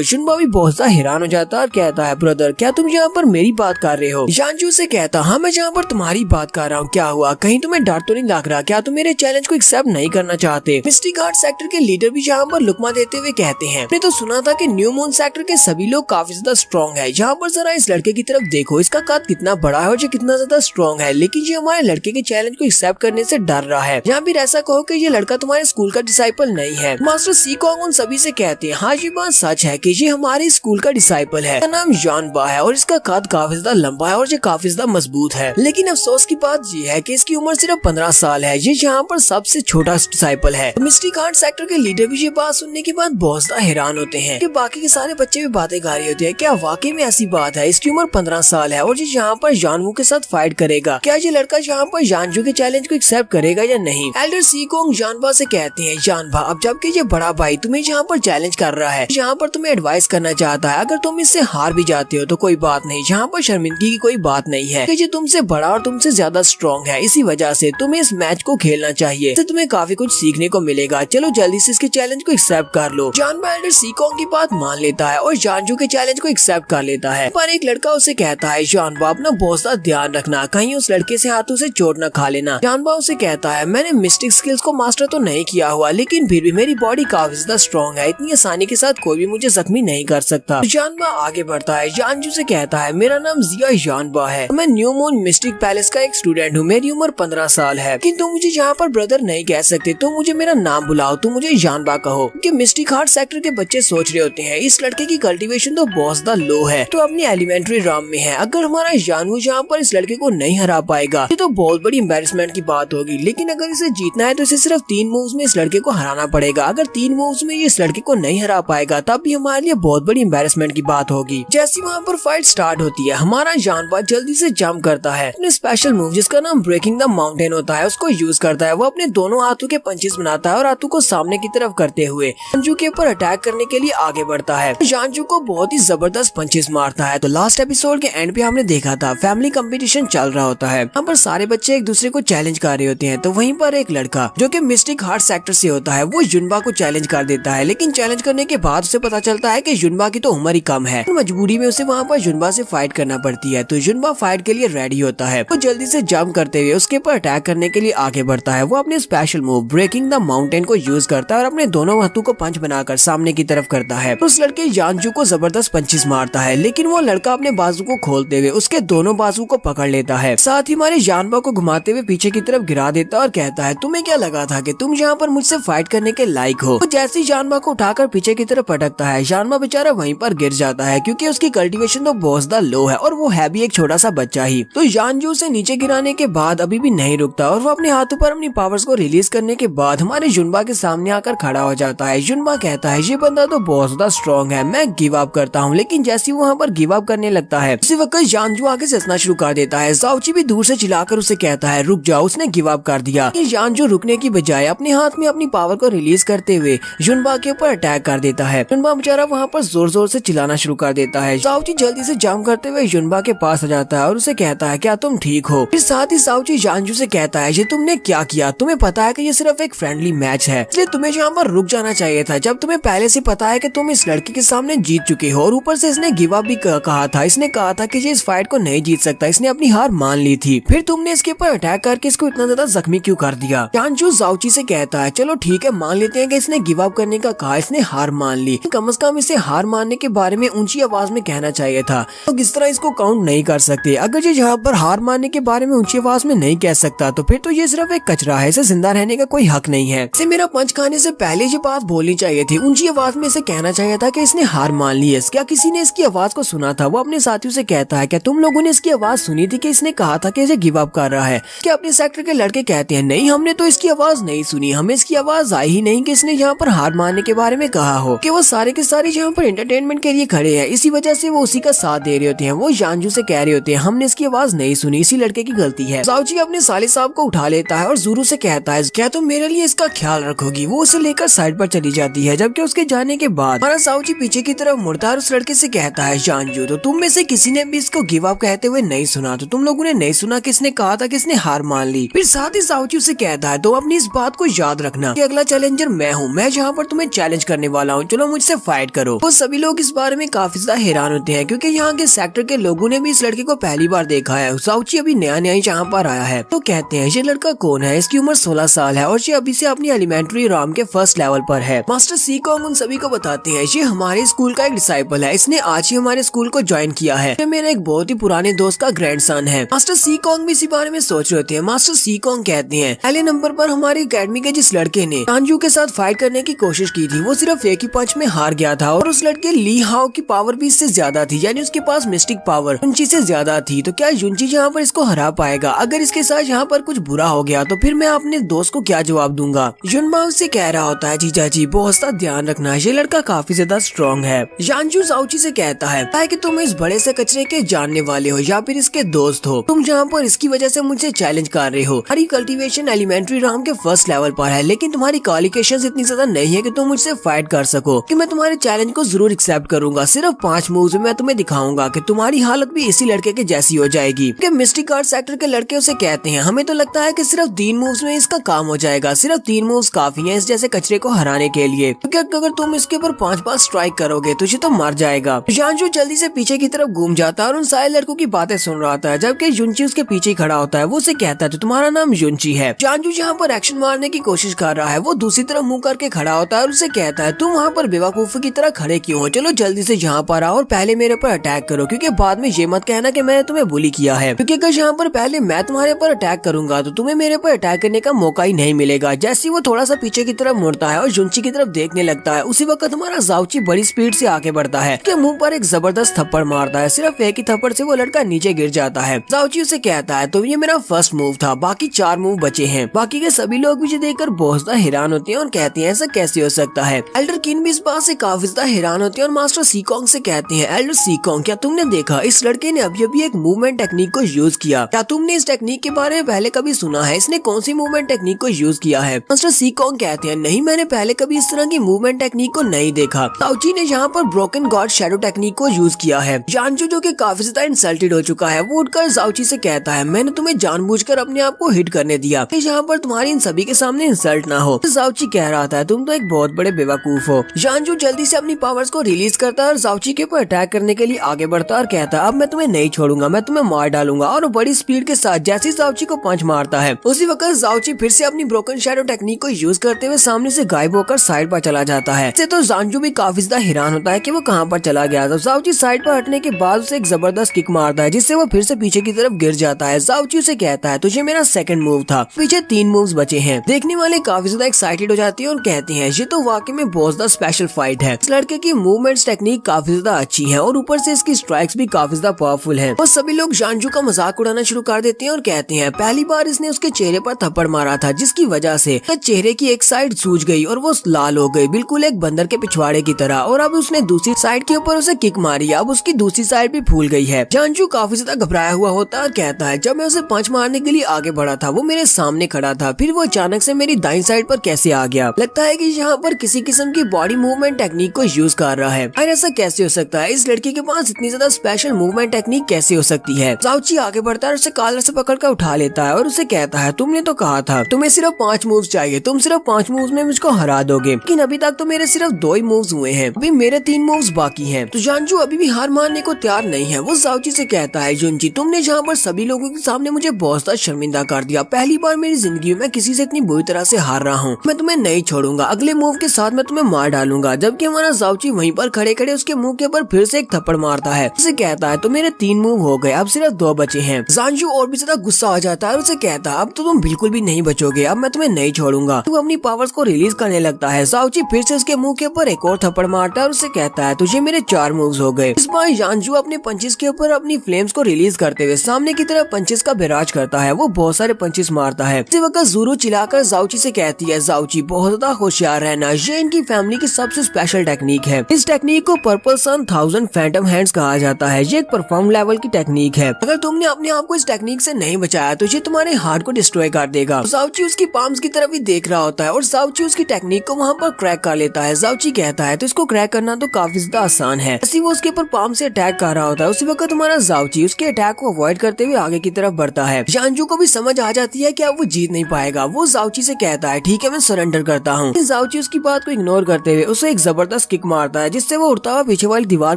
जुनबा भी बहुत ज्यादा हैरान हो जाता है और कहता है ब्रदर क्या तुम यहाँ पर मेरी बात कर रहे हो? जानजू से कहता हाँ मैं जहाँ पर तुम्हारी बात कर रहा हूँ, क्या हुआ कहीं तुम्हें डर तो नहीं लग रहा? क्या तुम मेरे चैलेंज को एक्सेप्ट नहीं करना चाहते? मिस्टिक हार्ट सेक्टर के लीडर भी यहाँ पर लुकमा देते हुए कहते हैं मैंने तो सुना था कि न्यू मून सेक्टर के सभी लोग काफी ज्यादा स्ट्रॉन्ग है, यहाँ पर जरा इस लड़के की तरफ देखो, इसका कद कितना बड़ा है और ये कितना ज्यादा स्ट्रॉन्ग है, लेकिन ये हमारे लड़के के चैलेंज को एक्सेप्ट करने से डर रहा है। यहाँ भी ऐसा कहो कि ये लड़का तुम्हारे स्कूल का डिसाइपल नहीं है। मास्टर सीकोंग उन सभी से कहते हैं हाँ ये बात सच है कि ये हमारे स्कूल का डिसाइपल है, इसका नाम जानबा है और इसका कद काफी ज्यादा लंबा है और ये काफी ज्यादा मजबूत है। लेकिन अफसोस की बात ये है कि इसकी उम्र सिर्फ 15 साल है, ये यहाँ पर सबसे छोटा डिसाइपल है। मिस्टिक हार्ट सेक्टर के लीडर भी ये बात सुनने के बाद बहुत ज्यादा हैरान होते हैं कि बाकी के सारे बच्चे भी बातें कर रहे होते हैं क्या वाकई में ऐसी बात है? इसकी उम्र 15 साल है और ये यहाँ पर जानवू के साथ फाइट करेगा, क्या ये लड़का यहाँ पर जानजू के चैलेंज को एक्सेप्ट करेगा या नहीं? एल्डर सीकोंग जानबा से कहते हैं जानबा अब जबकि ये बड़ा भाई तुम्हें यहाँ पर चैलेंज कर रहा है, यहाँ पर तुम्हें एडवाइस करना चाहता है, अगर तुम इससे हार भी जाते हो तो कोई बात नहीं, यहाँ पर शर्मिंदगी की कोई बात नहीं है कि ये तुमसे बड़ा और तुमसे ज्यादा स्ट्रॉन्ग है, इसी वजह से तुम्हें इस मैच को खेलना चाहिए, इससे तुम्हें काफी कुछ सीखने को मिलेगा, चलो जल्दी से इसके चैलेंज को एक्सेप्ट कर लो। जानबा एल्डर सीकोंग की बात मान लेता है और जानजू के चैलेंज को एक्सेप्ट कर लेता है, पर एक लड़का उसे कहता है जानबा अपना बहुत ज्यादा ध्यान रखना, कहीं उस लड़के से हाथों से चोट न खा लेना। जानबा उसे कहता है मैंने मिस्टिक स्किल्स को मास्टर तो नहीं किया हुआ लेकिन फिर भी मेरी बॉडी काफी ज्यादा स्ट्रॉन्ग है, इतनी आसानी के साथ कोई भी मुझे जख्मी नहीं कर सकता। जानबा आगे बढ़ता है, जानजू से कहता है मेरा नाम जिया जानबा है, मैं न्यू मून मिस्टिक पैलेस का एक स्टूडेंट हूँ, मेरी उम्र 15 साल है, लेकिन तुम मुझे यहाँ पर ब्रदर नहीं कह सकते, तुम मुझे मेरा नाम बुलाओ, तुम मुझे जानबा कहो। कि मिस्टिक हार्ट सेक्टर के बच्चे सोच रहे होते हैं इस लड़के की कल्टीवेशन तो बहुत ज्यादा लो है, तो अपनी एलिमेंट्री राम में है, अगर हमारा जानवू यहाँ पर इस लड़के को नहीं हरा पाएगा ये तो बहुत बड़ी एम्बैरेसमेंट की बात होगी, लेकिन अगर इसे जीतना है तो इसे सिर्फ 3 मूव्स में इस लड़के को हराना पड़ेगा, अगर 3 मूव्स में ये इस लड़के को नहीं हरा पाएगा तब भी हमारे लिए बहुत बड़ी एम्बैरेसमेंट की बात होगी। जैसी वहाँ पर फाइट स्टार्ट होती है हमारा जानबा जल्दी से जंप करता है, अपने स्पेशल मूव जिसका नाम ब्रेकिंग द माउंटेन होता है उसको यूज करता है, वो अपने दोनों हाथों के पंचेस बनाता है और हाथों को सामने की तरफ करते हुए जानजू के ऊपर अटैक करने के लिए आगे बढ़ता है, जानजू को बहुत ही जबरदस्त पंचेस मारता है। तो लास्ट एपिसोड के एंड पे हमने देखा था फैमिली कंपटीशन चल रहा होता है, यहाँ पर सारे बच्चे एक दूसरे को चैलेंज कर रहे होते हैं, तो वहीं पर एक लड़का जो कि मिस्टिक हार्ट सेक्टर से होता है वो जुनबा को चैलेंज कर देता है, लेकिन चैलेंज करने के बाद उसे पता चलता है कि जुनबा की तो उम्र ही कम है, तो मजबूरी में उसे वहाँ पर जुनबा से फाइट करना पड़ती है। तो जुनबा फाइट के लिए रेडी होता है, वो जल्दी से जंप करते हुए उसके ऊपर अटैक करने के लिए आगे बढ़ता है, वो अपने special move breaking the mountain को यूज करता है और अपने दोनों हाथों को पंच बनाकर सामने की तरफ करता है, तो उस लड़के जानजू को जबरदस्त पंचेस मारता है, लेकिन वो लड़का अपने बाजू को खोलते हुए उसके दोनों बाजू को पकड़ लेता है, साथ ही हमारे जानबा को घुमाते हुए पीछे की तरफ गिरा देता है और कहता है तुम्हें क्या लगा था कि तुम यहाँ पर मुझसे फाइट करने के लायक हो? तो जैसे ही जानबा को उठाकर पीछे की तरफ पटकता है जानबा बेचारा वहीं पर गिर जाता है क्योंकि उसकी कल्टीवेशन तो बहुत ज्यादा लो है और वो है भी एक छोटा सा बच्चा ही। तो जानजू से नीचे गिराने के बाद अभी भी नहीं रुकता और वो अपने हाथों पर अपनी पावर्स को रिलीज करने के बाद हमारे जुनबा के सामने आकर खड़ा हो जाता है। जुनबा कहता है ये बंदा तो बहुत ज्यादा स्ट्रॉन्ग है, मैं गिव अप करता हूँ, लेकिन जैसे वो वहाँ पर गिव अप करने लगता है उसी वक्त जानजू आगे से हंसना शुरू कर देता है। जाओची भी दूर से चिल्लाकर उसे कहता है रुक जाओ, उसने गिव अप कर दिया। जानजू रुकने की बजाय अपने हाथ में अपनी पावर को रिलीज करते हुए जुनबा के ऊपर अटैक कर देता है। जुनबा बेचारा वहाँ पर जोर जोर से चिल्लाना शुरू कर देता है। जाओची जल्दी से जंप करते हुए जुनबा के पास आ जाता है और उसे कहता है क्या तुम ठीक हो? फिर साथ ही जाओची जानजू से कहता है ये तुमने क्या किया? तुम्हें पता है कि ये सिर्फ एक फ्रेंडली मैच है, इसलिए तुम्हें यहाँ पर रुक जाना चाहिए था, जब तुम्हें पहले से पता है कि तुम इस लड़के के सामने जीत चुके हो और ऊपर से इसने गिव अप भी कहा था, इसने कहा था कि ये इस फाइट को नहीं जीत सकता, इसने अपनी हार मान ली थी, फिर तुमने इसके ऊपर अटैक करके इसको इतना ज्यादा जख्मी क्यों कर दिया? जानजू जाओची से कहता है चलो ठीक है मान लेते हैं कि इसने गिव अप करने का कहा, इसने हार मान ली, कम से कम इसे हार मानने के बारे में ऊंची आवाज में कहना चाहिए था, तो किस तरह इसको काउंट नहीं कर सकते? अगर ये यहाँ पर हार मानने के बारे में ऊंची आवाज में नहीं कह सकता तो फिर तो ये सिर्फ एक कचरा है, इसे जिंदा रहने का कोई हक नहीं है। इसे मेरा पंच खाने से पहले ये बात बोलनी चाहिए थी, ऊंची आवाज में इसे कहना चाहिए था कि इसने हार मान ली है। क्या किसी ने इसकी आवाज को सुना था? वो अपने साथियों से कहता है क्या तुम लोगों ने इसकी आवाज सुनी थी कि इसने कहा था कि इसे गिव अप कर रहा है? क्या अपने सेक्टर के लड़के कहते हैं नहीं हमने तो इसकी आवाज नहीं सुनी। सुनी, हमें इसकी आवाज आई ही नहीं कि इसने यहाँ पर हार मानने के बारे में कहा हो कि वो सारे के सारे यहाँ पर एंटरटेनमेंट के लिए खड़े हैं, इसी वजह से वो उसी का साथ दे रहे होते हैं। वो जानजू से कह रहे होते हैं हमने इसकी आवाज नहीं सुनी, इसी लड़के की गलती है। जाओची अपने साले साहब को उठा लेता है और ज़ोरू से कहता है क्या तुम मेरे लिए इसका ख्याल रखोगी। वो उसे लेकर साइड पर चली जाती है। जबकि उसके जाने के बाद हमारा जाओची पीछे की तरफ मुड़ता है और उस लड़के से कहता है जानजू तो तुम में से किसी ने भी इसको गिव अप कहते हुए नहीं सुना, तो तुम लोगों ने नहीं सुना कि इसने कहा था कि इसने हार मान ली। फिर साथ ही जाओची उसे कहता है तो अपनी इस बात को याद रखना कि अगला चैलेंजर मैं हूँ, मैं जहाँ पर तुम्हें चैलेंज करने वाला हूँ, चलो मुझसे फाइट करो। वो सभी लोग इस बारे में काफी ज्यादा हैरान होते हैं क्योंकि यहाँ के सेक्टर के लोगों ने भी इस लड़के को पहली बार देखा है। जाओची अभी नया नया यहाँ पर आया है तो कहते हैं ये लड़का कौन है, इसकी उम्र 16 साल है और ये अभी से अपनी एलिमेंट्री राम के फर्स्ट लेवल पर है। मास्टर सी कॉन्ग उन सभी को बताते हैं ये हमारे स्कूल का एक डिसाइपल है, इसने आज ही हमारे स्कूल को ज्वाइन किया है, ये मेरा एक बहुत ही पुराने दोस्त का ग्रैंडसन है। मास्टर सी कॉन्ग भी इसी बारे में सोच रहे थे। मास्टर सी कॉन्ग कहते हैं पहले नंबर पर हमारी अकेडमी के जिस लड़के ने जानजू के साथ फाइट करने की कोशिश की थी वो सिर्फ एक ही पंच में हार गया था और उस लड़के ली हाओ की पावर भी इससे ज्यादा थी, यानी उसके पास मिस्टिक पावर युंची से ज्यादा थी। तो क्या युंची यहाँ पर इसको हरा पाएगा? अगर इसके साथ यहाँ पर कुछ बुरा हो गया तो फिर मैं अपने दोस्त को क्या जवाब दूंगा? युनबा उससे कह रहा होता है जीजा जी बहुत सा ध्यान रखना, ये लड़का काफी ज्यादा स्ट्रॉन्ग है। जानजू जाओची से कहता है कि तुम इस बड़े से कचरे के जानने वाले हो या फिर इसके दोस्त हो, तुम जहाँ पर इसकी वजह से मुझसे चैलेंज कर रहे हो। हमारी कल्टीवेशन एलिमेंट्री राम के फर्स्ट लेवल पर है लेकिन तुम्हारी क्वालिफिकेशंस इतनी ज्यादा नहीं है कि तुम मुझसे फाइट कर सको कि मैं तुम्हारे चैलेंज को जरूर एक्सेप्ट करूंगा। सिर्फ 5 मूव्स में मैं तुम्हें दिखाऊंगा कि तुम्हारी हालत भी इसी लड़के के जैसी हो जाएगी। कि मिस्टिक आर्ट सेक्टर के लड़के उसे कहते हैं हमें तो लगता है कि सिर्फ 3 मूव्स में इसका काम हो जाएगा, सिर्फ 3 मूव्स काफी हैं इस जैसे कचरे को हराने के लिए, क्योंकि अगर तुम इसके ऊपर 5 बार स्ट्राइक करोगे तो ये तो मर जाएगा। जानजू जल्दी से पीछे की तरफ घूम जाता है और उन सारे लड़कों की बातें सुन रहा था जबकि युंची उसके पीछे खड़ा होता है। वो उसे कहता है तो तुम्हारा नाम युंची है। जानजू जहाँ पर एक्शन मारने की कोशिश कर रहा है वो दूसरी तरफ मुंह करके खड़ा होता है और उसे कहता है तुम वहाँ पर बेवकूफ की तरह खड़े क्यों हो, चलो जल्दी से यहाँ पर आओ और पहले मेरे पर अटैक करो, क्योंकि बाद में ये मत कहना कि मैंने तुम्हें बुली किया है, क्योंकि अगर यहाँ पर पहले मैं तुम्हारे पर अटैक करूंगा तो तुम्हें मेरे पर अटैक करने का मौका ही नहीं मिलेगा। जैसे वो थोड़ा सा पीछे की तरफ मुड़ता है और युंची की तरफ देखने लगता है उसी वक्त हमारा जाओची बड़ी स्पीड से आगे बढ़ता है कि मुंह पर एक जबरदस्त थप्पड़ मारता है। सिर्फ एक ही थप्पड़ से वो लड़का नीचे गिर जाता है। जाओची उसे कहता है तो ये मेरा फर्स्ट मूव था, बाकी 4 मूव बचे हैं। बाकी के सभी लोग मुझे देखकर बहुत ज्यादा हैरान होते हैं और कहते हैं ऐसा कैसे हो सकता है। एल्डर किन भी इस बात से काफी ज्यादा हैरान होते हैं और मास्टर सी कॉन्ग से कहते हैं एल्डर सी कॉन्ग क्या तुमने देखा इस लड़के ने अभी अभी एक मूवमेंट टेक्निक को यूज किया, क्या तुमने इस टेक्निक के बारे में पहले कभी सुना है? इसने कौन सी मूवमेंट टेक्निक को यूज किया है? मास्टर सी कॉन्ग कहते हैं नहीं मैंने पहले कभी इस तरह की मूवमेंट टेक्निक को नहीं देखा। जाओची ने यहाँ पर ब्रोकन गॉड शैडो टेक्निक को यूज किया है। जानजू जो कि काफी ज्यादा इंसल्टेड हो चुका है वो उठकर जाओची से कहता है मैंने तुम्हें जानबूझकर अपने आप को हिट करने दिया कि यहाँ पर तुम्हारी इन सभी के सामने इंसल्ट ना हो। जाओची कह रहा था तुम तो एक बहुत बड़े बेवकूफ हो। जानजू जल्दी से अपनी पावर्स को रिलीज करता है और जाओची के ऊपर अटैक करने के लिए आगे बढ़ता है और कहता है अब मैं तुम्हें नहीं छोड़ूंगा, मैं तुम्हें मार डालूंगा। और बड़ी स्पीड के साथ जैसे जाओची को पंच मारता है उसी वक्त जाओची फिर से अपनी ब्रोकन शैडो टेक्निक को यूज करते हुए सामने से गायब होकर साइड पर चला जाता है। इससे तो जानजू भी काफी ज्यादा हैरान होता है कि वो कहाँ पर चला गया था। जाओची साइड पर हटने के बाद उसे एक जबरदस्त किक मारता है जिससे वो फिर से पीछे की तरफ गिर जाता है। जाओची उसे कहता है तुझे मेरा सेकंड मूव था, पीछे 3 मूव्स बचे हैं। देखने वाले काफी ज्यादा एक्साइटेड हो जाते हैं और कहते हैं ये तो वाकई में बहुत ज्यादा स्पेशल फाइट है। इस लड़के की मूवमेंट्स टेक्निक काफी ज्यादा अच्छी है और ऊपर से इसकी स्ट्राइक्स भी काफी ज्यादा पावरफुल है। और सभी लोग जानजू का मजाक उड़ाना शुरू कर देते हैं और कहते हैं पहली बार इसने उसके चेहरे पर थप्पड़ मारा था जिसकी वजह से चेहरे की एक साइड सूज गई और वो लाल हो गई बिल्कुल एक बंदर के पिछवाड़े की तरह। और अब उसने दूसरी साइड के ऊपर उसे किक मारी, अब उसकी दूसरी साइड भी फूल गई है। जानजू काफी ज्यादा घबराया हुआ होता है और कहता है जब मैं उसे पंच मारने के लिए आगे बढ़ा था वो मेरे सामने खड़ा था, फिर वो अचानक से मेरी दाईं साइड पर कैसे आ गया? लगता है कि यहाँ पर किसी किस्म की बॉडी मूवमेंट टेक्निक को यूज कर रहा है। और ऐसा कैसे हो सकता है? इस लड़की के पास इतनी ज्यादा स्पेशल मूवमेंट टेक्निक कैसे हो सकती है? जाओची आगे बढ़ता है और उसे कॉलर से पकड़कर उठा लेता है और उसे कहता है तुमने तो कहा था तुम्हें सिर्फ 5 मूव्स चाहिए, तुम सिर्फ 5 मूव्स में मुझको हरा दोगे, लेकिन अभी तक तो मेरे सिर्फ 2 ही मूव्स हुए हैं, अभी मेरे 3 मूव्स बाकी हैं। तो जानजू अभी भी हार मानने को तैयार नहीं है। वो जाओची से कहता है युंची तुमने जहाँ पर सभी लोगों के सामने मुझे बहुत ज्यादा शर्मिंदा कर दिया, पहली बार मेरी जिंदगी में किसी से इतनी बुरी तरह से हार रहा हूँ, मैं तुम्हें नहीं छोड़ूंगा, अगले मूव के साथ मैं तुम्हें मार डालूंगा। जबकि हमारा जाओची वहीं पर खड़े खड़े उसके मुंह के ऊपर फिर से एक थप्पड़ मारता है। उसे कहता है तो मेरे 3 मूव हो गए, अब सिर्फ 2 बचे हैं। जानजू और भी ज्यादा गुस्सा आ जाता है और उसे कहता है अब तो तुम बिल्कुल भी नहीं बचोगे, अब मैं तुम्हें नहीं छोड़ूंगा। तू अपनी पावर्स को रिलीज करने लगता है। जाओची फिर से उसके मुंह के ऊपर एक और थप्पड़ मारता है और उसे कहता है तुझे मेरे 4 मूव्स हो गए। इस बार जानजू अपने पंचेस के ऊपर अपनी फ्लेम्स को रिलीज करते हुए सामने की तरफ पंचेस का बैराज करता है। वो बहुत सारे पंचेस मारता है। इसी वक्त ज़ोरू चिल्लाकर आकर जाउची से कहती है, जाउची बहुत ज्यादा होशियार रहना, ये इनकी फैमिली की सबसे स्पेशल टेक्निक है। इस टेक्निक को पर्पल सन 1000 फैंटम हैंड्स कहा जाता है। ये एक परफॉर्म लेवल की टेक्निक है। अगर तुमने अपने आप को इस टेक्निक से नहीं बचाया तो ये तुम्हारे हार्ट को डिस्ट्रॉय कर देगा। जाउची उसकी पाम्स की तरफ ही देख रहा होता है और जाउची उसकी टेक्निक को वहाँ पर क्रैक कर लेता है। जाउची कहता है तो इसको क्रैक करना तो काफी ज्यादा आसान है। ऐसे वो उसके ऊपर पाम से अटैक कर रहा होता है। उसी वक्त हमारा जाउची उसके अटैक को अवॉइड करते हुए आगे की तरफ बढ़ता है। जानजू को भी समझ आ जाती है कि अब वो जीत नहीं पाएगा। वो जाउची से कहता है, ठीक है मैं सरेंडर करता हूँ। जाउची उसकी बात को इग्नोर करते हुए उसे एक जबरदस्त किक मारता है, जिससे वो उड़ता हुआ पीछे वाली दीवार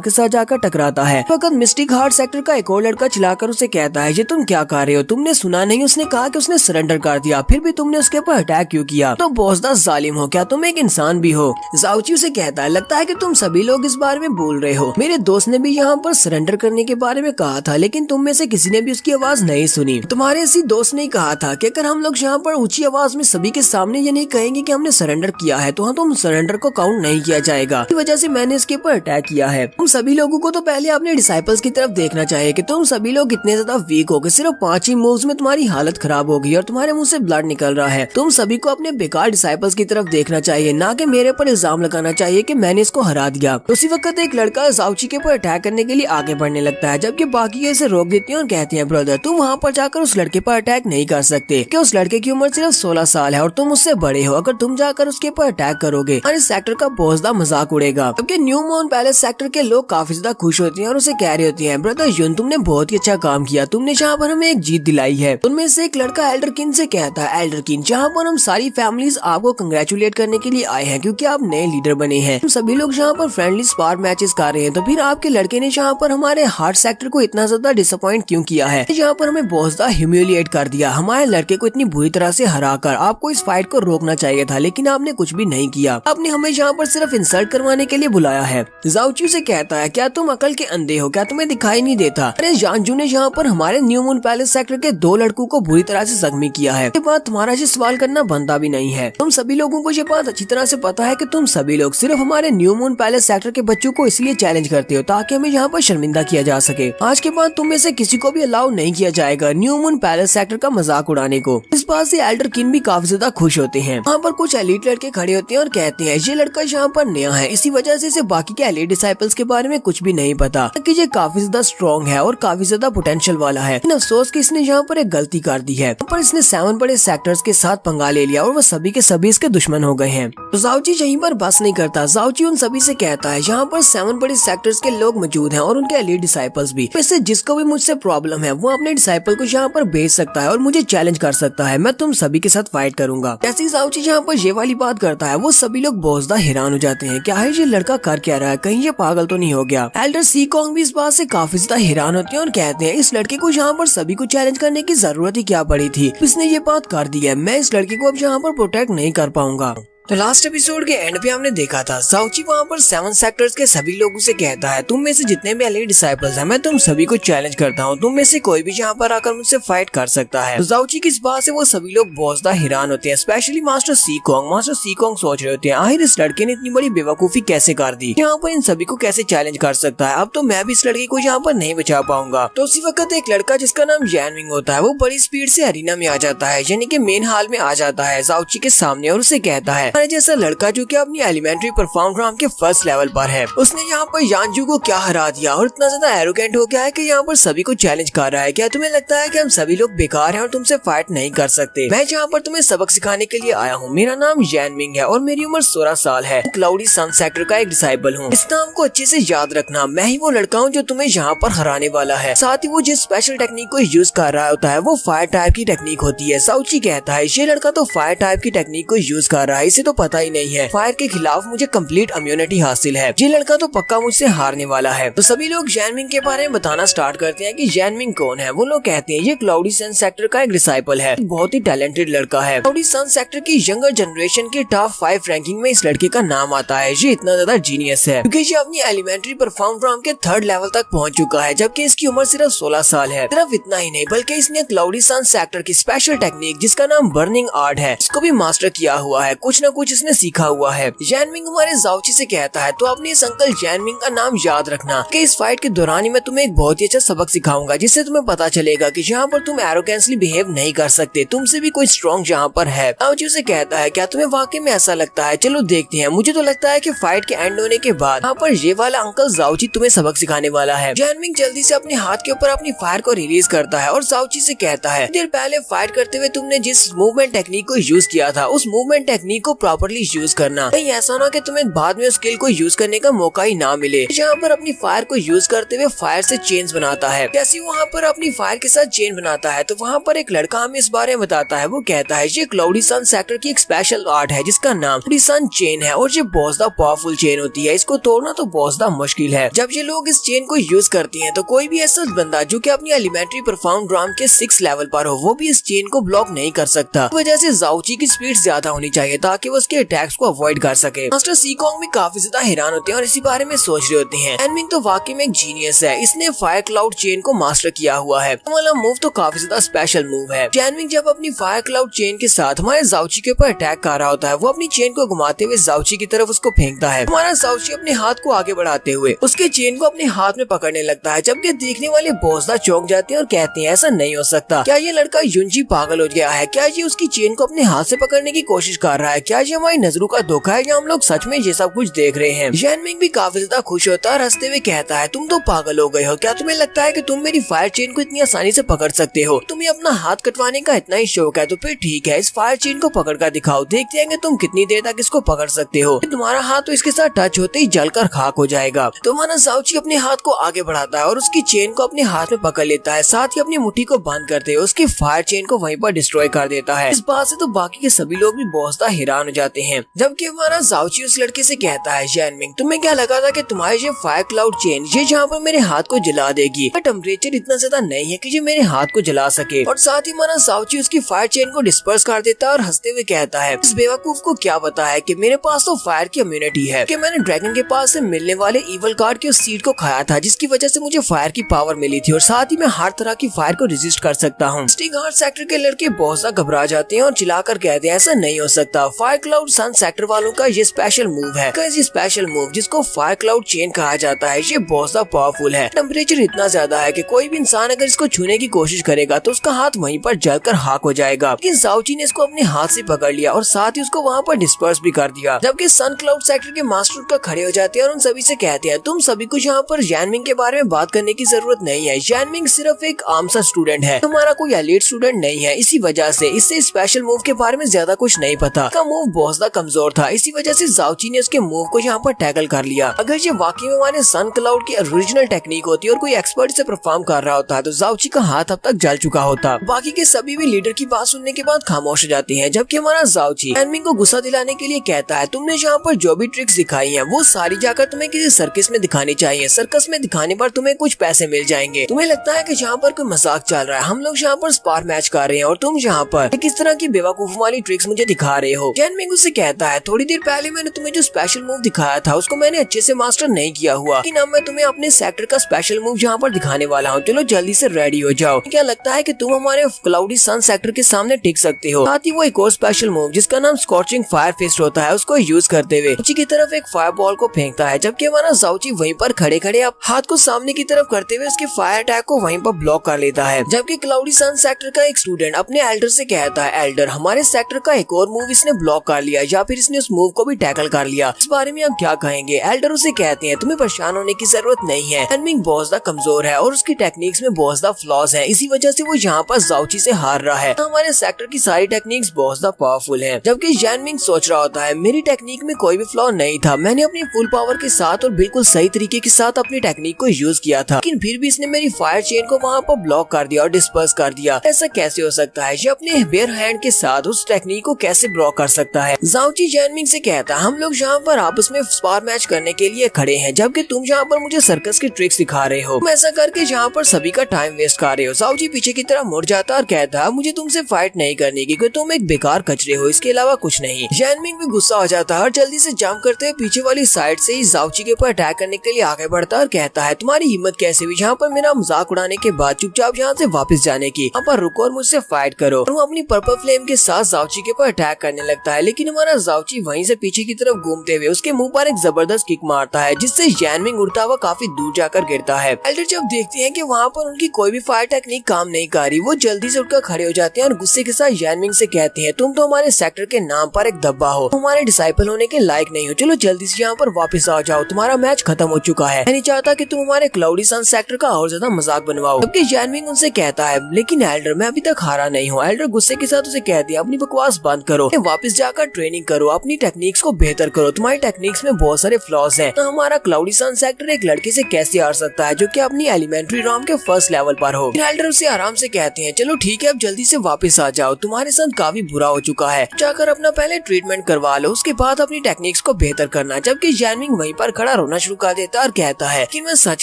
के साथ जाकर टकराता है। वक्त मिस्टिक हार्ट सेक्टर का एक और लड़का चिल्लाकर उसे कहता है, ये तुम क्या कर रहे हो, तुमने सुना नहीं उसने कहा कि उसने सरेंडर कर दिया, फिर भी तुमने उसके ऊपर अटैक क्यों किया, तो बहुत ज्यादा जालिम हो, क्या तुम एक इंसान भी हो। जाउची उसे कहता है, लगता है कि तुम सभी लोग इस बारे में बोल रहे हो, मेरे दोस्त ने भी यहाँ पर सरेंडर करने के बारे में कहा था, लेकिन तुम में से किसी ने भी उसकी आवाज नहीं सुनी। तुम्हारे इसी दोस्त ने कहा था कि अगर हम लोग यहाँ पर ऊंची आवाज में सभी के सामने ये नहीं कहेंगे कि हमने सरेंडर किया है तो हाँ तुम सरेंडर को काउंट नहीं किया जाएगा, इस वजह से मैंने इसके ऊपर अटैक किया है। तुम सभी लोगों को तो पहले अपने डिसाइपल्स की तरफ देखना चाहिए कि तुम सभी लोग इतने ज्यादा वीक हो कि सिर्फ 5 ही मूव्स में तुम्हारी हालत खराब हो गई और तुम्हारे मुंह से ब्लड निकल रहा है। तुम सभी को अपने बेकार डिसाइपल्स की तरफ देखना चाहिए, ना कि मेरे पर इल्जाम लगाना चाहिए कि मैंने इसको हरा दिया। उसी वक्त एक लड़का जाउची के ऊपर अटैक करने के लिए आगे बढ़ने लगता है, जबकि बाकी इसे रोक देती है और कहती है, ब्रदर तुम वहाँ पर जाकर उस लड़के पर अटैक नहीं कर सकते कि उस लड़के की उम्र सिर्फ 16 साल है और तुम उससे बड़े हो। अगर तुम जाकर उसके ऊपर अटैक करोगे और इस सेक्टर का बहुत ज्यादा मजाक उड़ेगा। जबकि न्यू मून पैलेस सेक्टर के लोग काफी ज्यादा खुश होते हैं और उसे कह रहे होते हैं, ब्रदर यून तुमने बहुत ही अच्छा काम किया, तुमने जहाँ पर हमें एक जीत दिलाई है। उनमें से एक लड़का एल्डर किन से कहता है, एल्डर किन जहाँ पर हम सारी फैमिलीज आपको कंग्रेचुलेट करने के लिए आए हैं क्योंकि आप नए लीडर बने हैं। हम सभी लोग जहाँ पर फ्रेंडली स्पार मैचेस कर रहे हैं, तो फिर आपके लड़के ने जहाँ पर हमारे हार्ट सेक्टर को इतना ज्यादा डिसअपॉइंट क्यों किया है, जहाँ पर हमें बहुत ज्यादा ह्यूमिलिएट कर दिया। हमारे लड़के को इतनी बुरी तरह से हराकर आपको इस फाइट को रोकना चाहिए था, लेकिन आपने कुछ भी नहीं किया। आपने हमें यहाँ पर सिर्फ इंसल्ट करवाने के लिए बुलाया है। जाउची से कहता है, क्या तुम अकल के अंधे हो, क्या तुम्हें दिखाई नहीं देता? अरे जानजू ने यहाँ पर हमारे न्यू मून पैलेस सेक्टर के 2 लड़कों को बुरी तरह से जख्मी किया है। इसके बाद तुम्हारा ये सवाल करना बनता भी नहीं है। तुम सभी लोगों को ये बात अच्छी तरह से पता है कि तुम सभी लोग सिर्फ हमारे न्यू मून पैलेस सेक्टर के बच्चों को इसलिए चैलेंज करते हो ताकि हमें यहाँ पर शर्मिंदा किया जा सके। आज के बाद तुम में से किसी को भी अलाउ नहीं किया जाएगा न्यू मून पैलेस सेक्टर का मजाक उड़ाने को। इस बात से एल्डर किन भी काफी ज्यादा खुश होते हैं। वहाँ पर कुछ एलीट लड़के खड़े होते हैं और कहते हैं, ये लड़का यहाँ पर नया है, इसी वजह से इसे बाकी के एलीट डिसाइपल्स के बारे में कुछ भी नहीं पता कि ये काफी ज्यादा स्ट्रॉन्ग है और काफी ज्यादा पोटेंशियल वाला है। अफसोस कि इसने यहाँ पर एक गलती कर दी है, पर इसने 7 बड़े सेक्टर्स के साथ पंगा ले लिया और वो सभी के सभी इसके दुश्मन हो गए हैं। तो जाउची यहीं पर बस नहीं करता। जाउची उन सभी से कहता है, यहाँ पर 7 बड़े सेक्टर्स के लोग मौजूद हैं और उनके एलीट डिसाइपल्स भी। वैसे जिसको भी मुझसे प्रॉब्लम है वो अपने डिसाइपल को यहाँ पर भेज सकता है और मुझे चैलेंज कर सकता है। मैं तुम सभी के साथ फाइट करूंगा। जैसे जाउची यहाँ पर ये वाली बात करता है, वो सभी लोग बहुत ज्यादा हैरान हो जाते हैं, क्या है ये लड़का कर क्या रहा है, कहीं ये पागल तो नहीं हो गया। एल्डर सीकोंग भी इस बात से काफी ज्यादा हैरान होते हैं और कहते हैं, इस लड़के को यहाँ पर सभी को चैलेंज करने की जरूरत ही क्या पड़ी थी, इसने ये बात कर दी है, मैं इस लड़के को अब यहाँ पर प्रोटेक्ट नहीं कर पाऊंगा। तो लास्ट एपिसोड के एंड पे हमने देखा था जाउची वहाँ पर 7 सेक्टर्स के सभी लोगों से कहता है, तुम में से जितने भी एलीट डिसाइपल्स हैं मैं तुम सभी को चैलेंज करता हूँ, तुम में से कोई भी यहाँ पर आकर मुझसे फाइट कर सकता है। तो जाउची की इस बात से वो सभी लोग बहुत ज्यादा हैरान होते हैं, स्पेशली मास्टर सीकोंग। मास्टर सीकोंग सोच रहे होते हैं, आखिर इस लड़के ने इतनी बड़ी बेवकूफी कैसे कर दी, यहाँ पर इन सभी को कैसे चैलेंज कर सकता है, अब तो मैं भी इस लड़के को यहाँ पर नहीं बचा पाऊंगा। तो उसी वक्त एक लड़का जिसका नाम जैनविंग होता है वो बड़ी स्पीड से अरीना में आ जाता है, यानी कि मेन हॉल में आ जाता है जाउची के सामने और उसे कहता है, अरे जैसा लड़का जो कि अपनी एलिमेंट्री परफॉर्म ड्राम के फर्स्ट लेवल पर है, उसने यहाँ पर यांजू को क्या हरा दिया और इतना ज्यादा एरोगेंट हो गया है कि यहाँ पर सभी को चैलेंज कर रहा है। क्या तुम्हें लगता है कि हम सभी लोग बेकार हैं और तुमसे फाइट नहीं कर सकते? मैं यहाँ पर तुम्हें सबक सिखाने के लिए आया हूँ। मेरा नाम जैनमिंग है और मेरी उम्र 16 साल है। क्लाउडी सन सेक्टर का एक डिसाइपल हूँ। इस नाम को अच्छे से याद रखना। मैं ही वो लड़का हूँ जो तुम्हें यहाँ पर हराने वाला है। साथ ही वो जिस स्पेशल टेक्निक को यूज कर रहा होता है वो फायर टाइप की टेक्निक होती है। जाउची कहता है, ये लड़का तो फायर टाइप की टेक्निक को यूज कर रहा है, इसे तो पता ही नहीं है फायर के खिलाफ मुझे कंप्लीट इम्यूनिटी हासिल है। ये लड़का तो पक्का मुझसे हारने वाला है। तो सभी लोग जैनमिंग के बारे में बताना स्टार्ट करते हैं कि जैनमिंग कौन है। वो लोग कहते हैं ये क्लाउडी सन सेक्टर का एक डिसाइपल है, बहुत ही टैलेंटेड लड़का है। क्लाउडी सन सेक्टर की यंगर जनरेशन की टॉप 5 रैंकिंग में इस लड़के का नाम आता है। ये इतना ज्यादा जीनियस है क्योंकि ये अपनी एलिमेंट्री परफॉर्म ड्राम के 3rd लेवल तक पहुंच चुका है, जबकि इसकी उम्र सिर्फ 16 साल है। सिर्फ इतना ही नहीं बल्कि इसने क्लाउडी सन सेक्टर की स्पेशल टेक्निक जिसका नाम बर्निंग आर्ट है इसको भी मास्टर किया हुआ है। कुछ न कुछ इसने सीखा हुआ है। जैनविंग हमारे जाओची से कहता है तो अपने इस अंकल जैनविंग का नाम याद रखना कि इस फाइट के दौरान ही मैं तुम्हें एक बहुत ही अच्छा सबक सिखाऊंगा, जिससे तुम्हें पता चलेगा कि जहाँ पर तुम एरोगेंसली बिहेव नहीं कर सकते, तुमसे भी कोई स्ट्रॉन्ग जहाँ पर है। जाओची उसे कहता है क्या तुम्हें वाकई में ऐसा लगता है? चलो देखते हैं। मुझे तो लगता है कि फाइट के एंड होने के बाद यहाँ पर ये वाला अंकल जाओची तुम्हें सबक सिखाने वाला है। जैनविंग जल्दी से अपने हाथ के ऊपर अपनी फायर को रिलीज करता है और जाओची से कहता है देर पहले फाइट करते हुए तुमने जिस मूवमेंट टेक्निक को यूज किया था उस मूवमेंट टेक्निक को प्रॉपर्ली यूज करना, कहीं ऐसा ना कि तुम्हें बाद में उस स्किल को यूज करने का मौका ही ना मिले। जहाँ पर अपनी फायर को यूज करते हुए फायर से चेन्स बनाता है। जैसे वहाँ पर अपनी फायर के साथ चेन बनाता है तो वहाँ पर एक लड़का हमें इस बारे में बताता है। वो कहता है ये क्लाउडी सन सेक्टर की एक स्पेशल आर्ट है जिसका नाम क्लाउडी सन चेन है और ये बहुत ज्यादा पावरफुल चेन होती है। इसको तोड़ना तो बहुत ज्यादा मुश्किल है। जब ये लोग इस चेन को यूज करती हैं तो कोई भी ऐसा बंदा जो कि अपनी एलिमेंट्री परफॉर्म ड्राम के 6 लेवल पर हो वो भी इस चेन को ब्लॉक नहीं कर सकता। इस वजह से जाओची की स्पीड ज्यादा होनी चाहिए ताकि वो उसके अटैक्स को अवॉइड कर सके। मास्टर सीकोंग भी काफी ज्यादा हैरान होते हैं और इसी बारे में सोच रहे होते हैं। एनमिंग तो वाकई में एक जीनियस है, इसने फायर क्लाउड चेन को मास्टर किया हुआ है। वाला मूव तो काफी ज्यादा स्पेशल मूव है। एनमिंग जब अपनी फायर क्लाउड चेन के साथ हमारे जाओची के ऊपर अटैक कर रहा होता है वो अपनी चेन को घुमाते हुए जाओची की तरफ उसको फेंकता है। हमारा जाओची अपने हाथ को आगे बढ़ाते हुए उसके चेन को अपने हाथ में पकड़ने लगता है, जबकि देखने वाले बहुत ज्यादा चौंक जाते हैं और कहते हैं ऐसा नहीं हो सकता। क्या ये लड़का युंजी पागल हो गया है? क्या ये उसकी चेन को अपने हाथ से पकड़ने की कोशिश कर रहा है? क्या ये हमारी नजरों का धोखा है या हम लोग सच में ये सब कुछ देख रहे हैं? जैनमिंग भी काफी ज्यादा खुश होता है और हंसते हुए कहता है तुम तो पागल हो गए हो। क्या तुम्हें लगता है कि तुम मेरी फायर चेन को इतनी आसानी से पकड़ सकते हो? तुम्हें अपना हाथ कटवाने का इतना ही शौक है तो फिर ठीक है, इस फायर चेन को पकड़ कर दिखाओ, देखते हैं कि तुम कितनी देर तक इसको पकड़ सकते हो। तुम्हारा हाथ तो इसके साथ टच होते ही जलकर खाक हो जाएगा। तो हमारा जाओची अपने हाथ को आगे बढ़ाता है और उसकी चेन को अपने हाथ में पकड़ लेता है, साथ ही अपनी मुट्ठी को बंद करते हुए उसकी फायर चेन को वहीं पर डिस्ट्रॉय कर देता है। इस बात से तो बाकी के सभी लोग भी बहुत ज्यादा हैरान हो जाते हैं। जबकि हमारा जाओची उस लड़के से कहता है जैनमिंग तुम्हें क्या लगा था कि तुम्हारी ये फायर क्लाउड चेन ये जहाँ पर मेरे हाथ को जला देगी, पर टेम्परेचर इतना ज्यादा नहीं है कि ये मेरे हाथ को जला सके। और साथ ही हमारा जाओची उसकी फायर चेन को डिस्पर्स कर देता है और हंसते हुए कहता है इस बेवकूफ को क्या पता है कि मेरे पास तो फायर की इम्यूनिटी है, कि मैंने ड्रैगन के पास से मिलने वाले इवल कार्ड के उस सीड को खाया था जिसकी वजह से मुझे फायर की पावर मिली थी और साथ ही मैं हर तरह की फायर को रेजिस्ट कर सकता हूँ। स्टिंग हार्ट सेक्टर के लड़के बहुत ज्यादा घबरा जाते हैं और चिल्लाकर कहते हैं ऐसा नहीं हो सकता, फायर क्लाउड सन सेक्टर वालों का ये स्पेशल मूव है। ये स्पेशल मूव जिसको फायर क्लाउड चेन कहा जाता है ये बहुत ज्यादा पावरफुल है। टेम्परेचर इतना ज्यादा है कि कोई भी इंसान अगर इसको छूने की कोशिश करेगा तो उसका हाथ वहीं पर जलकर खाक हो जाएगा। लेकिन जाओची ने इसको अपने हाथ से पकड़ लिया और साथ ही उसको वहाँ पर डिस्पर्स भी कर दिया। जबकि सन क्लाउड सेक्टर के मास्टर का खड़े हो जाते हैं और उन सभी से कहते हैं तुम सभी को यहाँ पर जैनमिंग के बारे में बात करने की जरूरत नहीं है। जैनमिंग सिर्फ एक आम सा स्टूडेंट है, हमारा कोई एलीट स्टूडेंट नहीं है। इसी वजह से इससे स्पेशल मूव के बारे में ज्यादा कुछ नहीं पता। का मूव बहुत ज्यादा कमजोर था, इसी वजह से जाओची ने उसके मूव को यहाँ पर टैकल कर लिया। अगर ये वाकई में हमारे सन क्लाउड की ओरिजिनल टेक्निक होती और कोई एक्सपर्ट से परफॉर्म कर रहा होता तो जाओची का हाथ अब तक जल चुका होता। बाकी के सभी भी लीडर की बात सुनने के बाद खामोश हो जाते हैं। जबकि हमारा जाओची जैनमिंग को गुस्सा दिलाने के लिए कहता है तुमने यहाँ पर जो भी ट्रिक्स दिखाई है वो सारी जाकर तुम्हें किसी सर्कस में दिखानी चाहिए। सर्कस में दिखाने पर तुम्हें कुछ पैसे मिल जाएंगे। तुम्हें लगता है कि यहाँ पर कोई मजाक चल रहा है, हम लोग यहाँ पर स्पार मैच कर रहे हैं और तुम यहाँ पर किस तरह की बेवकूफ वाली ट्रिक्स मुझे दिखा रहे हो। जैनमिंग उससे कहता है थोड़ी देर पहले मैंने तुम्हें जो स्पेशल मूव दिखाया था उसको मैंने अच्छे से मास्टर नहीं किया हुआ, लेकिन अब मैं तुम्हें अपने सेक्टर का स्पेशल मूव यहाँ पर दिखाने वाला हूँ। चलो जल्दी से रेडी हो जाओ। क्या लगता है कि तुम हमारे क्लाउडी सन सेक्टर के सामने टिक सकते हो? साथ ही वो एक और स्पेशल मूव जिसका नाम स्कॉचिंग फायर फिस्ट होता है उसको यूज करते हुए जाओची की तरफ एक फायर बॉल को फेंकता है। जबकि हमारा जाओची वहीं पर खड़े खड़े आप हाथ को सामने की तरफ करते हुए उसके फायर अटैक को वहीं पर ब्लॉक कर लेता है। जबकि क्लाउडी सन सेक्टर का एक स्टूडेंट अपने एल्डर से कहता है एल्डर हमारे सेक्टर का एक और मूव इसने ब्लॉक कर लिया या फिर इसने उस मूव को भी टैकल कर लिया, इस बारे में आप क्या कहेंगे? एल्डर उसे कहते हैं तुम्हें परेशान होने की जरूरत नहीं है, जैनमिंग बहुत ज्यादा कमजोर है और उसकी टेक्निक्स में बहुत ज्यादा फ्लॉज है, इसी वजह से वो यहाँ पर जाओची से हार रहा है। हमारे सेक्टर की सारी टेक्निक्स बहुत ज्यादा पावरफुल है। जबकि जैनमिंग सोच रहा होता है मेरी टेक्निक में कोई भी फ्लॉ नहीं था, मैंने अपनी फुल पावर के साथ और बिल्कुल सही तरीके के साथ अपनी टेक्निक को यूज किया था, लेकिन फिर भी इसने मेरी फायर चेन को वहाँ पर ब्लॉक कर दिया और डिस्पर्स कर दिया। ऐसा कैसे हो सकता है? ये अपने बेयर हैंड के साथ उस टेक्निक को कैसे ब्लॉक कर सकता है? जाओची जैनमिंग से कहता है हम लोग यहाँ पर आपस में स्पार मैच करने के लिए खड़े हैं, जबकि तुम यहाँ पर मुझे सर्कस की ट्रिक्स सिखा रहे हो। तुम ऐसा करके यहाँ पर सभी का टाइम वेस्ट कर रहे हो। जाओची पीछे की तरफ मुड़ जाता और कहता है मुझे तुमसे फाइट नहीं करनी क्योंकि तुम एक बेकार कचरे हो, इसके अलावा कुछ नहीं। जैनमिंग भी गुस्सा हो जाता है और जल्दी से जंप करते हुए पीछे वाली साइड से ही जाओची के ऊपर अटैक करने के लिए आगे बढ़ता है और कहता है तुम्हारी हिम्मत कैसे हुई यहाँ पर मेरा मजाक उड़ाने के बाद चुपचाप यहाँ से वापस जाने की? यहाँ पर रुको और मुझसे फाइट करो। और वो अपनी पर्पल फ्लेम के साथ जाओची के ऊपर अटैक करने लगता है, लेकिन हमारा जाओची वहीं से पीछे की तरफ घूमते हुए उसके मुंह पर एक जबरदस्त किक मारता है, जिससे यानमिंग उड़ता हुआ काफी दूर जाकर गिरता है। एल्डर जब देखते हैं कि वहाँ पर उनकी कोई भी फायर टेक्निक काम नहीं कर रही, वो जल्दी से उठकर खड़े हो जाते हैं और गुस्से के साथ यानमिंग से कहते हैं, तुम तो हमारे सेक्टर के नाम पर एक धब्बा हो, हमारे डिसाइपल होने के लायक नहीं हो, चलो जल्दी से यहाँ पर वापस आ जाओ, तुम्हारा मैच खत्म हो चुका है, मैं नहीं चाहता कि तुम हमारे क्लाउडी सन सेक्टर का और ज्यादा मजाक बनवाओ। जबकि यानमिंग उनसे कहता है, लेकिन एल्डर मैं अभी तक हारा नहीं हूँ। एल्डर गुस्से के साथ उसे कहती है, अपनी बकवास बंद करो, वापस जाकर ट्रेनिंग करो, अपनी टेक्निक्स को बेहतर करो, तुम्हारी टेक्निक्स में बहुत सारे फ्लॉज हैं, तो हमारा क्लाउडी सन सेक्टर एक लड़के से कैसे हार सकता है जो कि अपनी एलिमेंट्री रॉम के फर्स्ट लेवल पर हो। एल्डर उसे आराम से कहते हैं, चलो ठीक है, अब जल्दी से वापस आ जाओ, तुम्हारे साथ काफी बुरा हो चुका है, जाकर अपना पहले ट्रीटमेंट करवा लो, उसके बाद अपनी टेक्निक्स को बेहतर करना। जबकि यानमिंग वहीं पर खड़ा रोना शुरू कर देता है और कहता है कि मैं सच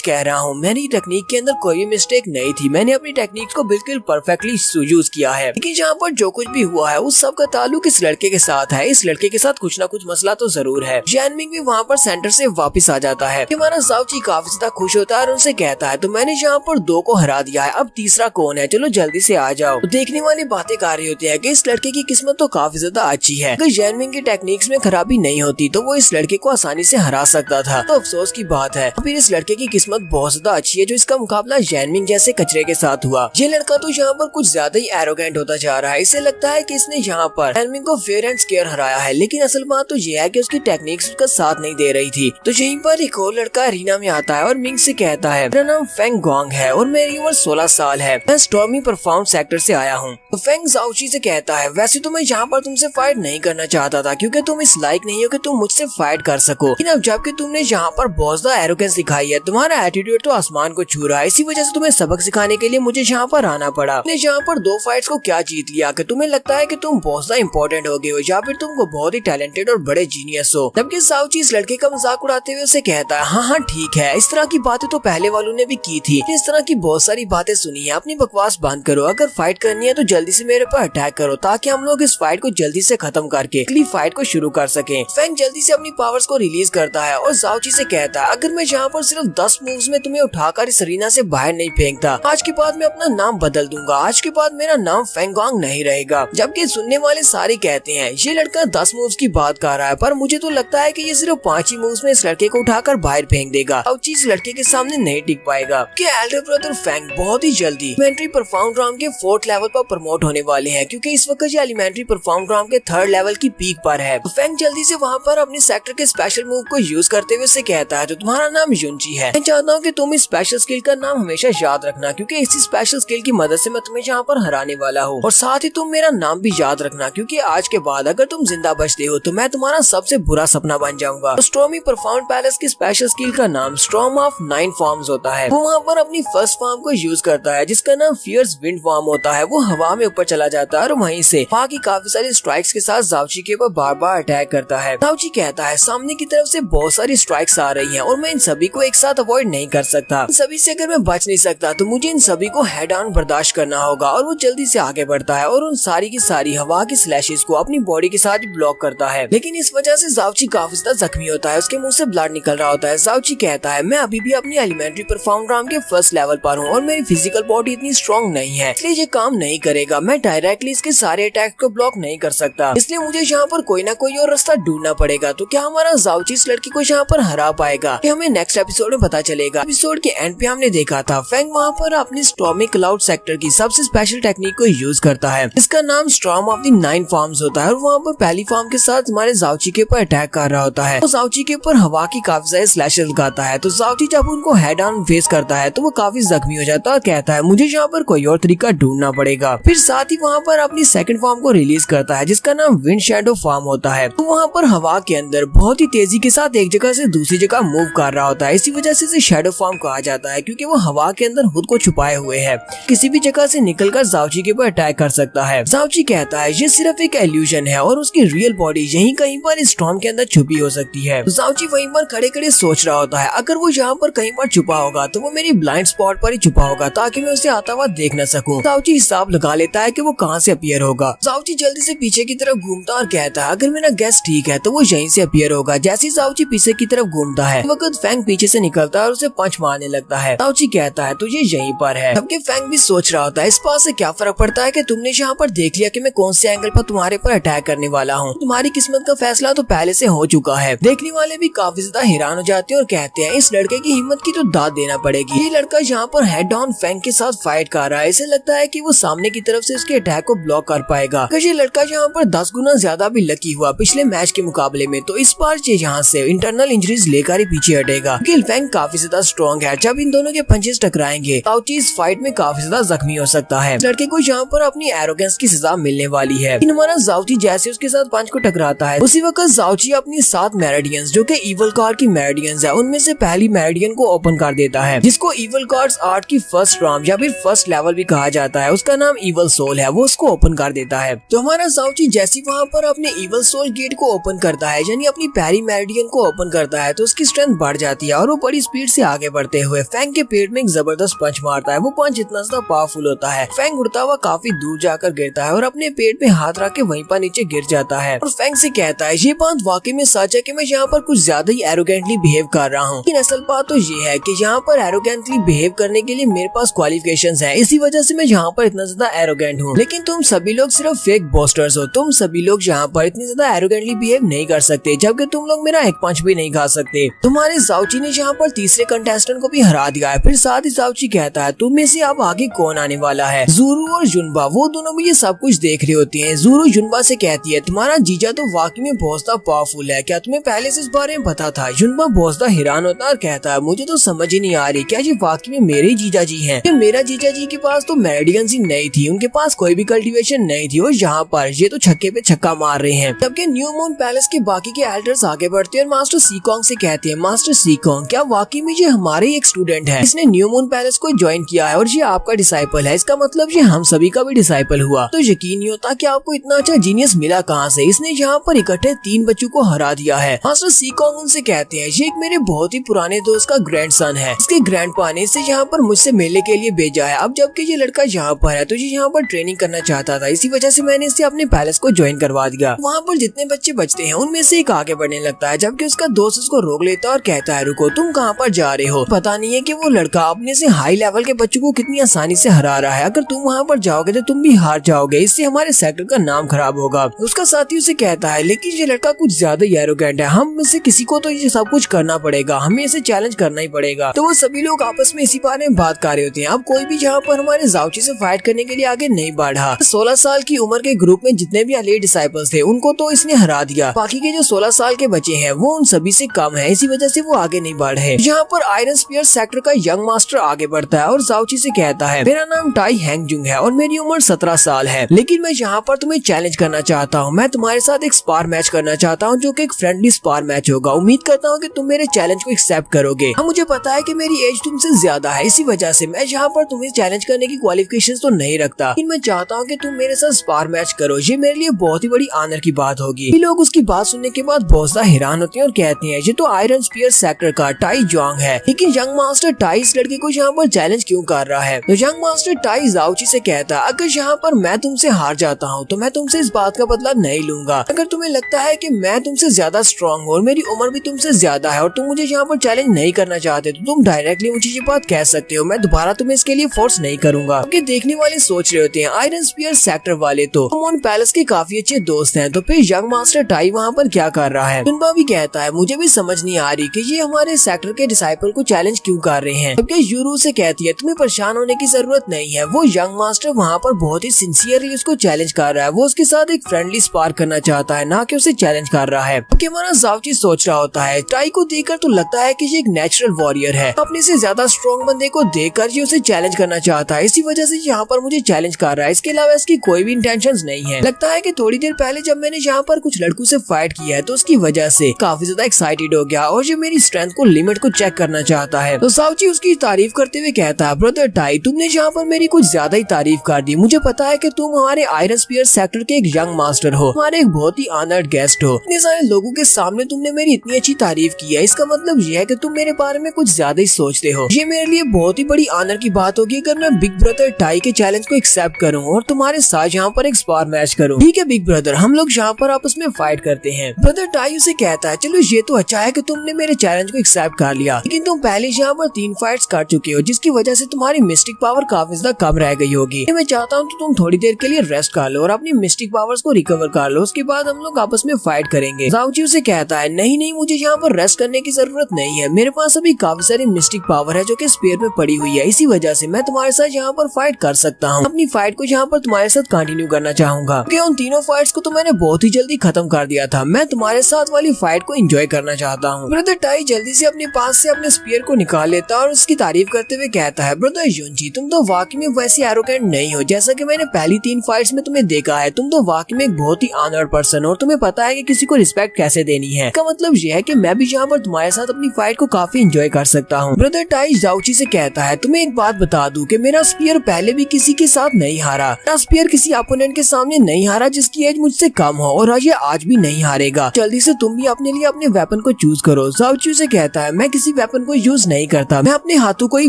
कह रहा हूँ, मेरी टेक्निक के अंदर कोई भी मिस्टेक नहीं थी, मैंने अपनी टेक्निक्स को बिल्कुल परफेक्टली यूज किया है, लेकिन यहाँ पर जो कुछ भी हुआ है उस सब का ताल्लुक इस लड़के के साथ है, इस लड़के के साथ कुछ ना कुछ मसला तो जरूर है। यानमिंग भी वहाँ पर सेंटर से वापस आ जाता है। हमारा जाओची काफी ज्यादा खुश होता है और उनसे कहता है, तो मैंने यहाँ पर 2 को हरा दिया है, अब तीसरा कौन है, चलो जल्दी से आ जाओ। तो देखने वाली बातें कर रही होती है कि इस लड़के की किस्मत तो काफी ज्यादा अच्छी है, अगर यानमिंग की टेक्निक्स में खराबी नहीं होती तो वो इस लड़के को आसानी से हरा सकता था। तो अफसोस की बात है, फिर इस लड़के की किस्मत बहुत ज्यादा अच्छी है जो इसका मुकाबला यानमिंग जैसे कचरे के साथ हुआ। ये लड़का तो यहाँ पर कुछ ज्यादा ही एरोगेंट होता जा रहा है, इसे लगता है कि इसने यहाँ पर यानमिंग को फेयर एंड स्क्वेयर हराया है, लेकिन असल बात तो ये है कि उसकी टेक्निक्स उसका साथ नहीं दे रही थी। तो यहीं पर एक और लड़का अरीना में आता है और मिंग से कहता है, मेरा नाम फेंग गोंग है और मेरी उम्र 16 साल है, मैं स्टॉर्मी परफॉर्म सेक्टर से आया हूँ। तो फेंग जाओची से कहता है, वैसे तो मैं यहाँ पर तुमसे फाइट नहीं करना चाहता था क्योंकि तुम इस लायक नहीं हो कि तुम मुझसे फाइट कर सको, लेकिन अब जबकि तुमने यहाँ पर बहुत ज्यादा एरोगेंस दिखाई है, तुम्हारा एटीट्यूड तो आसमान को छू रहा है, इसी वजह से तुम्हें सबक सिखाने के लिए मुझे यहाँ पर आना पड़ा। तुमने यहाँ पर 2 फाइट्स को क्या जीत लिया कि तुम्हें लगता है कि तुम बहुत ज्यादा इंपॉर्टेंट हो गए हो या फिर तुमको बहुत ही टैलेंटेड और बड़े जीनियस हो। जबकि जाओची इस लड़के का मजाक उड़ाते हुए उसे कहता है, हाँ हाँ ठीक है, इस तरह की बातें तो पहले वालों ने भी की थी, इस तरह की बहुत सारी बातें सुनी है, अपनी बकवास बंद करो, अगर फाइट करनी है तो जल्दी से मेरे पर अटैक करो ताकि हम लोग इस फाइट को जल्दी से खत्म करके अगली फाइट को शुरू कर सके। फेंग जल्दी से अपनी पावर्स को रिलीज करता है और जाओची से कहता है, अगर मैं यहाँ पर सिर्फ 10 मूव्स में तुम्हें उठाकर इस अरीना से बाहर नहीं फेंकता, आज के बाद मैं अपना नाम बदल दूंगा, आज के बाद मेरा नाम फेंग गोंग नहीं रहेगा। जबकि सुनने वाले सारे कहते हैं ये लड़का 10 मूव्स की बात कर रहा है, पर मुझे तो लगता है कि ये सिर्फ 5 ही मूव्स में इस लड़के को उठाकर बाहर फेंक देगा। जाओची इस लड़के के सामने नहीं टिक पाएगा कि एल्डर ब्रदर फेंग बहुत ही जल्दी एलिमेंट्री परफॉर्म ड्राम के 4th लेवल पर प्रमोट होने वाले हैं, क्योंकि इस वक्त ये एलिमेंट्री परफॉर्म ड्राम के 3rd लेवल की पीक पर है। फेंग जल्दी से वहाँ पर अपने सेक्टर के स्पेशल मूव को यूज करते हुए से कहता है, तो तुम्हारा नाम युनची है, मैं चाहता हूँ कि तुम इस स्पेशल स्किल का नाम हमेशा याद रखना, क्योंकि इसी स्पेशल स्किल की मदद से मैं तुम्हें यहाँ पर हराने वाला हूँ, और साथ ही तुम मेरा नाम भी याद रखना, क्योंकि आज के बाद अगर तुम जिंदा बचते हो तो मैं तुम्हारा सबसे बुरा सपना बन जाऊंगा। तो स्टॉर्मी परफॉर्म पैलेस की स्पेशल स्किल का नाम स्टॉर्म ऑफ 9 फॉर्म्स होता है। वो वहाँ पर अपनी फर्स्ट फॉर्म को यूज करता है जिसका नाम फियर्स विंड फॉर्म होता है। वो हवा में ऊपर चला जाता है और वहीं से वहाँ की काफी सारी स्ट्राइक्स के साथ जाओची के ऊपर बार बार अटैक करता है। जाओची कहता है, सामने की तरफ से बहुत सारी स्ट्राइक्स आ रही हैं और मैं इन सभी को एक साथ अवॉइड नहीं कर सकता, इन सभी से अगर मैं बच नहीं सकता तो मुझे इन सभी को हेड ऑन बर्दाश्त करना होगा। और वो जल्दी से आगे बढ़ता है और उन सारी की सारी हवा की स्लैशेस को अपनी बॉडी के साथ ब्लॉक करता है, लेकिन इस वजह से जाओची काफी ज्यादा जख्मी होता है, उसके मुंह से ब्लड निकल रहा होता है। जाओची कहता है, मैं अभी भी अपनी एलिमेंट्री परफॉर्म ड्राम के 1st लेवल पर हूँ और मेरी फिजिकल बॉडी इतनी स्ट्रॉन्ग नहीं है, इसलिए ये काम नहीं करेगा, मैं डायरेक्टली इसके सारे अटैक को ब्लॉक नहीं कर सकता, इसलिए मुझे यहाँ पर कोई ना कोई और रास्ता ढूंढना पड़ेगा। तो क्या हमारा जाओची इस लड़की को यहाँ पर हरा पाएगा, ये हमें नेक्स्ट एपिसोड में पता चलेगा। एपिसोड के एंड पे हमने देखा था फेंग वहाँ पर अपनी स्टॉर्मी क्लाउड सेक्टर की सबसे स्पेशल टेक्निक को यूज करता है, इसका नाम स्टॉर्म ऑफ द 9 फॉर्म्स होता है। और वहाँ पर पहली फॉर्म के साथ हमारे जाओची के ऊपर अटैक कर रहा होता है, तो जाओची के ऊपर हवा की काफी सारे स्लैशेस लगाता है। तो जाओची जब उनको हेड ऑन फेस करता है तो वो काफी जख्मी हो जाता है और कहता है, मुझे यहाँ पर कोई और तरीका ढूंढना पड़ेगा। फिर साथ ही वहाँ पर अपनी सेकंड फॉर्म को रिलीज करता है जिसका नाम विंड शैडो फॉर्म होता है। तो वहाँ पर हवा के अंदर बहुत ही तेजी के साथ एक जगह से दूसरी जगह मूव कर रहा होता है, इसी वजह से इसे शैडो फॉर्म कहा जाता है, क्योंकि वो हवा के अंदर खुद को छुपाए हुए है, किसी भी जगह से निकलकर जाओची के ऊपर अटैक कर सकता है। जाओची कहता है ये सिर्फ एक इल्यूजन है और उसकी रियल बॉडी यहीं कहीं पर इस स्टॉर्म के अंदर छुपी हो सकती है। जाओची वहीं पर खड़े खड़े सोच रहा होता है, अगर वो यहाँ पर कहीं पर छुपा होगा तो वो मेरी ब्लाइंड स्पॉट पर ही छुपा होगा ताकि मैं उसे आता हुआ देख न सकूं। जाओची हिसाब लगा लेता है कि वो कहाँ से अपीयर होगा। जाओची जल्दी से पीछे की तरफ घूमता और कहता है, अगर मेरा गेस ठीक है तो वो यहीं से अपीयर होगा। जैसे ही जाओची पीछे की तरफ घूमता है वक्त फेंग पीछे से निकलता है और उसे पंच मारने लगता है। जाओची कहता है, तो ये यहीं पर है। जबकि फेंग भी सोच रहा होता है, इस बात से क्या फर्क पड़ता है कि तुमने यहाँ पर देख लिया कि मैं कौन से एंगल पर तुम्हारे पर अटैक करने वाला हूँ। तुम्हारी किस्मत का फैसला तो पहले से हो चुका है। देखने वाले भी काफी ज्यादा हैरान हो जाते हैं और कहते हैं इस लड़के की हिम्मत की तो दाद देना पड़ेगी। ये लड़का यहाँ पर हेड ऑन फैंग के साथ फाइट कर रहा है। ऐसे लगता है कि वो सामने की तरफ से इसके अटैक को ब्लॉक कर पाएगा। ये लड़का यहाँ पर 10 गुना ज्यादा भी लकी हुआ पिछले मैच के मुकाबले में, तो इस बार ये यहाँ से इंटरनल इंजरीज लेकर ही पीछे हटेगा। फैंग काफी ज्यादा स्ट्रॉन्ग है। जब इन दोनों के पंचेस टकराएंगे जाओची इस फाइट में काफी ज्यादा जख्मी हो सकता है। लड़के को यहाँ पर अपनी एरोगेंस की सजा मिलने वाली है। हमारा जाओची जैसे उसके साथ पंच को टकराता है, उसी वक्त जाओची अपनी 7 मेरिडियंस जो कि इवल कार्ड की मेरिडियंस है, उनमें से पहली मेरिडियन को ओपन कर देता है, जिसको इवल कार्ड्स आर्ट की फर्स्ट राम या फिर फर्स्ट लेवल भी कहा जाता है। उसका नाम इवल सोल है। वो उसको ओपन कर देता है। तो हमारा जाओची जैसे वहाँ पर अपने इवल सोल गेट को ओपन करता है, यानी अपनी पहली मेरिडियन को ओपन करता है, तो उसकी स्ट्रेंथ बढ़ जाती है और वो बड़ी स्पीड से आगे बढ़ते हुए फैंग के पेट में एक जबरदस्त पंच मारता है। वो पंच इतना ज्यादा पावरफुल होता है, फैंग उड़ता हुआ काफी दूर जाकर गिरता है और अपने पेट पे हाथ रख के वहीं पर नीचे गिर जाता है और फैंग से कहता है ये बात वाकई में सच है कि मैं यहाँ पर कुछ ज्यादा ही एरोगेंटली बिहेव कर रहा हूँ। लेकिन असल बात तो ये है कि यहाँ पर एरोगेंटली बिहेव करने के लिए मेरे पास क्वालिफिकेशंस हैं, इसी वजह से मैं यहाँ पर इतना ज्यादा एरोगेंट हूँ। लेकिन तुम सभी लोग सिर्फ फेक बोस्टर्स हो। तुम सभी लोग यहाँ पर इतनी ज्यादा एरोगेंटली बिहेव नहीं कर सकते, जबकि तुम लोग मेरा एक पंच भी नहीं खा सकते। तुम्हारे जाओची ने यहाँ पर तीसरे कंटेस्टेंट को भी हरा दिया है। फिर साथ ही जाओची कहता है तुम में से अब आगे कौन आने वाला है। ज़ूरू और जुनबा वो दोनों भी ये सब कुछ देख रही होती हैं। ज़ूरू जुनबा से कहती है तुम्हारा जीजा तो वाकई में बहुत ज्यादा पावरफुल है, क्या तुम्हें पहले से इस बारे में पता था। जुनबा बहुत ज्यादा हैरान होता है और कहता है मुझे तो समझ ही नहीं आ रही, क्या ये वाकई में मेरे जीजा जी हैं। मेरा जीजा जी के पास तो मेरिडियंस ही नहीं थी, उनके पास कोई भी कल्टीवेशन नहीं थी और यहाँ पर ये तो छक्के पे छक्का मार रहे हैं। जबकि न्यू मून पैलेस के बाकी के एल्डर्स आगे बढ़ते हैं और मास्टर सीकोंग से कहते हैं मास्टर सीकोंग क्या वाकई में ये हमारे एक स्टूडेंट है, इसने न्यू मून पैलेस को ज्वाइन किया है और ये आपका डिसाइपल है, इसका मतलब ये हम सभी का भी डिसाइपल हुआ। तो यकीन नहीं होता कि आपको इतना अच्छा जीनियस मिला कहाँ से, इसने यहाँ पर इकट्ठे 3 बच्चों को हरा दिया है। मास्टर सीकोंग उनसे कहते हैं ये एक मेरे बहुत ही पुराने दोस्त का ग्रैंडसन है, इसके ग्रैंडपा ने इसे यहाँ पर मुझसे मिलने के लिए भेजा है। अब जबकि ये लड़का यहाँ पर है तो ये यहाँ पर ट्रेनिंग करना चाहता था, इसी वजह से मैंने इसे अपने पैलेस को ज्वाइन करवा दिया। वहाँ पर जितने बच्चे बचते हैं उनमें से एक आगे बढ़ने लगता है, जबकि उसका दोस्त उसको रोक लेता है और कहता है रुको तुम कहाँ पर जा रहे हो। पता नहीं है कि वो लड़का अपने से हाई लेवल के बच्चों को कितनी आसानी से हरा रहा है, अगर तुम वहाँ पर जाओगे तो तुम भी हार जाओगे, इससे हमारे सेक्टर का नाम खराब होगा। उसका साथी उसे कहता है लेकिन ये लड़का कुछ ज्यादा ही एरोगेंट है, हम में से किसी को तो ये सब कुछ करना पड़ेगा, हमें इसे चैलेंज करना ही पड़ेगा। तो वो सभी लोग आपस में इसी बारे में बात कर रहे होते हैं। अब कोई भी यहाँ पर हमारे जाओची से फाइट करने के लिए आगे नहीं बढ़ा। 16 साल की उम्र के ग्रुप में जितने भी एलीट डिसाइपल्स थे उनको तो इसने हरा दिया, बाकी के जो 16 साल के बचे हैं वो उन सभी से कम है, इसी वजह से वो आगे नहीं बढ़ रहे। यहाँ पर आयरन स्पीयर सेक्टर का यंग मास्टर आगे बढ़ता है और जाओची से कहता है मेरा नाम टाई हैंगजुंग है और मेरी उम्र 17 साल है, लेकिन मैं यहाँ पर तुम्हें चैलेंज करना चाहता हूँ। मैं तुम्हारे साथ एक स्पार मैच करना चाहता हूँ जो कि एक फ्रेंडली स्पार मैच होगा। उम्मीद करता हूँ कि तुम मेरे चैलेंज को एक्सेप्ट करोगे। हाँ मुझे पता है कि मेरी एज तुमसे ज्यादा है, इसी वजह से मैं यहाँ पर तुम्हें चैलेंज करने की क्वालिफिकेशंस तो नहीं रखता, लेकिन मैं चाहता हूँ कि तुम मेरे साथ स्पार मैच करो, ये मेरे लिए बहुत ही बड़ी ऑनर की बात होगी। ये लोग उसकी बात सुनने के बाद बहुत ज्यादा हैरान होते हैं और कहते हैं ये तो आयरन स्पीयर सेक्टर का टाई जोंग है, लेकिन यंग मास्टर टाई इस लड़के को यहाँ पर चैलेंज क्यों कर रहा है। तो यंग मास्टर टाई जाओची से कहता है अगर यहाँ पर मैं तुमसे हार जाता हूँ तो मैं तुमसे इस बात का बदला नहीं लूंगा। अगर तुम्हें लगता है कि मैं तुमसे ज्यादा स्ट्रॉन्ग हूँ और मेरी उम्र भी तुमसे ज्यादा है और तुम मुझे यहाँ पर चैलेंज नहीं करना चाहते तो तुम डायरेक्टली मुझे ये बात कह सकते हो, मैं दोबारा तुम्हें इसके लिए फोर्स नहीं करूंगा। क्योंकि देखने वाले सोच रहे होते हैं आयरन स्पीयर सेक्टर वाले तो मून पैलेस के काफी अच्छे दोस्त हैं, तो फिर यंग मास्टर टाई वहाँ पर क्या कर रहा है। जुनबा भी कहता है मुझे भी समझ नहीं आ रही कि ये हमारे सेक्टर के डिसाइपल को चैलेंज क्यों कर रहे हैं। जबकि यूरू से कहती है तुम्हें परेशान होने की जरूरत नहीं है, वो यंग मास्टर वहाँ पर बहुत ही सिंसियरली उसको चैलेंज कर रहा है, वो उसके साथ एक फ्रेंडली स्पार करना चाहता है, ना कि उसे चैलेंज कर रहा है। क्योंकि हमारा जाओची सोच रहा होता है टाई को देखकर तो लगता है कि ये एक नेचुरल वॉरियर है, अपने से ज्यादा स्ट्रॉन्ग बंदे को देखकर ये उसे चैलेंज करना चाहता है, इसी वजह से यहाँ पर मुझे चैलेंज कर रहा है, इसके अलावा इसकी कोई भी इंटेंशंस नहीं है। लगता है कि थोड़ी देर पहले जब मैंने यहाँ पर कुछ लड़कों से फाइट किया है तो उसकी वजह से काफी ज्यादा एक्साइटेड हो गया और ये मेरी स्ट्रेंथ को लिमिट को चेक करना चाहता है। तो जाओची उसकी तारीफ करते हुए कहता है ब्रदर टाई तुमने यहाँ पर मेरी कुछ ज्यादा ही तारीफ कर दी, मुझे पता है कि तुम हमारे आयरन स्पीयर सेक्टर के एक यंग मास्टर हो, हमारे एक बहुत ही ऑनर्ड गेस्ट हो, इतने सारे लोगों के सामने तुमने मेरी इतनी अच्छी तारीफ की है, इसका मतलब ये है कि तुम मेरे बारे में कुछ ज्यादा ही सोचते हो। ये मेरे लिए बहुत ही बड़ी ऑनर की बात होगी अगर मैं बिग ब्रदर टाई के चैलेंज को एक्सेप्ट करूँ और तुम्हारे साथ यहाँ पर एक स्पार मैच करूँ। ठीक है बिग ब्रदर, हम लोग यहाँ पर आपस में फाइट करते हैं। ब्रदर टाई उसे कहता है चलो ये तो अच्छा है कि तुमने मेरे चैलेंज को एक्सेप्ट कर लिया, लेकिन तुम पहले यहाँ पर 3 फाइट्स कर चुके हो जिसकी वजह से तुम्हारी मिस्टिक पावर काफी ज्यादा कम रह गई होगी। मैं चाहता हूँ कि तुम थोड़ी देर के लिए रेस्ट कर लो और अपनी मिस्टिक पावर्स को रिकवर कर लो, उसके बाद हम लोग आपस में फाइट करेंगे। जाओची उसे कहता है नहीं नहीं, मुझे यहाँ पर रेस्ट करने की जरूरत नहीं है, मेरे पास अभी काफी सारी मिस्टिक पावर है जो कि स्पेयर में पड़ी हुई है, इसी वजह से मैं तुम्हारे साथ यहाँ पर फाइट कर सकता हूँ। अपनी फाइट को यहाँ पर तुम्हारे साथ कंटिन्यू करना चाहूंगा क्योंकि उन तीनों फाइट्स को तो मैंने बहुत ही जल्दी खत्म कर दिया था। मैं तुम्हारे साथ वाली फाइट को एंजॉय करना चाहता हूँ। ब्रदर टाई जल्दी से अपने पास से अपने स्पेयर को निकाल लेता है और उसकी तारीफ करते हुए कहता है ब्रदर युनची, तुम तो वाकई में वैसे एरोगेंट नहीं हो जैसा कि मैंने पहली 3 फाइट्स में तुम्हें देखा है। तुम तो वाकई में एक बहुत ही ऑनर्ड पर्सन हो और तुम्हें पता है कि किसी को रिस्पेक्ट कैसे देनी है। इसका मतलब यह है कि मैं भी यहाँ पर तुम्हारे साथ अपनी फाइट को काफी एंजॉय कर सकता हूँ। ब्रदर टाई जाओची से कहता है तुम्हें एक बात बता दूं कि मेरा स्पेयर पहले भी किसी के साथ नहीं हारा। मेरा स्पेयर किसी अपोनेंट के सामने नहीं हारा जिसकी एज मुझसे कम हो और ये आज भी नहीं हारेगा। जल्दी से तुम भी अपने लिए अपने वेपन को चूज करो। जाओची से कहता है मैं किसी वेपन को यूज नहीं करता, मैं अपने हाथों को ही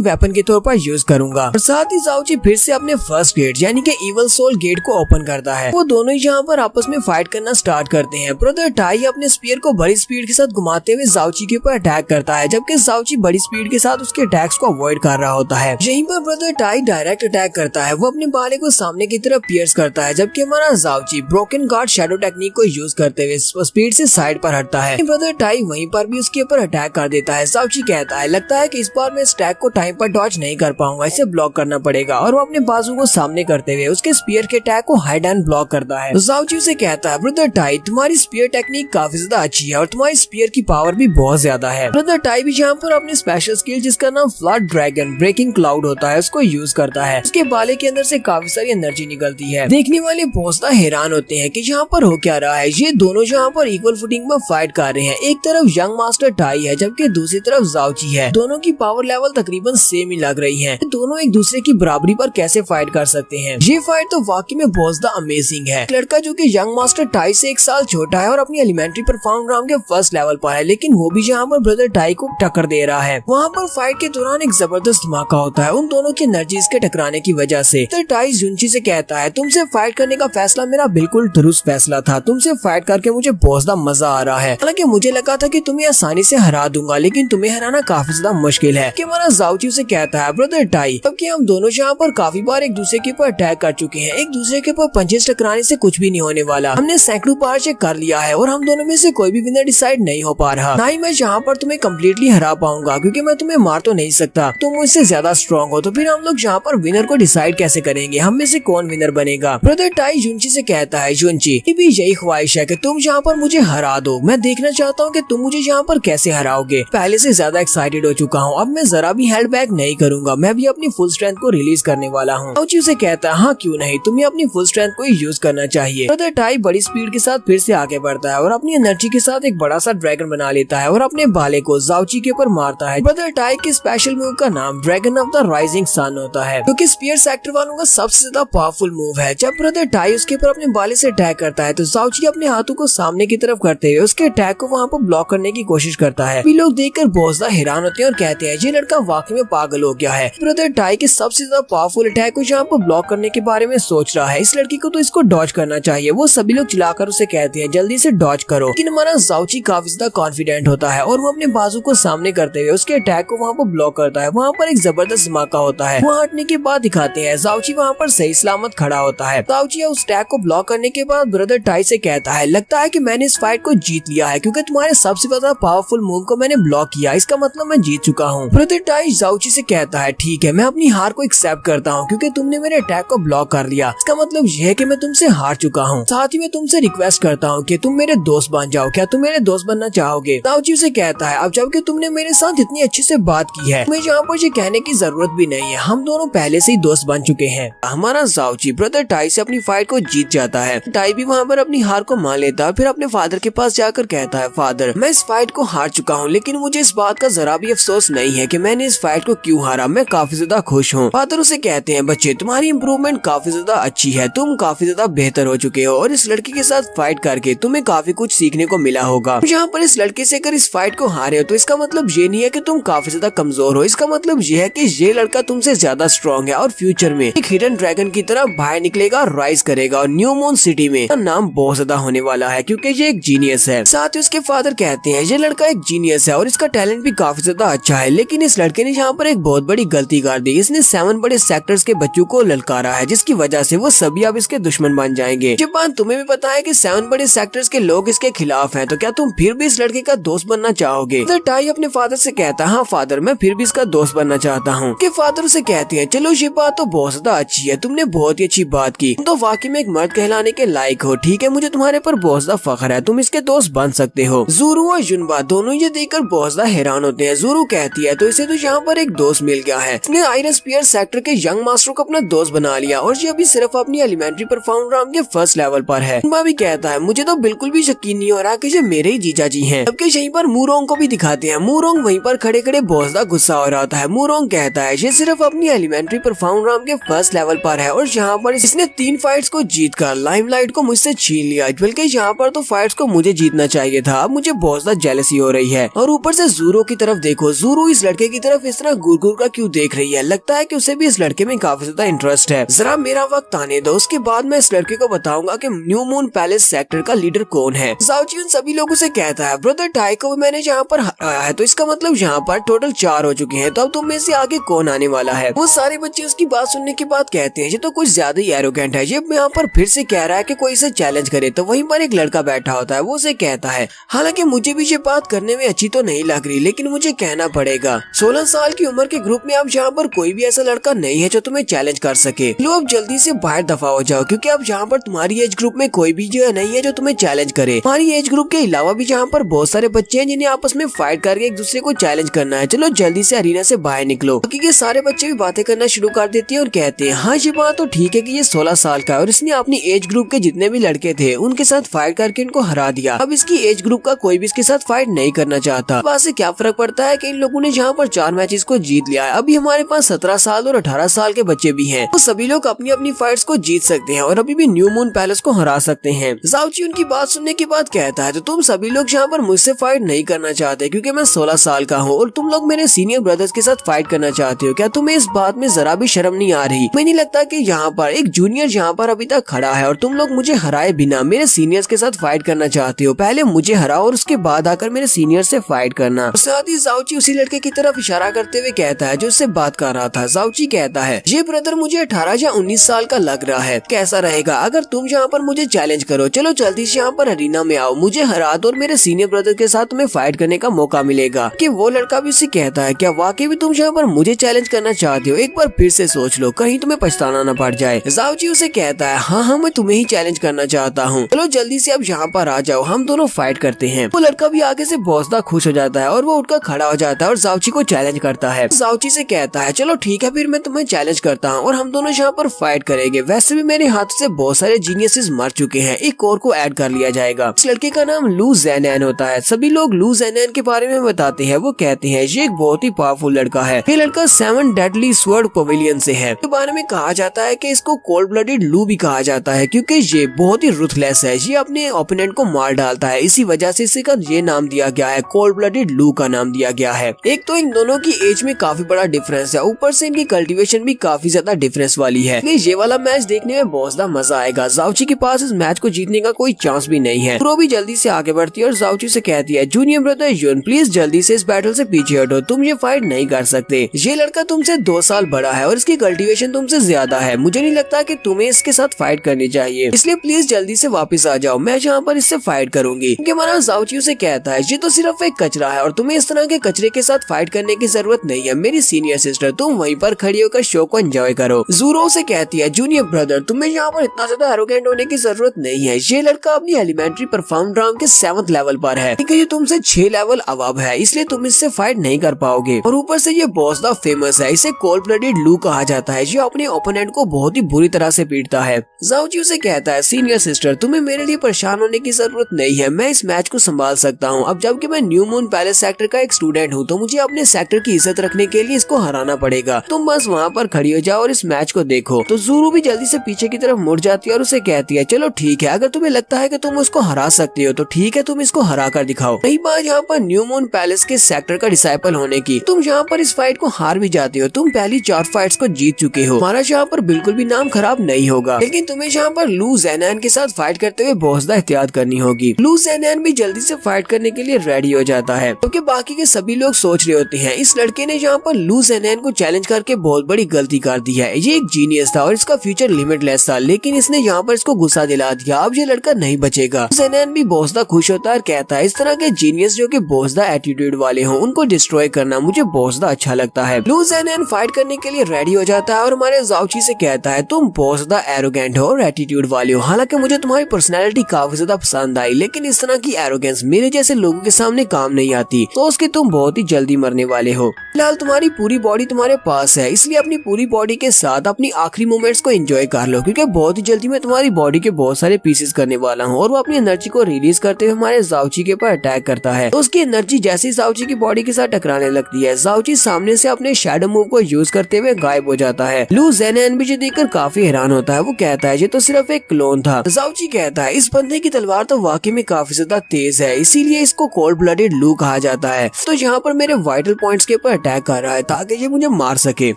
वेपन के तौर पर यूज करूंगा। और साथ ही जाओची फिर से अपने फर्स्ट गेट यानी कि इवल सोल गेट को ओपन करता है। वो दोनों ही यहाँ पर आपस में फाइट करना स्टार्ट करते हैं। ब्रदर टाई अपने स्पेयर को बड़ी स्पीड के साथ घुमाते हुए जाओची के ऊपर अटैक करता है, जबकि जाओची बड़ी स्पीड के साथ उसके अटैक्स को अवॉइड कर रहा होता है। यहीं पर ब्रदर टाई डायरेक्ट अटैक करता है। वो अपने भाले को सामने की तरफ पियर्स करता है, जबकि हमारा जाओची ब्रोकन गार्ड शैडो टेक्निक को यूज करते हुए स्पीड से साइड पर हटता है। ब्रदर टाई वहीं पर भी उसके ऊपर अटैक कर देता है। जाओची कहता है लगता है कि इस बार मैं इस अटैक को टाइम पर डॉज नहीं कर पाऊंगा, इसे ब्लॉक करना पड़ेगा। और वो अपने बाजू को सामने करते हुए उसके स्पीयर के अटैक को हाइड एंड ब्लॉक करता है। जाओची उसे कहता है ब्रदर टाई तुम्हारी स्पीयर टेक्निक काफी ज्यादा अच्छी है और तुम्हारी स्पीयर की पावर भी बहुत ज्यादा है। ब्रदर टाई भी यहाँ पर अपनी स्पेशल स्किल जिसका नाम फ्लड ड्रैगन ब्रेकिंग क्लाउड होता है उसको यूज करता है। उसके बाले के अंदर से काफी सारी एनर्जी निकलती है। देखने वाले बहुत ज्यादा हैरान होते हैं कि यहाँ पर हो क्या रहा है। ये दोनों यहाँ पर इक्वल फुटिंग में फाइट कर रहे हैं। एक तरफ यंग मास्टर टाई है जबकि दूसरी तरफ जाओची है। दोनों की पावर लेवल तकरीबन सेम ही लग रही है। दोनों एक दूसरे की बराबरी पर कैसे फाइट कर सकते हैं। ये फाइट तो वाकई में बहुत ज्यादा अमेजिंग है। लड़का जो कि यंग मास्टर टाई से 1 साल छोटा है और अपनी एलिमेंट्री परफॉर्म ग्राउंड के फर्स्ट लेवल पर है, लेकिन वो भी यहाँ पर ब्रदर टाई को टक्कर दे रहा है। वहाँ पर फाइट के दौरान एक जबरदस्त धमाका होता है उन दोनों की एनर्जीज के टकराने की वजह से। तो टाई युनची से कहता है तुमसे फाइट करने का फैसला मेरा बिल्कुल दुरुस्त फैसला था। तुमसे फाइट करके मुझे बहुत ज्यादा मजा आ रहा है। हालांकि मुझे लगा था कि तुम्हें आसानी से हरा दूंगा, लेकिन तुम्हें हराना काफी ज्यादा मुश्किल है। कि हमारा जाओची से कहता है ब्रदर टाई अब कि हम दोनों यहाँ पर काफी बार एक दूसरे के ऊपर अटैक कर चुके हैं, एक दूसरे के ऊपर पंचेस टकराने से कुछ भी नहीं होने वाला। हमने सैकड़ों बार चेक कर लिया है और हम दोनों में से कोई भी विनर डिसाइड नहीं हो पा रहा। ना ही मैं यहाँ पर तुम्हें कम्प्लीटली हरा पाऊंगा क्योंकि मैं तुम्हें मार तो नहीं सकता, तुम मुझसे ज्यादा स्ट्रॉन्ग हो। तो फिर हम लोग यहाँ पर विनर को डिसाइड कैसे करेंगे, हम में से कौन विनर बनेगा। ब्रदर टाई युनची से कहता है युनची भी यही ख्वाहिश है कि तुम यहाँ पर मुझे हरा दो। मैं देखना चाहता हूँ कि तुम मुझे यहाँ पर कैसे हराओगे। पहले से ज्यादा एक्साइटेड हो चुका हूँ, अब मैं जरा भी हेल्ड बैक नहीं करूंगा। मैं भी अपनी फुल स्ट्रेंथ को रिलीज करने वाला हूँ। जाओची उसे कहता है हाँ क्यों नहीं, तुम्हें अपनी फुल स्ट्रेंथ को यूज करना चाहिए। ब्रदर टाई बड़ी स्पीड के साथ फिर से आगे बढ़ता है और अपनी एनर्जी के साथ एक बड़ा सा ड्रैगन बना लेता है और अपने भाले को जाओची के ऊपर मारता है। ब्रदर टाई के स्पेशल मूव का नाम dragon of the rising sun होता है, क्योंकि स्पीयर सेक्टर वालों का सबसे ज्यादा पावरफुल मूव है। जब ब्रदर टाई उसके ऊपर अपने भाले से अटैक करता है तो जाओची अपने हाथों को सामने की तरफ करते हुए उसके अटैक को वहाँ पर ब्लॉक करने की कोशिश करता है। भी लोग देखकर बहुत ज्यादा हैरान होते हैं और कहते हैं ये लड़का वाकई में पागल हो गया है। ब्रदर टाई के सबसे ज्यादा पावरफुल अटैक को यहाँ पर ब्लॉक करने के बारे में सोच रहा है। इस लड़की को तो इसको डॉज करना चाहिए। वो सभी लोग चिल्लाकर उसे कहते हैं जल्दी से डॉज करो। लेकिन हमारा जाओची काफी ज्यादा कॉन्फिडेंट होता है और वो अपने बाजू को सामने करते हुए उसके अटैक को वहाँ पर ब्लॉक करता है। वहाँ पर एक जबरदस्त धमाका होता है। वहाँ हटने के बाद दिखाते हैं जाओची वहाँ पर सही सलामत खड़ा होता है। जाओची उस अटैक को ब्लॉक करने के बाद ब्रदर टाई से कहता है लगता है कि मैंने इस फाइट को जीत लिया है क्योंकि तुम्हारे सबसे ज्यादा पावरफुल मूव को मैंने ब्लॉक किया, इसका मतलब मैं जीत चुका हूँ। ब्रदर टाई जाओची से कहता है ठीक है, मैं अपनी हार को एक्सेप्ट करता हूँ क्योंकि तुमने मेरे अटैक को ब्लॉक कर लिया। इसका मतलब यह है कि मैं तुमसे हार चुका हूँ। साथ ही मैं तुमसे रिक्वेस्ट करता हूँ कि तुम मेरे दोस्त बन जाओ। क्या तुम मेरे दोस्त बनना चाहोगे? जाओची से कहता है अब जबकि तुमने मेरे साथ इतनी अच्छे से बात की है, मुझे यहाँ पर ये कहने की जरूरत भी नहीं है, हम दोनों पहले से ही दोस्त बन चुके हैं। हमारा जाओची ब्रदर टाई से अपनी फाइट को जीत जाता है। टाई भी वहाँ पर अपनी हार को मान लेता है, फिर अपने फादर के पास जाकर कहता है फादर मैं इस फाइट को हार चुका हूँ, लेकिन मुझे इस बात का जरा भी अफसोस नहीं है कि मैंने इस फाइट को क्यों हारा। मैं काफी ज्यादा खुश हूँ। फादर उसे कहते हैं बच्चे तुम्हारी इम्प्रूवमेंट काफी ज्यादा अच्छी है, तुम काफी ज्यादा बेहतर हो चुके हो और इस लड़की के साथ फाइट करके तुम्हें काफी कुछ सीखने को मिला होगा। यहाँ पर इस लड़के से अगर इस फाइट को हारे हो तो इसका मतलब ये नहीं है कि तुम काफी ज्यादा कमजोर हो, इसका मतलब ये है कि ये लड़का तुमसे ज्यादा स्ट्रॉन्ग है और फ्यूचर में एक हिडन ड्रैगन की तरह बाहर निकलेगा, राइज करेगा और न्यू मून सिटी में नाम बहुत ज्यादा होने वाला है क्योंकि ये एक जीनियस है। साथ ही उसके फादर कहते हैं ये लड़का एक जीनियस है और इसका टैलेंट भी काफी ज्यादा अच्छा है, लेकिन इस लड़के ने यहाँ पर एक बहुत बड़ी गलती कर दी। इसने 7 बड़े सेक्टर्स के बच्चों को ललकारा है जिसकी वजह से वो सभी अब इसके दुश्मन बन जाएंगे। जाएंगे। ये बात तुम्हें भी पता है कि 7 बड़े सेक्टर्स के लोग इसके खिलाफ हैं, तो क्या तुम फिर भी इस लड़के का दोस्त बनना चाहोगे? तो टाई अपने फादर से कहता है, हाँ फादर, मैं फिर भी इसका दोस्त बनना चाहता हूँ। कि फादर उसे कहते हैं, चलो ये बात तो बहुत ज्यादा अच्छी है, तुमने बहुत ही अच्छी बात की, तुम तो वाकई में एक मर्द कहलाने के लायक हो। ठीक है, मुझे तुम्हारे पर बहुत ज्यादा फख्र है, तुम इसके दोस्त बन सकते हो। ज़ोरो और युनबा दोनों ये देखकर बहुत ज्यादा हैरान होते हैं। ज़ोरो कहती है, तो इसे तो यहाँ पर एक दोस्त मिल गया है, इसने आयरन स्पीयर सेक्टर के यंग मास्टर को अपना दोस्त बना लिया और ये अभी सिर्फ अपनी एलिमेंट्री परफॉर्म राउंड के फर्स्ट लेवल पर है। युनबा भी कहता है, मुझे तो बिल्कुल भी यकीन नहीं हो रहा कि ये मेरे ही जीजा जी हैं। जबकि यहीं पर मूरोंग को भी दिखाते हैं। मूरोंग वहीं पर खड़े खड़े बहुत ज्यादा गुस्सा हो रहा है। मूरोंग कहता है, ये सिर्फ अपनी एलिमेंट्री परफॉर्म राउंड के फर्स्ट लेवल पर है और यहाँ पर इसने 3 फाइट्स को जीतकर लाइमलाइट को मुझसे छीन लिया, बल्कि यहाँ पर तो फाइट्स को मुझे जीतना चाहिए था। अब मुझे बहुत ज्यादा जेलसी हो रही है। और ऊपर से ज़ोरो की तरफ देखो, ज़ोरो इस लड़के की तरफ इस तरह घूर घूर कर क्यों देख रही है? लगता है कि उसे भी इस लड़के में काफी ज्यादा इंटरेस्ट है। जरा मेरा वक्त आने दो, उसके बाद मैं इस लड़के को बताऊंगा कि न्यू मून पैलेस सेक्टर का लीडर कौन है। ज़ाओ जी उन सभी लोगों से कहता है, ब्रदर टाई को मैंने यहाँ पर हराया है, तो इसका मतलब यहाँ पर टोटल 4 हो चुके हैं, तो अब तुम में से आगे कौन आने वाला है? वो सारे बच्चे उसकी बात सुनने के बाद कहते हैं, ये तो कुछ ज्यादा ही एरोगेंट है, ये यहाँ पर फिर से कह रहा है कि कोई इसे चैलेंज करे। तो वहीं पर एक लड़का बैठा होता है, वो उसे कहता है, हालांकि मुझे भी ये बात करने में अच्छी तो नहीं लग रही, लेकिन मुझे कहना पड़ेगा। 16 साल की उम्र के ग्रुप में अब यहाँ पर कोई भी ऐसा लड़का नहीं है जो तुम्हें चैलेंज कर सके। लो अब जल्दी से बाहर दफा हो जाओ, क्योंकि अब यहाँ पर तुम्हारी एज ग्रुप में कोई भी जो नहीं है जो तुम्हें चैलेंज करे। हमारी एज ग्रुप के अलावा भी यहाँ पर बहुत सारे बच्चे हैं जिन्हें आपस में फाइट करके एक दूसरे को चैलेंज करना है। चलो जल्दी से अरीना से बाहर निकलो। क्योंकि ये सारे बच्चे भी बातें करना शुरू कर देते हैं और कहते हैं, हाँ ये बात तो ठीक है कि ये 16 साल का है और इसने अपनी एज ग्रुप के जितने भी लड़के थे उनके साथ फाइट करके इनको हरा दिया। अब इसकी एज ग्रुप का कोई भी इसके साथ फाइट नहीं करना चाहता। बात से क्या फर्क पड़ता है कि इन लोगों ने यहाँ पर 4 मैचेस को जीत लिया है। अभी हमारे पास 17 साल और 18 साल के बच्चे भी हैं, तो सभी लोग अपनी अपनी फाइट्स को जीत सकते हैं और अभी भी न्यू मून पैलेस को हरा सकते हैं। ज़ाओ जी उनकी बात सुनने के बाद कहता है, तो तुम सभी लोग यहाँ पर मुझसे फाइट नहीं करना चाहते क्योंकि मैं 16 साल का हूँ और तुम लोग मेरे सीनियर ब्रदर्स के साथ फाइट करना चाहते हो। क्या तुम्हें इस बात में जरा भी शर्म नहीं आ रही? मुझे नहीं लगता कि यहाँ पर एक जूनियर यहाँ पर अभी तक खड़ा है और तुम लोग मुझे हराए बिना मेरे सीनियर्स के साथ फाइट करना चाहते हो। पहले मुझे हराओ और उसके बाद आकर मेरे सीनियर से फाइट करना। साथ ही ज़ाओ जी उसी लड़के की तरफ इशारा करते हुए कहता है जो उससे बात कर रहा था। ज़ाओ जी कहता है, ये ब्रदर मुझे 18 या 19 साल का लग रहा है, कैसा रहेगा अगर तुम यहाँ पर मुझे चैलेंज करो? चलो जल्दी से यहाँ पर अरीना में आओ, मुझे हरा दो और मेरे सीनियर ब्रदर के साथ तुम्हें फाइट करने का मौका मिलेगा। कि वो लड़का भी उसे कहता है, क्या वाकई भी तुम यहाँ पर मुझे चैलेंज करना चाहते हो? एक बार फिर से सोच लो, कहीं तुम्हें पछताना न पड़ जाए। ज़ाओ जी उसे कहता है, हाँ मैं तुम्हें ही चैलेंज करना चाहता हूँ, चलो जल्दी से अब यहाँ पर आ जाओ, हम दोनों फाइट करते हैं। वो लड़का भी आगे से बहुत ज्यादा खुश हो जाता है और वो उठकर खड़ा हो जाता है और ज़ाओ जी को चैलेंज करता है। ज़ाओ जी से कहता है, चलो ठीक है फिर मैं तुम्हें चैलेंज करता हूँ और हम दोनों यहाँ पर फाइट करेंगे। वैसे भी मेरे हाथ से बहुत सारे जीनियसेस मर चुके हैं, एक और को ऐड कर लिया जाएगा। इस लड़के का नाम लू ज़ेनैन होता है। सभी लोग लू ज़ेनैन के बारे में बताते हैं। वो कहते हैं ये एक बहुत ही पावरफुल लड़का है। ये लड़का 7 डेडली स्वर्ड पवेलियन से है। इसके बारे में कहा जाता है कि इसको कोल्ड ब्लडेड लू भी कहा जाता है क्योंकि ये बहुत ही रुथलेस है। ये अपने ओपोनेंट को मार डालता है, इसी वजह से इसका ये नाम दिया गया है, कोल्ड ब्लडेड लू का नाम दिया गया है। एक तो इन दोनों की एज में काफी बड़ा डिफरेंस है, ऊपर से इनकी कल्टीवेशन भी काफी ज्यादा डिफरेंस वाली है। ये वाला मैच देखने में बहुत ज्यादा मजा आएगा। ज़ाओ जी के पास इस मैच को जीतने का कोई चांस भी नहीं है। प्रो भी जल्दी से आगे बढ़ती है और ज़ाओ जी से कहती है, जूनियर ब्रदर युन प्लीज जल्दी से इस बैटल से पीछे हटो, तुम ये फाइट नहीं कर सकते। ये लड़का तुमसे 2 साल बड़ा है और इसकी कल्टीवेशन तुमसे ज्यादा है। मुझे नहीं लगता कि तुम्हें इसके साथ फाइट करनी चाहिए, इसलिए प्लीज जल्दी से वापस आ जाओ, मैं यहाँ पर इससे फाइट करूंगी। हमारा ज़ाओ जी से कहता है, ये तो सिर्फ एक कचरा है और तुम्हें इस तरह के कचरे के साथ फाइट करने की जरूरत नहीं है। मेरी सीनियर सिस्टर, तुम वहीं पर खड़ी होकर शो को एंजॉय करो। ज़ोरो से कहती है, जूनियर ब्रदर तुम्हें यहाँ पर इतना ज्यादा एरोगेंट होने की जरूरत नहीं है। ये लड़का अपनी एलिमेंट्री परफॉर्म राउंड के 7th लेवल पर है, ये तुमसे 6 लेवल अबव है, इसलिए तुम इससे फाइट नहीं कर पाओगे। और ऊपर से ये बहुत ज्यादा फेमस है, इसे कोल्ड ब्लडेड लू कहा जाता है। ये अपने ओपोनेंट को बहुत ही बुरी तरह से पीटता है। ज़ाओ जी उसे कहता है, सीनियर सिस्टर तुम्हें मेरे लिए परेशान होने की जरूरत नहीं है, मैं इस मैच को संभाल सकता हूँ। अब जबकि मैं न्यू मून पैलेस सेक्टर का एक स्टूडेंट हूँ, तो मुझे अपने सेक्टर की इज्जत रखने के लिए इसको हराना पड़ेगा। तुम बस वहाँ पर खड़ी हो जाओ और इस मैच को देखो। तो ज़ोरो भी जल्दी से पीछे की तरफ मुड़ जाती है और उसे कहती है, चलो ठीक है, अगर तुम्हें लगता है कि तुम उसको हरा सकते हो तो ठीक है, तुम इसको हरा कर दिखाओ। रही बात यहाँ पर न्यू मून पैलेस के सेक्टर का डिसाइपल होने की, तुम यहाँ पर इस फाइट को हार भी जाते हो। तुम पहली 4 फाइट्स को जीत चुके हो, हमारा यहाँ पर बिल्कुल भी नाम खराब नहीं होगा। लेकिन तुम्हें यहाँ पर लू ज़ेनैन के साथ फाइट करते हुए बहुत ज्यादा एहतियात करनी होगी। लू ज़ेनैन भी जल्दी से फाइट करने के लिए रेडी हो जाता है, क्योंकि बाकी के सभी लोग सोच रहे होते हैं इस लड़के ने यहाँ पर लू ज़ेनैन को चैलेंज करके बहुत बड़ी गलती कर दी है। ये एक जीनियस था और इसका फ्यूचर लिमिटलेस था, लेकिन इसने यहाँ यहाँ पर इसको गुस्सा दिला दिया। अब ये लड़का नहीं बचेगा। ज़ेनैन भी बहुत ज्यादा खुश होता है और कहता है इस तरह के जीनियस जो कि बहुत ज्यादा एटीट्यूड वाले हों उनको डिस्ट्रॉय करना मुझे बहुत ज्यादा अच्छा लगता है। लू ज़ेनैन फाइट करने के लिए रेडी हो जाता है और हमारे ज़ाओची से कहता है तुम बहुत ज्यादा एरोगेंट हो और एटीट्यूड वाले हो। हालांकि मुझे तुम्हारी पर्सनैलिटी काफी ज्यादा पसंद आई, लेकिन इस तरह की एरोगेंस मेरे जैसे लोगों के सामने काम नहीं आती। तो उसके तुम बहुत ही जल्दी मरने वाले हो। फिलहाल तुम्हारी पूरी बॉडी तुम्हारे पास है, इसलिए अपनी पूरी बॉडी के साथ अपनी आखिरी मोमेंट्स को एंजॉय कर लो, क्योंकि बहुत ही जल्दी मैं तुम्हारी बॉडी के बहुत सारे पीसेस करने वाला हूँ। और वो अपनी एनर्जी को रिलीज करते हुए हमारे ज़ाओची के ऊपर अटैक करता है। तो उसकी एनर्जी जैसे ही ज़ाओची की बॉडी के साथ टकराने लगती है, ज़ाओची सामने से अपने शैडो मूव को यूज करते हुए गायब हो जाता है। लू ज़ेनैन भी देखकर काफी हैरान होता है। वो कहता है ये तो सिर्फ एक क्लोन था। ज़ाओची कहता है इस बंदे की तलवार तो वाकई में काफी ज्यादा तेज है, इसीलिए इसको कोल्ड ब्लडेड लू कहा जाता है। तो यहाँ पर मेरे वाइटल पॉइंट्स के ऊपर अटैक कर रहा है ताकि ये मुझे मार सके।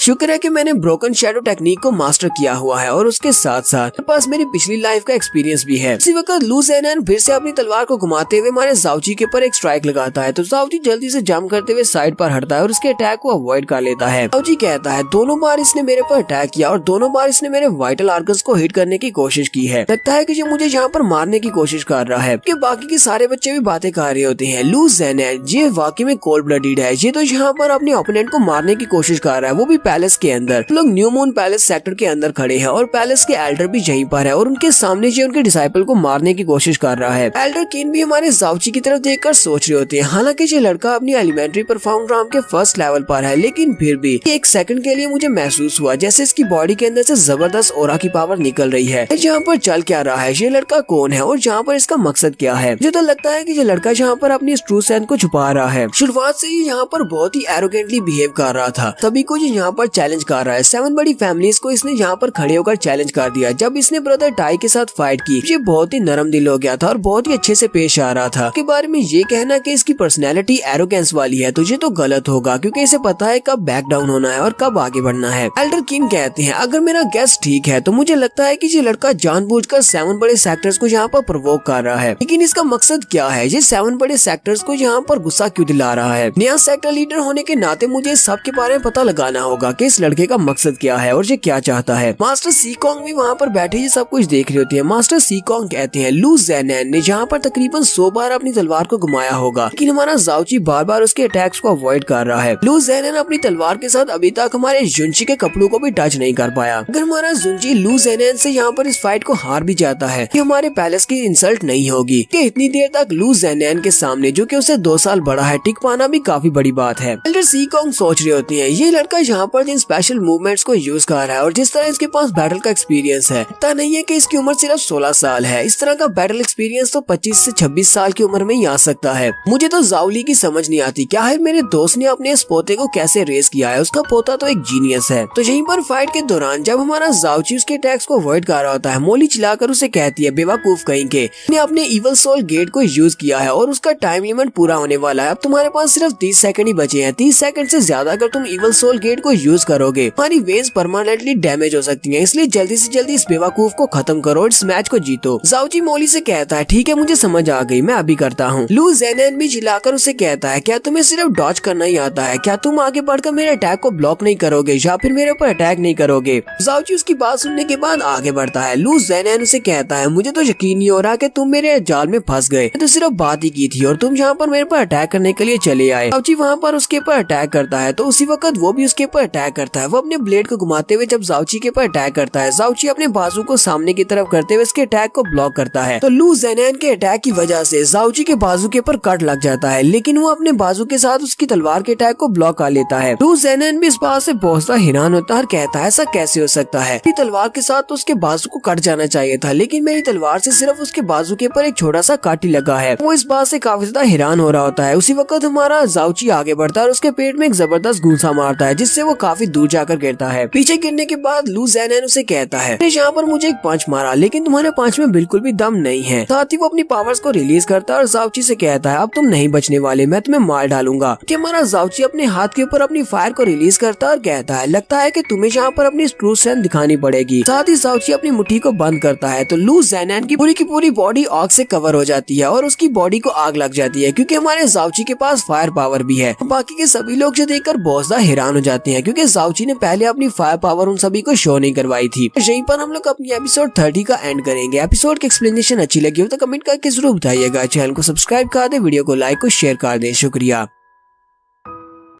शुक्र है कि मैंने ब्रोकन शैडो टेक्निक को मास्टर किया हुआ है और उसके साथ साथ मेरे पास मेरी पिछली लाइफ का एक्सपीरियंस भी है। इसी वक्त लू ज़ेनैन फिर से अपनी तलवार को घुमाते हुए हमारे ज़ाओची के ऊपर एक स्ट्राइक लगाता है। तो ज़ाओची जल्दी से जंप करते हुए साइड पर हटता है और उसके अटैक को अवॉइड कर लेता है। ज़ाओची कहता है दोनों बार इसने मेरे पर अटैक किया और दोनों बार इसने मेरे वाइटल आर्गन्स को हिट करने की कोशिश की है। लगता है कि ये मुझे यहाँ पर मारने की कोशिश कर रहा है। कि बाकी के सारे बच्चे भी बातें कर रहे होते हैं। लू ज़ेनैन ये वाकई में कोल्ड ब्लडेड है, ये तो यहाँ पर अपने ओपोनेंट को मारने की कोशिश कर रहा है, वो भी पैलेस के अंदर। लोग न्यू मून पैलेस सेक्टर के अंदर खड़े हैं और पैलेस के एल्डर भी यहीं पर है और उनके सामने ये उनके डिसाइपल को मारने की कोशिश कर रहा है। एल्डर कीन भी हमारे ज़ाओची की तरफ देखकर सोच रहे होते हैं। हालांकि ये लड़का अपनी एलिमेंट्री परफॉर्म ग्राम के फर्स्ट लेवल पर है, लेकिन फिर भी एक सेकंड के लिए मुझे महसूस हुआ जैसे इसकी बॉडी के अंदर से जबरदस्त ऑरा की पावर निकल रही है। यहाँ पर चल क्या रहा है, ये लड़का कौन है और यहाँ पर इसका मकसद क्या है। मुझे तो लगता है कि ये लड़का यहाँ पर अपनी ट्रू सेंस को छुपा रहा है। शुरुआत से ही यहाँ पर बहुत ही एरोगेंटली बिहेव कर रहा था, सभी को ये यहाँ पर चैलेंज कर रहा है। 7 बड़ी फैमिलीज को इसने यहाँ पर खड़े होकर चैलेंज कर दिया। जब इसने ब्रदर टाई के साथ फाइट की ये बहुत ही नरम दिल हो गया था और बहुत ही अच्छे से पेश आ रहा था। के बारे में ये कहना कि इसकी पर्सनैलिटी एरोगेंस वाली है तो ये तो गलत होगा, क्योंकि इसे पता है कब बैक डाउन होना है और कब आगे बढ़ना है। एल्डर किंग कहते हैं अगर मेरा गेस ठीक है तो मुझे लगता है कि ये लड़का जानबूझकर 7 बड़े सेक्टर्स को यहाँ पर प्रोवोक कर रहा है। लेकिन इसका मकसद क्या है, ये 7 बड़े सेक्टर्स को यहाँ पर गुस्सा क्यों दिला रहा है। नया सेक्टर लीडर होने के नाते मुझे इस सब के बारे में पता लगाना होगा कि इस लड़के का मकसद क्या है और ये क्या चाहता है। मास्टर सीकोंग भी वहाँ पर बैठे ये सब कुछ देख रहे होते हैं। मास्टर सीकोंग कहते हैं लू ज़ेनैन ने यहाँ पर तकरीबन 100 बार अपनी तलवार को घुमाया होगा, लेकिन हमारा ज़ाओची बार बार उसके अटैक्स को अवॉइड कर रहा है। लू ज़ेनैन अपनी तलवार के साथ अभी तक हमारे जुंची के कपड़ों को भी टच नहीं कर पाया। अगर हमारा जुंची लू ज़ेनैन से यहाँ पर इस फाइट को हार भी जाता है कि हमारे पैलेस की इंसल्ट नहीं होगी कि इतनी देर तक लू ज़ेनैन के सामने जो कि उसे 2 साल बड़ा है टिक पाना भी काफी बड़ी बात है। एल्डर सीकोंग सोच रहे होते हैं ये लड़का यहाँ पर जिन स्पेशल मूवमेंट्स को यूज कर रहा है और जिस तरह इसके पास बैटल का एक्सपीरियंस है, पता नहीं है कि इसकी उम्र सिर्फ 16 साल है। इस तरह का बैटल एक्सपीरियंस तो 25 से 26 साल की उम्र में ही आ सकता है। मुझे तो ज़ाओली की समझ नहीं आती क्या है मेरे दोस्त ने अपने इस पोते को कैसे रेस किया है। उसका पोता तो एक जीनियस है। तो यहीं पर फाइट के दौरान जब हमारा ज़ाओची उसके अटैक्स को अवॉइड कर रहा होता है, मोली चिल्लाकर उसे कहती है बेवकूफ कहीं के, ने अपने इवल सोल गेट को यूज किया है और उसका टाइम लिमिट पूरा होने वाला है। अब तुम्हारे पास सिर्फ 30 सेकंड ही बचे हैं। 30 सेकंड से ज्यादा अगर तुम इवल सोल गेट को यूज करोगे हमारी वेन्स परमानेंटली डैमेज हो सकती हैं, इसलिए जल्दी से जल्दी इस बेवकूफ को खत्म करो और इस मैच को जीतो। ज़ाओची मोली से कहता है ठीक है मुझे समझ आ गई, मैं अभी करता हूँ। लू ज़ेनैन भी चिल्लाकर उसे कहता है क्या तुम्हें सिर्फ डॉज करना ही आता है, क्या तुम आगे बढ़कर मेरे अटैक को ब्लॉक नहीं करोगे या फिर मेरे ऊपर अटैक नहीं करोगे। ज़ाओची उसकी बात सुनने के बाद आगे बढ़ता है। लू ज़ेनैन उसे कहता है मुझे तो यकीन नहीं हो रहा कि तुम मेरे जाल में फंस गए, तो सिर्फ बात ही की थी और तुम यहाँ पर मेरे पर अटैक करने के लिए चले आए। ज़ाओची वहाँ पर उसके ऊपर अटैक करता है तो उसी वक्त वो भी उसके ऊपर अटैक करता है। वो अपने ब्लेड को घुमाते हुए जब ज़ाओची के ऊपर अटैक करता है, ज़ाओची अपने बाजू को सामने की तरफ करते हुए इसके अटैक को ब्लॉक करता है। तो लू ज़ेनैन के अटैक की वजह से ज़ाओची के बाजू के ऊपर कट लग जाता है, लेकिन वो अपने बाजू के साथ उसकी तलवार के अटैक को ब्लॉक कर लेता है। लू ज़ेनैन भी इस बात से बहुत सा हैरान होता है और कहता है ऐसा कैसे हो सकता है, मेरी तलवार के साथ तो उसके बाजू को कट जाना चाहिए था, लेकिन मेरी तलवार से सिर्फ उसके बाजू के ऊपर एक छोटा सा काट ही लगा है। वो इस बात से काफी ज्यादा हैरान हो रहा होता है। उसी वक्त हमारा ज़ाओची आगे बढ़ता है और उसके पेट में एक जबरदस्त घूंसा मारता है जिससे वो काफी दूर जाकर गिरता है। पीछे गिरने के बाद लू ज़ेनैन उसे कहता है यहाँ पर मुझे एक पंच मारा, लेकिन तुम्हारे पंच में बिल्कुल भी दम नहीं है। साथ ही वो अपनी पावर्स को रिलीज करता है और ज़ाओची से कहता है अब तुम नहीं बचने वाले, मैं तुम्हें मार डालूंगा। कि हमारा ज़ाओची अपने हाथ के ऊपर अपनी फायर को रिलीज करता है और कहता है लगता है कि तुम्हें यहाँ पर अपनी ट्रू स्ट्रेंथ दिखानी पड़ेगी। साथ ही ज़ाओची अपनी मुट्ठी को बंद करता है तो लू ज़ेनैन की पूरी बॉडी आग से कवर हो जाती है और उसकी बॉडी को आग लग जाती है, क्योंकि हमारे ज़ाओची के पास फायर पावर भी है। बाकी के सभी लोग जो देखकर बहुत ज्यादा हैरान हो जाते हैं, क्योंकि ज़ाओची ने पहले अपनी फायर पावर उन सभी को शो नहीं करवाई थी। यहीं पर हम लोग अपनी एपिसोड एपिसोड 30 का एंड करेंगे। एपिसोड की एक्सप्लेनेशन अच्छी लगी हो तो कमेंट करके जरूर बताइएगा। चैनल को सब्सक्राइब कर दे, वीडियो को लाइक और शेयर कर दें। शुक्रिया।